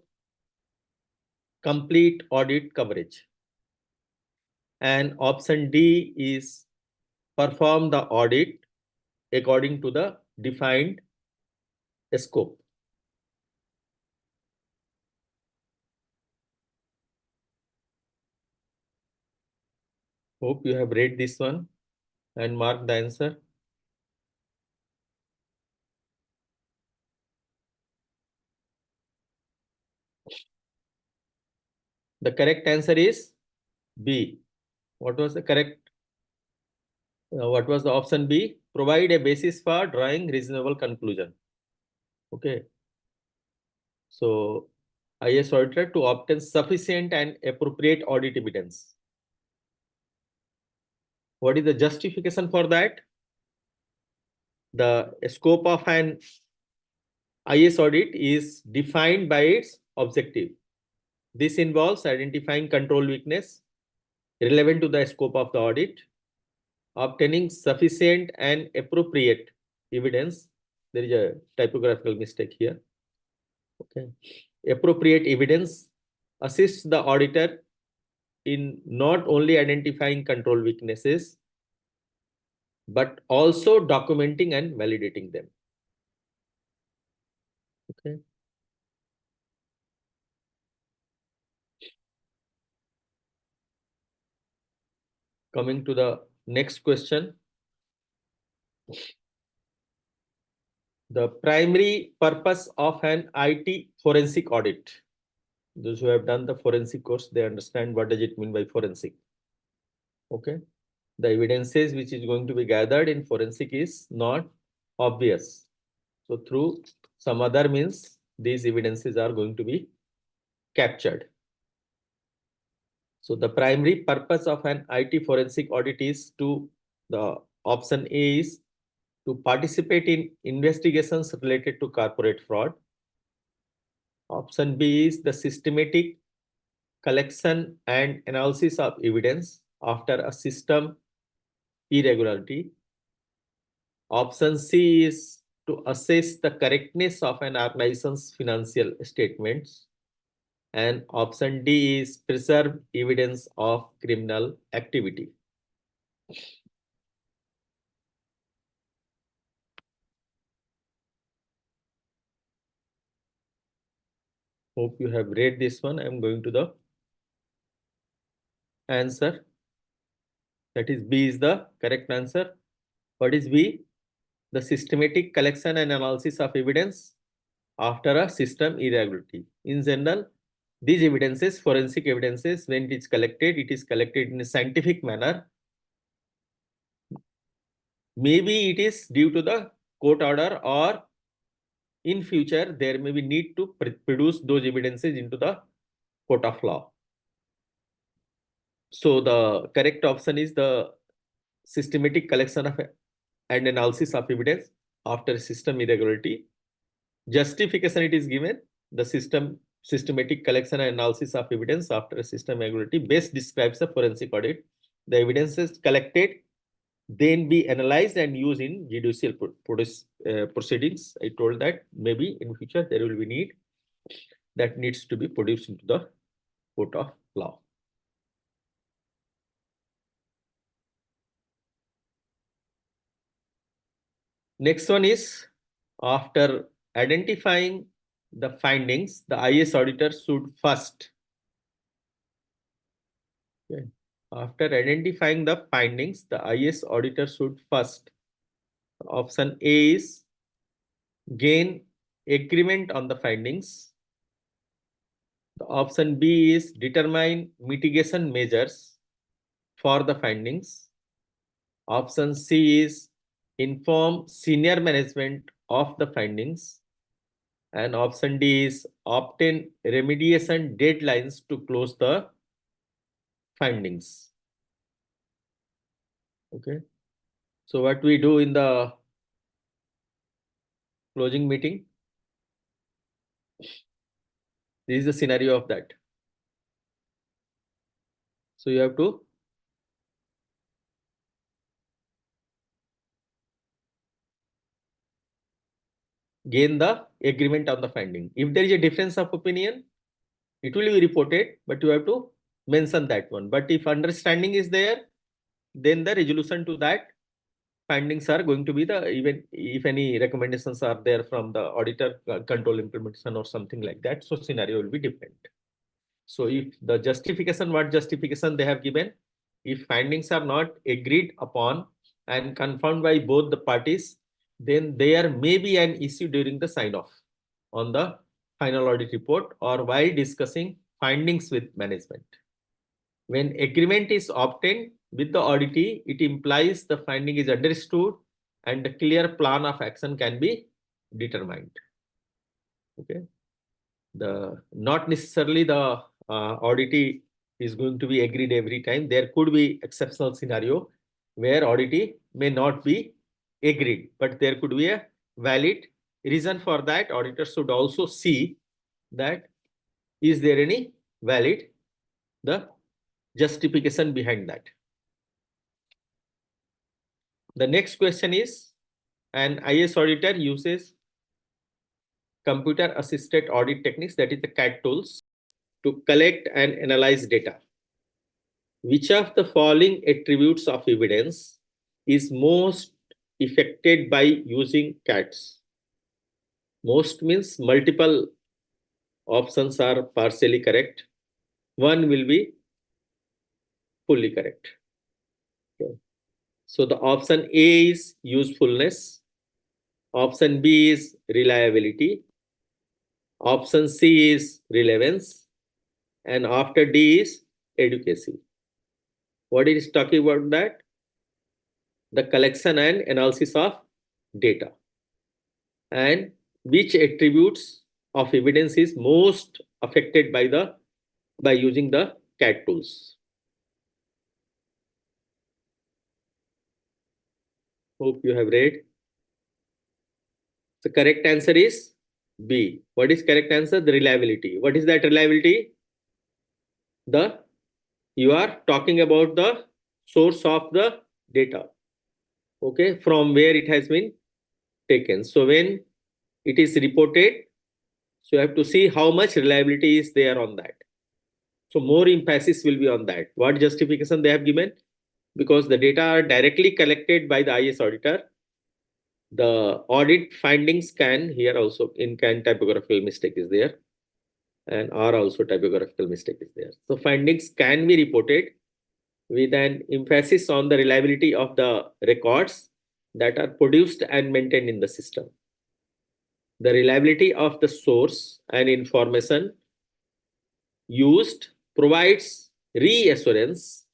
complete audit coverage. And option D is perform the audit according to the defined scope. Hope you have read this one and mark the answer. The correct answer is B. What was the correct? What was the option B? Provide a basis for drawing reasonable conclusion. Okay. So IS auditor to obtain sufficient and appropriate audit evidence. What is the justification for that? The scope of an IS audit is defined by its objective. This involves identifying control weakness relevant to the scope of the audit, obtaining sufficient and appropriate evidence. There is a typographical mistake here. Okay. Appropriate evidence assists the auditor in not only identifying control weaknesses, but also documenting and validating them. Okay. Coming to the next question. The primary purpose of an IT forensic audit. Those who have done the forensic course, they understand what does it mean by forensic. Okay. The evidences which is going to be gathered in forensic is not obvious. So through some other means, these evidences are going to be captured. So the primary purpose of an IT forensic audit is the option A is to participate in investigations related to corporate fraud. Option B is the systematic collection and analysis of evidence after a system irregularity. Option C is to assess the correctness of an organization's financial statements. And option D is preserve evidence of criminal activity. Hope you have read this one. I am going to the answer. That is B is the correct answer. What is B? The systematic collection and analysis of evidence after a system irregularity. In general, these evidences, forensic evidences, when it is collected in a scientific manner. Maybe it is due to the court order, or in future there may be need to produce those evidences into the court of law. So the correct option is the systematic collection of and analysis of evidence after system irregularity. Justification it is given. The systematic collection and analysis of evidence after a system regularity best describes the forensic audit. The evidence is collected, then be analyzed and used in judicial proceedings. I told that maybe in future there will be need that needs to be produced into the court of law. Next one is, after identifying the findings, the IS auditor should first, okay, after identifying the findings, the IS auditor should first, option A is gain agreement on the findings. The option B is determine mitigation measures for the findings. Option C is inform senior management of the findings. And option D is obtain remediation deadlines to close the findings. Okay. So what we do in the closing meeting? This is the scenario of that. So you have to gain the agreement on the finding. If there is a difference of opinion, it will be reported, but you have to mention that one. But if understanding is there, then the resolution to that findings are going to be the, even if any recommendations are there from the auditor, control implementation or something like that, so scenario will be different. So if the justification, what justification they have given, if findings are not agreed upon and confirmed by both the parties, then there may be an issue during the sign off on the final audit report or while discussing findings with management. When agreement is obtained with the auditee, it implies the finding is understood and a clear plan of action can be determined. Okay. The not necessarily the auditee is going to be agreed every time. There could be exceptional scenario where auditee may not be agreed, but there could be a valid reason for that. Auditor should also see that is there any valid the justification behind that. The next question is, an IS auditor uses computer assisted audit techniques, that is the CAD tools, to collect and analyze data. Which of the following attributes of evidence is most affected by using CADs? Most means multiple options are partially correct. One will be fully correct. Okay. So the option A is usefulness. Option B is reliability. Option C is relevance. And after D is advocacy. What is talking about that? The collection and analysis of data. And which attributes of evidence is most affected by using the CAD tools. Hope you have read. The correct answer is B. What is correct answer? The reliability. What is that reliability? You are talking about the source of the data. Okay, from where it has been taken. So when it is reported, so you have to see how much reliability is there on that. So more emphasis will be on that. What justification they have given? Because the data are directly collected by the IS auditor. The audit findings can, here also in can typographical mistake is there, and are also typographical mistake is there. So findings can be reported with an emphasis on the reliability of the records that are produced and maintained in the system. The reliability of the source and information used provides reassurance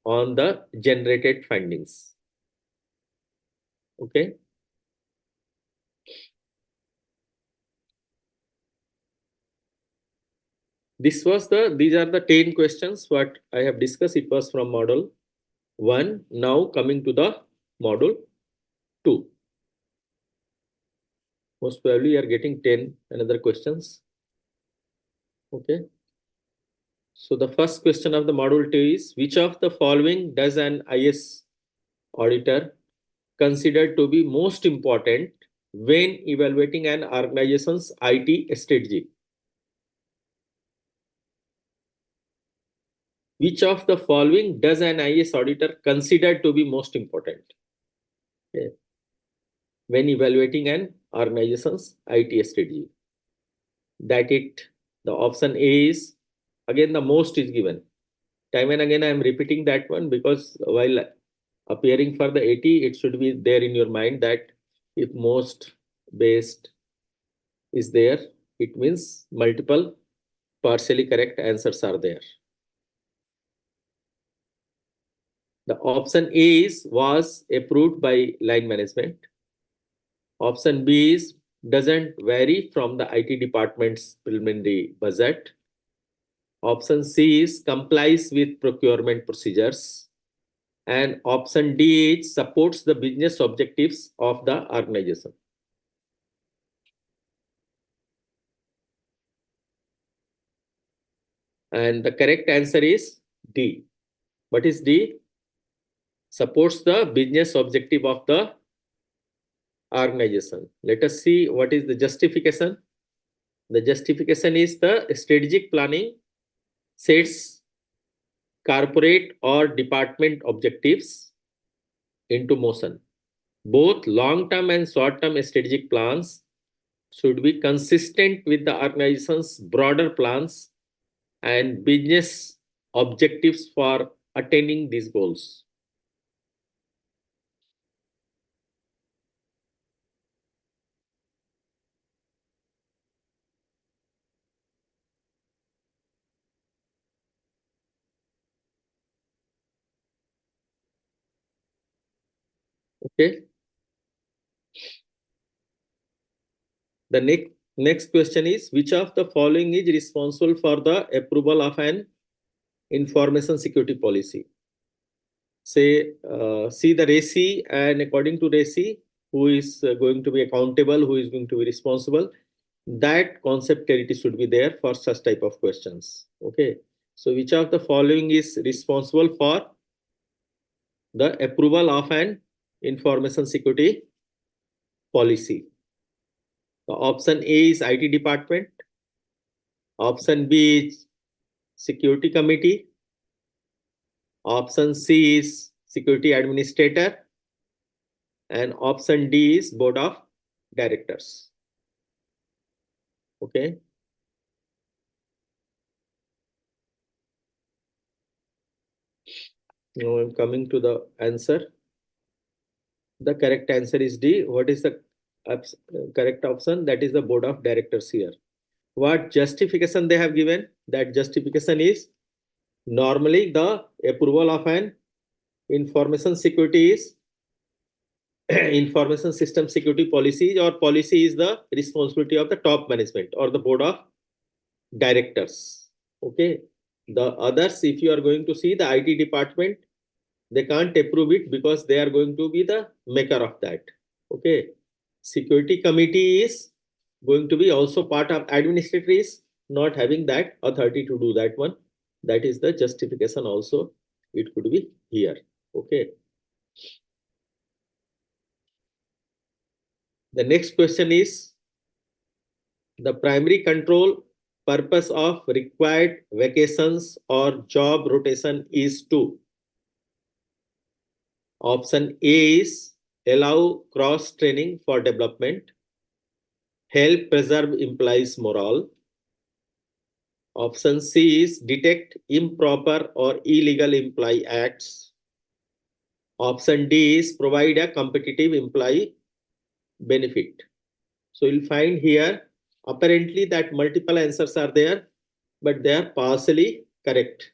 on the generated findings. Okay. These are the 10 questions what I have discussed. It was from model 1. Now coming to the model 2. Most probably you are getting 10 another questions. Okay. So the first question of the module 2 is, which of the following does an IS auditor consider to be most important when evaluating an organization's IT strategy? Which of the following does an IS auditor consider to be most important? Okay, when evaluating an organization's IT strategy? That it, the option A is, again the most is given. Time and again I am repeating that one because while appearing for the 80, it should be there in your mind that if most based is there, it means multiple partially correct answers are there. The option A is was approved by line management. Option B is doesn't vary from the IT department's preliminary budget. Option C is complies with procurement procedures. And option D is supports the business objectives of the organization. And the correct answer is D. What is D? Supports the business objective of the organization. Let us see what is the justification. The justification is the strategic planning sets corporate or department objectives into motion. Both long-term and short-term strategic plans should be consistent with the organization's broader plans and business objectives for attaining these goals. Okay. The next question is, which of the following is responsible for the approval of an information security policy? Say, see the RACI, and according to RACI, who is going to be accountable, who is going to be responsible, that concept clarity should be there for such type of questions. Okay. So which of the following is responsible for the approval of an information security policy? The option A is IT department. Option B is security committee. Option C is security administrator. And option D is board of directors. Okay. Now I'm coming to the answer. The correct answer is D. What is the correct option? That is the board of directors here. What justification they have given? That justification is normally the approval of an information security is information system security policy or policy is the responsibility of the top management or the board of directors. Okay. The others, if you are going to see the IT department, they can't approve it because they are going to be the maker of that. Okay. Security committee is going to be also part of administrator is not having that authority to do that one. That is the justification also. It could be here. Okay. The next question is, the primary control purpose of required vacations or job rotation is to. Option A is allow cross training for development, help preserve employees' morale. Option C is detect improper or illegal employee acts. Option D is provide a competitive employee benefit. So you'll find here apparently that multiple answers are there, but they are partially correct.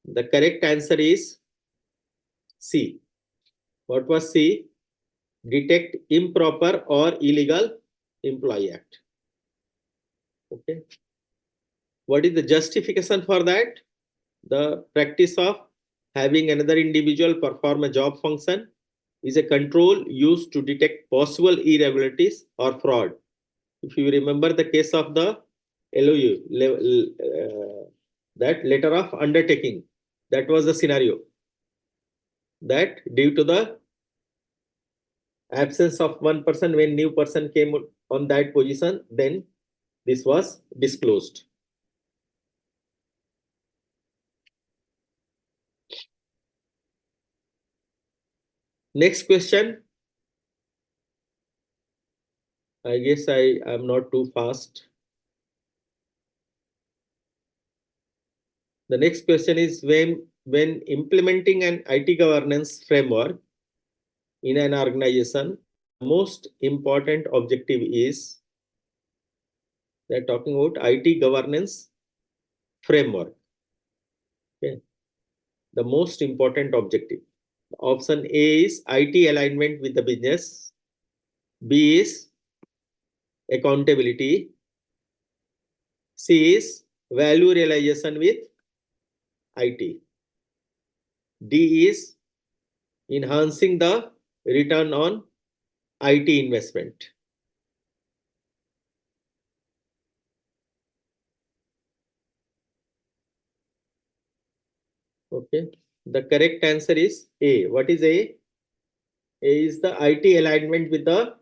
The correct answer is C. What was C? Detect improper or illegal employee act. Okay. What is the justification for that? The practice of having another individual perform a job function is a control used to detect possible irregularities or fraud. If you remember the case of the LOU, that letter of undertaking, that was the scenario that due to the absence of one person, when new person came on that position, then this was disclosed. Next question. I guess I am not too fast. The next question is when implementing an IT governance framework in an organization, the most important objective is they're talking about IT governance framework. Okay. The most important objective. Option A is IT alignment with the business. B is accountability. C is value realization with IT. D is enhancing the return on IT investment. Okay. The correct answer is A. What is A? A is the IT alignment with the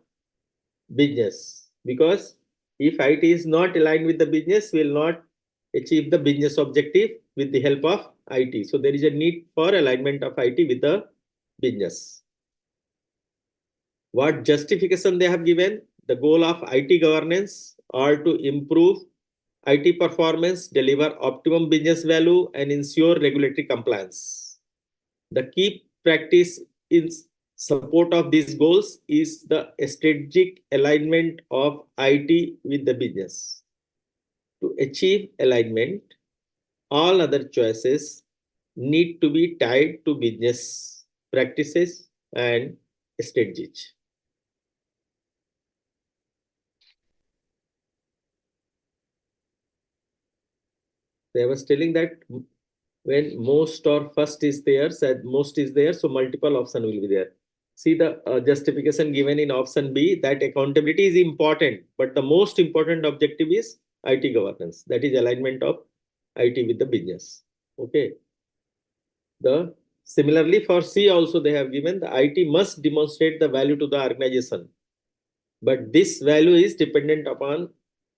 business. Because if IT is not aligned with the business, will not achieve the business objective with the help of IT. So there is a need for alignment of IT with the business. What justification they have given? The goal of IT governance are to improve IT performance, deliver optimum business value, and ensure regulatory compliance. The key practice in support of these goals is the strategic alignment of IT with the business. To achieve alignment, all other choices need to be tied to business practices and strategies. I was telling that when most or first is there, said most is there, so multiple option will be there. See the justification given in option B, that accountability is important, but the most important objective is IT governance. That is alignment of IT with the business. Okay. The similarly for C also they have given the IT must demonstrate the value to the organization, but this value is dependent upon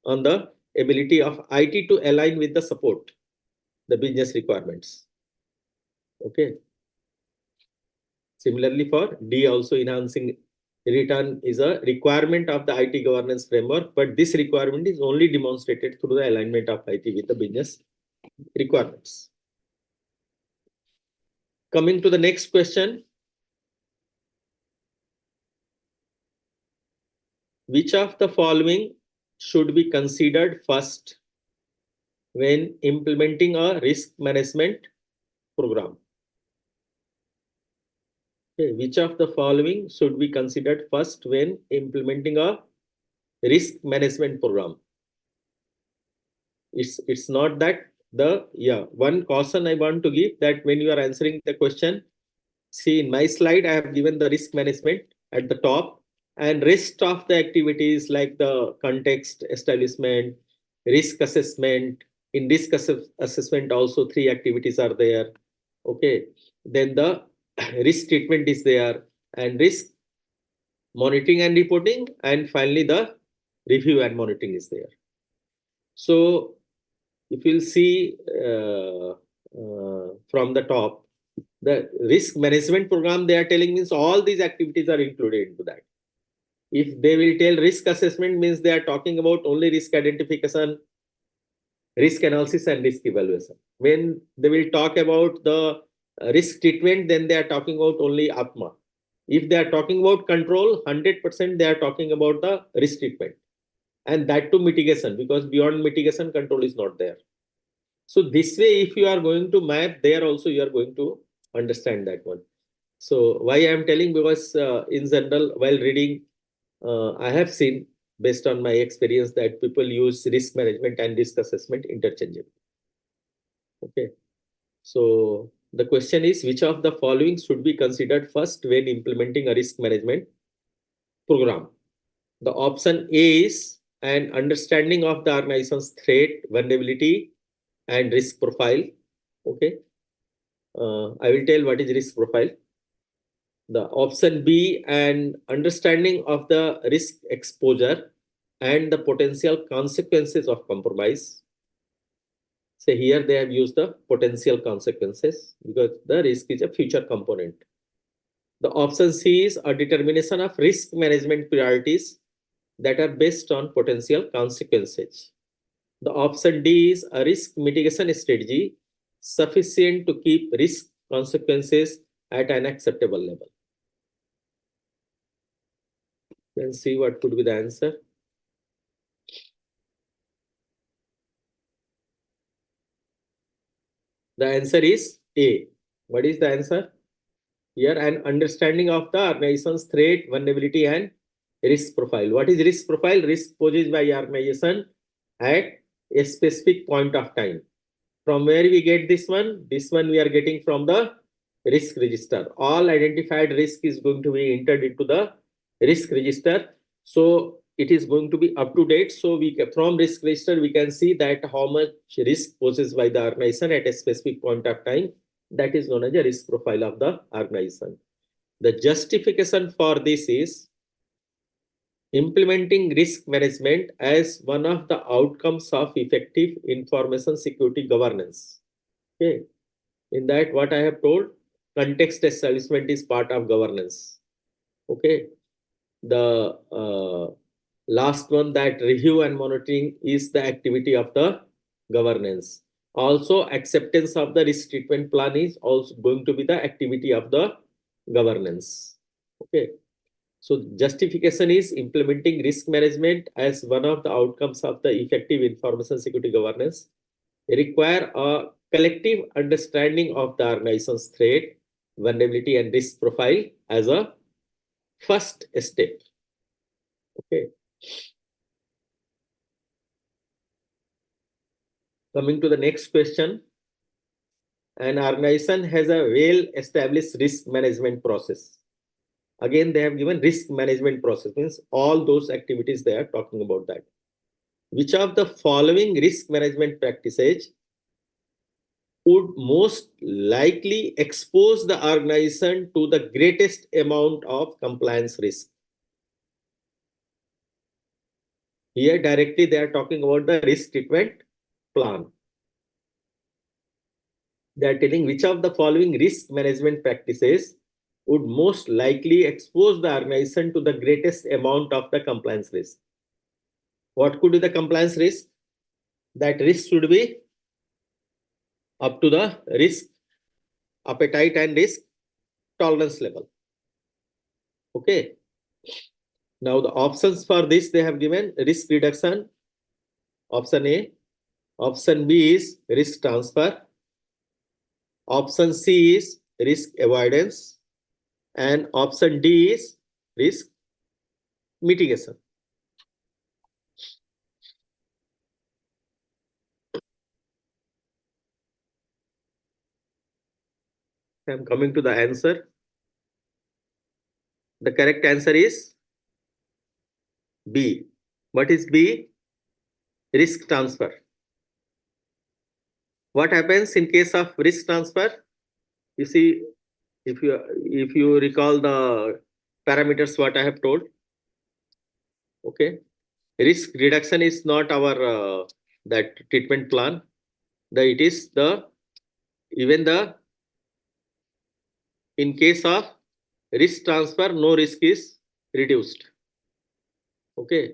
on the ability of IT to align with the support, the business requirements. Okay. Similarly for D also, enhancing return is a requirement of the IT governance framework, but this requirement is only demonstrated through the alignment of IT with the business requirements. Coming to the next question. Which of the following should be considered first when implementing a risk management program? Okay, which of the following should be considered first when implementing a risk management program? It's not that the one caution I want to give, that when you are answering the question, see in my slide I have given the risk management at the top, and rest of the activities like the context establishment, risk assessment. In risk assessment also three activities are there. Okay, then the risk treatment is there, and risk monitoring and reporting, and finally the review and monitoring is there. So if you'll see from the top, the risk management program they are telling means all these activities are included into that. If they will tell risk assessment, means they are talking about only risk identification, risk analysis, and risk evaluation. When they will talk about the risk treatment, then they are talking about only APMA. If they are talking about control, 100% they are talking about the risk treatment, and that to mitigation, because beyond mitigation, control is not there. So this way, if you are going to map there also, you are going to understand that one. So why I am telling, because in general, while reading, I have seen based on my experience that people use risk management and risk assessment interchangeably. Okay. So The question is, which of the following should be considered first when implementing a risk management program? The option A is an understanding of the organization's threat, vulnerability, and risk profile. Okay. I will tell what is risk profile. The option B, an understanding of the risk exposure and the potential consequences of compromise. So here they have used the potential consequences because the risk is a future component. The option C is a determination of risk management priorities that are based on potential consequences. The option D is a risk mitigation strategy sufficient to keep risk consequences at an acceptable level. Let's see what could be the answer. The answer is A. What is the answer? Here, an understanding of the organization's threat, vulnerability, and risk profile. What is risk profile? Risk posed by organization at a specific point of time. From where we get this one? This one we are getting from the risk register. All identified risk is going to be entered into the risk register. So it is going to be up to date. So we can, from risk register, we can see that how much risk poses by the organization at a specific point of time. That is known as a risk profile of the organization. The justification for this is implementing risk management as one of the outcomes of effective information security governance. Okay. In that, what I have told, context establishment is part of governance. Okay. The last one, that review and monitoring is the activity of the governance. Also, acceptance of the risk treatment plan is also going to be the activity of the governance. Okay. So justification is implementing risk management as one of the outcomes of the effective information security governance require a collective understanding of the organization's threat, vulnerability, and risk profile as a first step. Okay. Coming to the next question. An organization has a well-established risk management process. Again, they have given risk management process, means all those activities they are talking about that. Which of the following risk management practices would most likely expose the organization to the greatest amount of compliance risk? Here directly they are talking about the risk treatment plan. They are telling which of the following risk management practices would most likely expose the organization to the greatest amount of the compliance risk. What could be the compliance risk? That risk should be up to the risk appetite and risk tolerance level. Okay. Now the options for this they have given risk reduction, option A. Option B is risk transfer. Option C is risk avoidance. And option D is risk mitigation. I am coming to the answer. The correct answer is B. What is B? Risk transfer. What happens in case of risk transfer? You see, if you recall the parameters what I have told, okay, risk reduction is not our that treatment plan. It is the even the in case of risk transfer, no risk is reduced. Okay,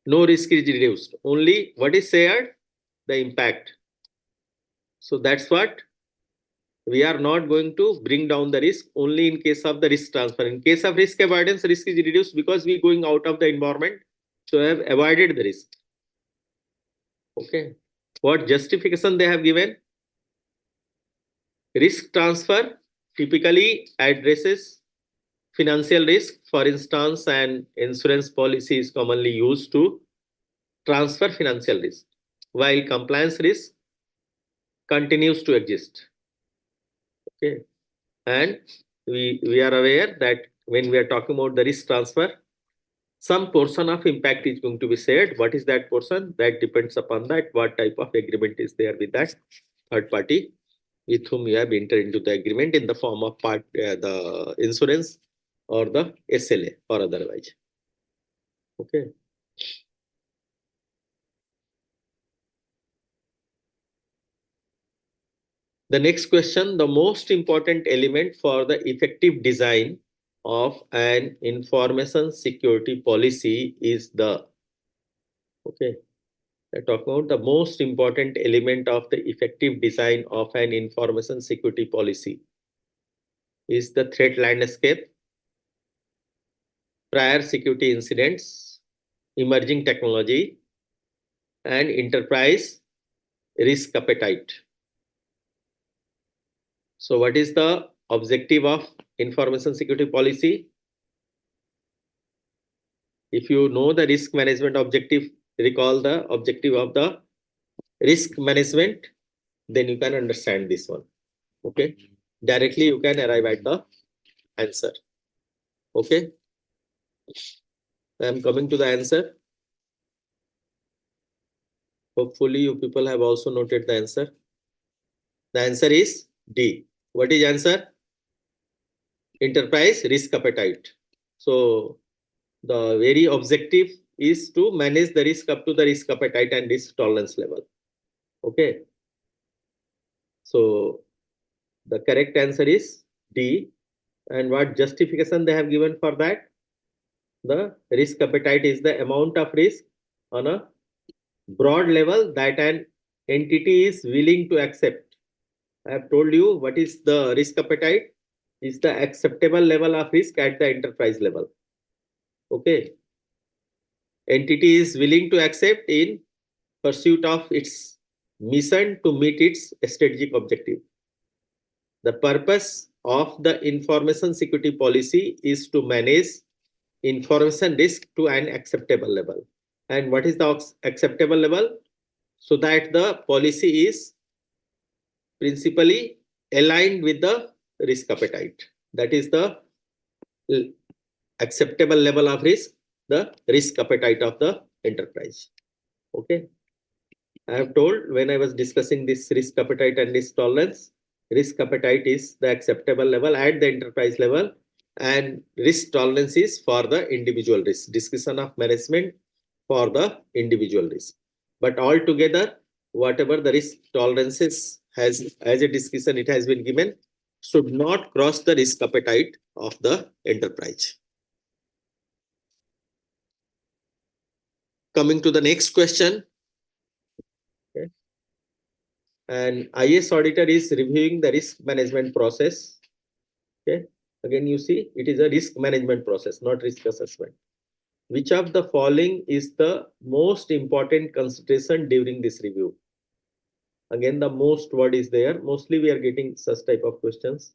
no risk is reduced. Only what is shared? The impact. So that's what we are not going to bring down the risk only in case of the risk transfer. In case of risk avoidance, risk is reduced because we going out of the environment. So I have avoided the risk. Okay. What justification they have given? Risk transfer typically addresses financial risk. For instance, an insurance policy is commonly used to transfer financial risk, while compliance risk continues to exist. Okay. And we are aware that when we are talking about the risk transfer, some portion of impact is going to be shared. What is that portion? That depends upon that what type of agreement is there with that third party with whom you have entered into the agreement in the form of the insurance or the SLA or otherwise. Okay. The next question, the most important element for the effective design of an information security policy is the, okay, I talk about the most important element of the effective design of an information security policy is the threat landscape, prior security incidents, emerging technology, and enterprise risk appetite. So what is the objective of information security policy? If you know the risk management objective, recall the objective of the risk management, then you can understand this one. Okay. Directly you can arrive at the answer. Okay. I am coming to the answer. Hopefully you people have also noted the answer. The answer is D. What is answer? Enterprise risk appetite. So the very objective is to manage the risk up to the risk appetite and risk tolerance level. Okay. So the correct answer is D. And what justification they have given for that? The risk appetite is the amount of risk on a broad level that an entity is willing to accept. I have told you what is the risk appetite is the acceptable level of risk at the enterprise level. Okay. Entity is willing to accept in pursuit of its mission to meet its strategic objective. The purpose of the information security policy is to manage information risk to an acceptable level. And what is the acceptable level? So that the policy is principally aligned with the risk appetite. That is the acceptable level of risk, the risk appetite of the enterprise. Okay. I have told when I was discussing this risk appetite and risk tolerance, risk appetite is the acceptable level at the enterprise level, and risk tolerance is for the individual risk, discussion of management for the individual risk. But altogether, whatever the risk tolerances has as a discussion it has been given should not cross the risk appetite of the enterprise. Coming to the next question. Okay. An IS auditor is reviewing the risk management process. Okay. Again, you see, it is a risk management process, not risk assessment. Which of the following is the most important consideration during this review? Again, the most word is there. Mostly we are getting such type of questions.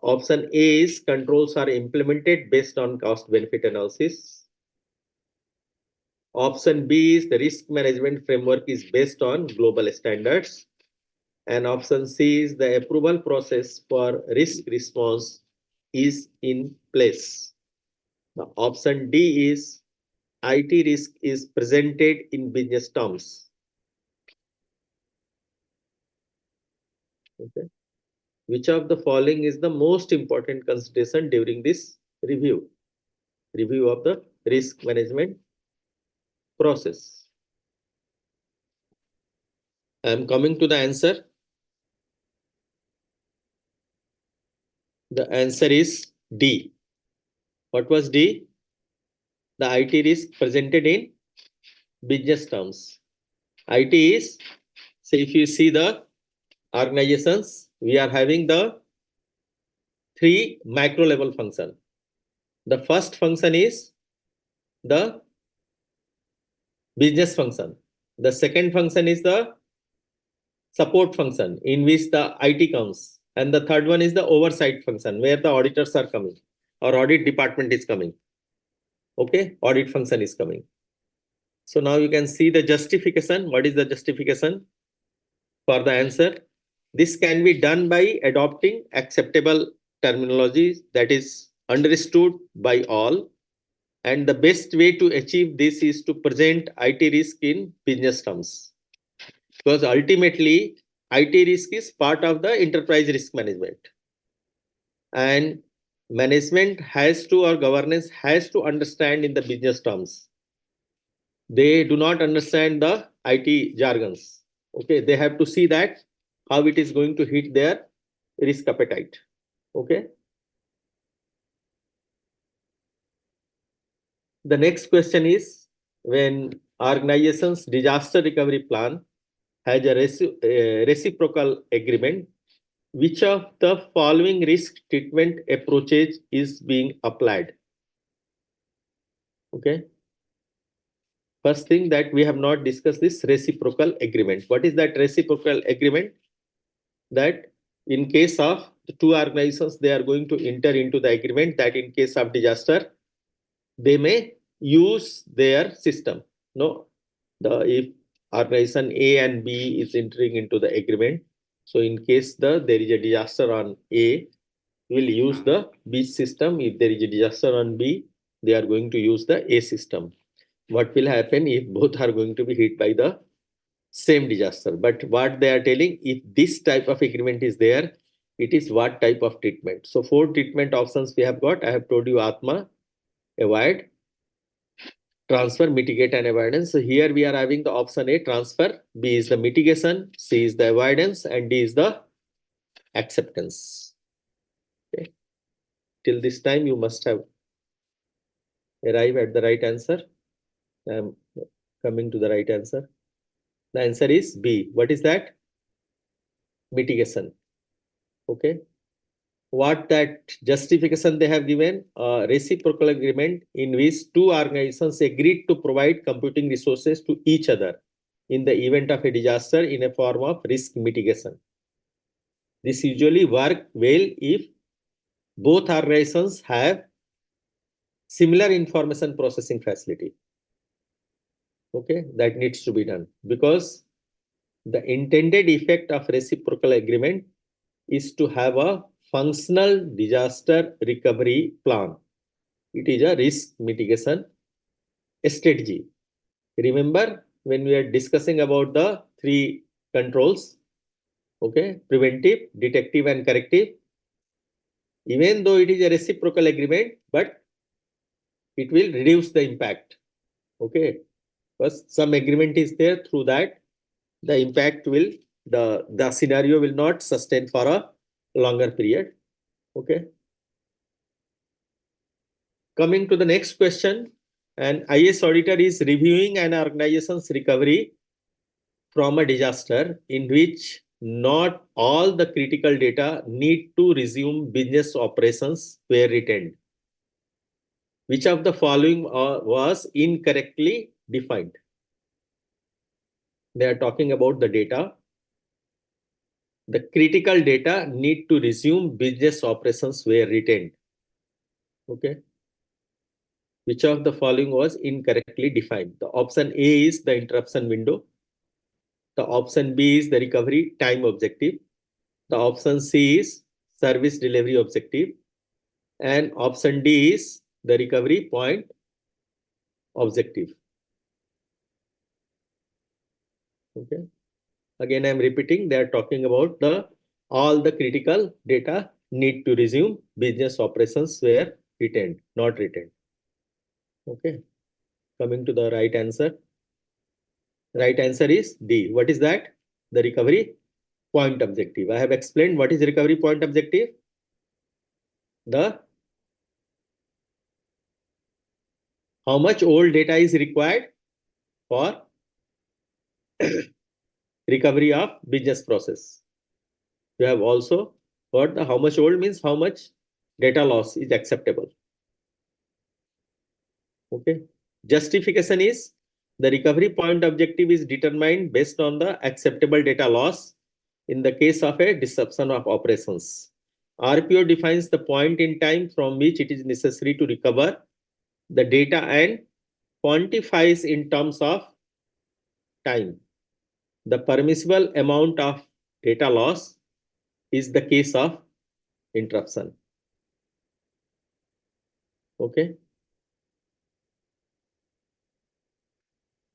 Option A is controls are implemented based on cost benefit analysis. Option B is the risk management framework is based on global standards. And option C is the approval process for risk response is in place. The option D is IT risk is presented in business terms. Okay. Which of the following is the most important consideration during this review? Review of the risk management process. I am coming to the answer. The answer is D. What was D? The IT risk presented in business terms. IT is, so if you see the organizations, we are having the three micro level function. The first function is the business function. The second function is the support function in which the IT comes. And the third one is the oversight function where the auditors are coming or audit department is coming. Okay, audit function is coming. So now you can see the justification. What is the justification for the answer? This can be done by adopting acceptable terminology that is understood by all. And the best way to achieve this is to present IT risk in business terms. Because ultimately, IT risk is part of the enterprise risk management. And management has to, or governance has to understand in the business terms. They do not understand the IT jargons. Okay, they have to see that how it is going to hit their risk appetite. Okay. The next question is, when organization's disaster recovery plan has a reciprocal agreement, which of the following risk treatment approaches is being applied? Okay. First thing that we have not discussed is reciprocal agreement. What is that reciprocal agreement? That in case of the two organizations, they are going to enter into the agreement that in case of disaster, they may use their system. No, if organization A and B is entering into the agreement, so in case there is a disaster on A, will use the B system. If there is a disaster on B, they are going to use the A system. What will happen if both are going to be hit by the same disaster? But what they are telling, if this type of agreement is there, it is what type of treatment. So 4 treatment options we have got. I have told you Atma, avoid, transfer, mitigate, and avoidance. So here we are having the option A, transfer, B is the mitigation, C is the avoidance, and D is the acceptance. Okay. Till this time, you must have arrived at the right answer. I am coming to the right answer. The answer is B. What is that? Mitigation. Okay. What that justification they have given? A reciprocal agreement in which two organizations agreed to provide computing resources to each other in the event of a disaster in a form of risk mitigation. This usually work well if both organizations have similar information processing facility. Okay, that needs to be done because the intended effect of reciprocal agreement is to have a functional disaster recovery plan. It is a risk mitigation strategy. Remember when we are discussing about the 3 controls, okay, preventive, detective, and corrective. Even though it is a reciprocal agreement, but it will reduce the impact. Okay, because some agreement is there, through that the impact will, the scenario will not sustain for a longer period. Okay. Coming to the next question, an IS auditor is reviewing an organization's recovery from a disaster in which not all the critical data need to resume business operations were retained. Which of the following was incorrectly defined? They are talking about the data. The critical data need to resume business operations were retained. Okay. Which of the following was incorrectly defined? The option A is the interruption window. The option B is the recovery time objective. The option C is service delivery objective. And option D is the recovery point objective. Okay. Again, I am repeating, they are talking about all the critical data need to resume business operations were retained, not retained. Okay. Coming to the right answer. Right answer is D. What is that? The recovery point objective. I have explained what is recovery point objective. The how much old data is required for recovery of business process. You have also heard the how much old means how much data loss is acceptable. Okay. Justification is the recovery point objective is determined based on the acceptable data loss in the case of a disruption of operations. RPO defines the point in time from which it is necessary to recover the data and quantifies in terms of time the permissible amount of data loss is the case of interruption. Okay.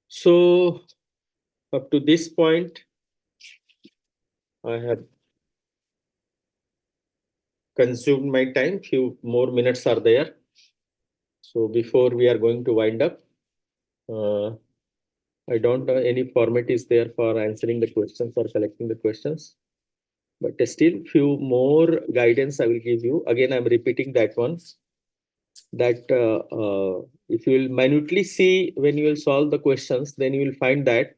So up to this point, I have consumed my time. Few more minutes are there. So before we are going to wind up, uh, I don't know any format is there for answering the questions or collecting the questions. But still, few more guidance I will give you. Again, I'm repeating that one. That if you will minutely see when you will solve the questions, then you will find that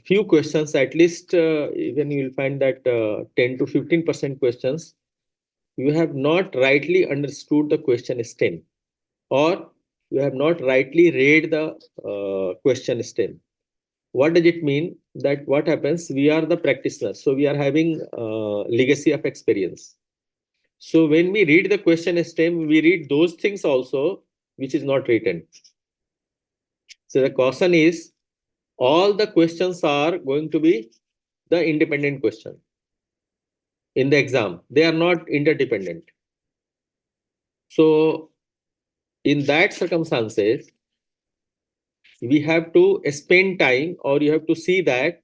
few questions, at least even you will find that 10 to 15% questions, you have not rightly understood the question stem, or you have not rightly read the question stem. What does it mean? That what happens? We are the practitioners, so we are having legacy of experience. So when we read the question stem, we read those things also which is not written. So the caution is all the questions are going to be the independent question in the exam. They are not interdependent. So in that circumstances, we have to spend time, or you have to see that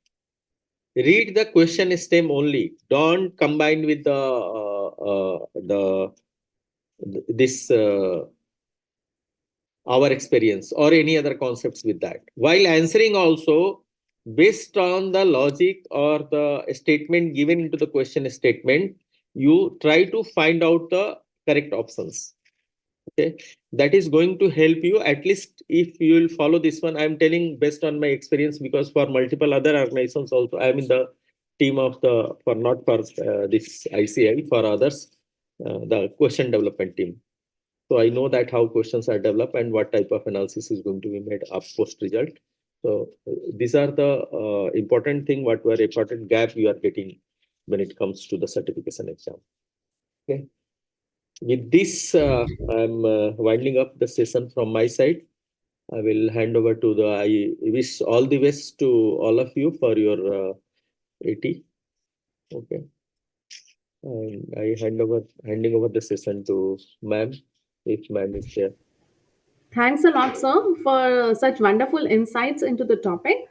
read the question stem only. Don't combine with the this our experience or any other concepts with that. While answering also, based on the logic or the statement given into the question statement, you try to find out the correct options. Okay, that is going to help you. At least if you will follow this one, I'm telling based on my experience, because for multiple other organizations also, I'm in the team of the, for not for this ICI, for others, the question development team. So I know that how questions are developed and what type of analysis is going to be made up post result. So these are the important thing, what were important gap you are getting when it comes to the certification exam. Okay. With this, I'm winding up the session from my side. I will hand over to the, I wish all the best to all of you for your AT. Okay. And I handing over the session to ma'am, if ma'am is there. Thanks a lot, sir, for such wonderful insights into the topic.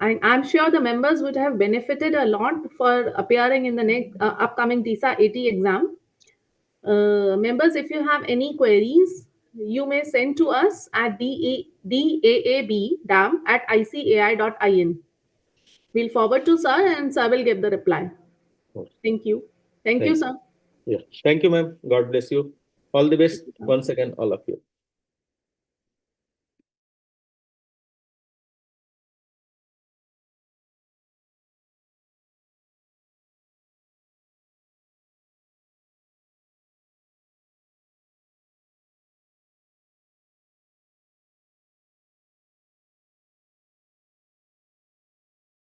And I'm sure the members would have benefited a lot for appearing in the next upcoming TISA 80 exam. Members, if you have any queries, you may send to us at daabdam@icai.in. We'll forward to sir, and sir will give the reply. Okay. Thank you. Thank you, Thank you. sir. Yeah. Thank you, ma'am. God bless you. All the best once again, all of you.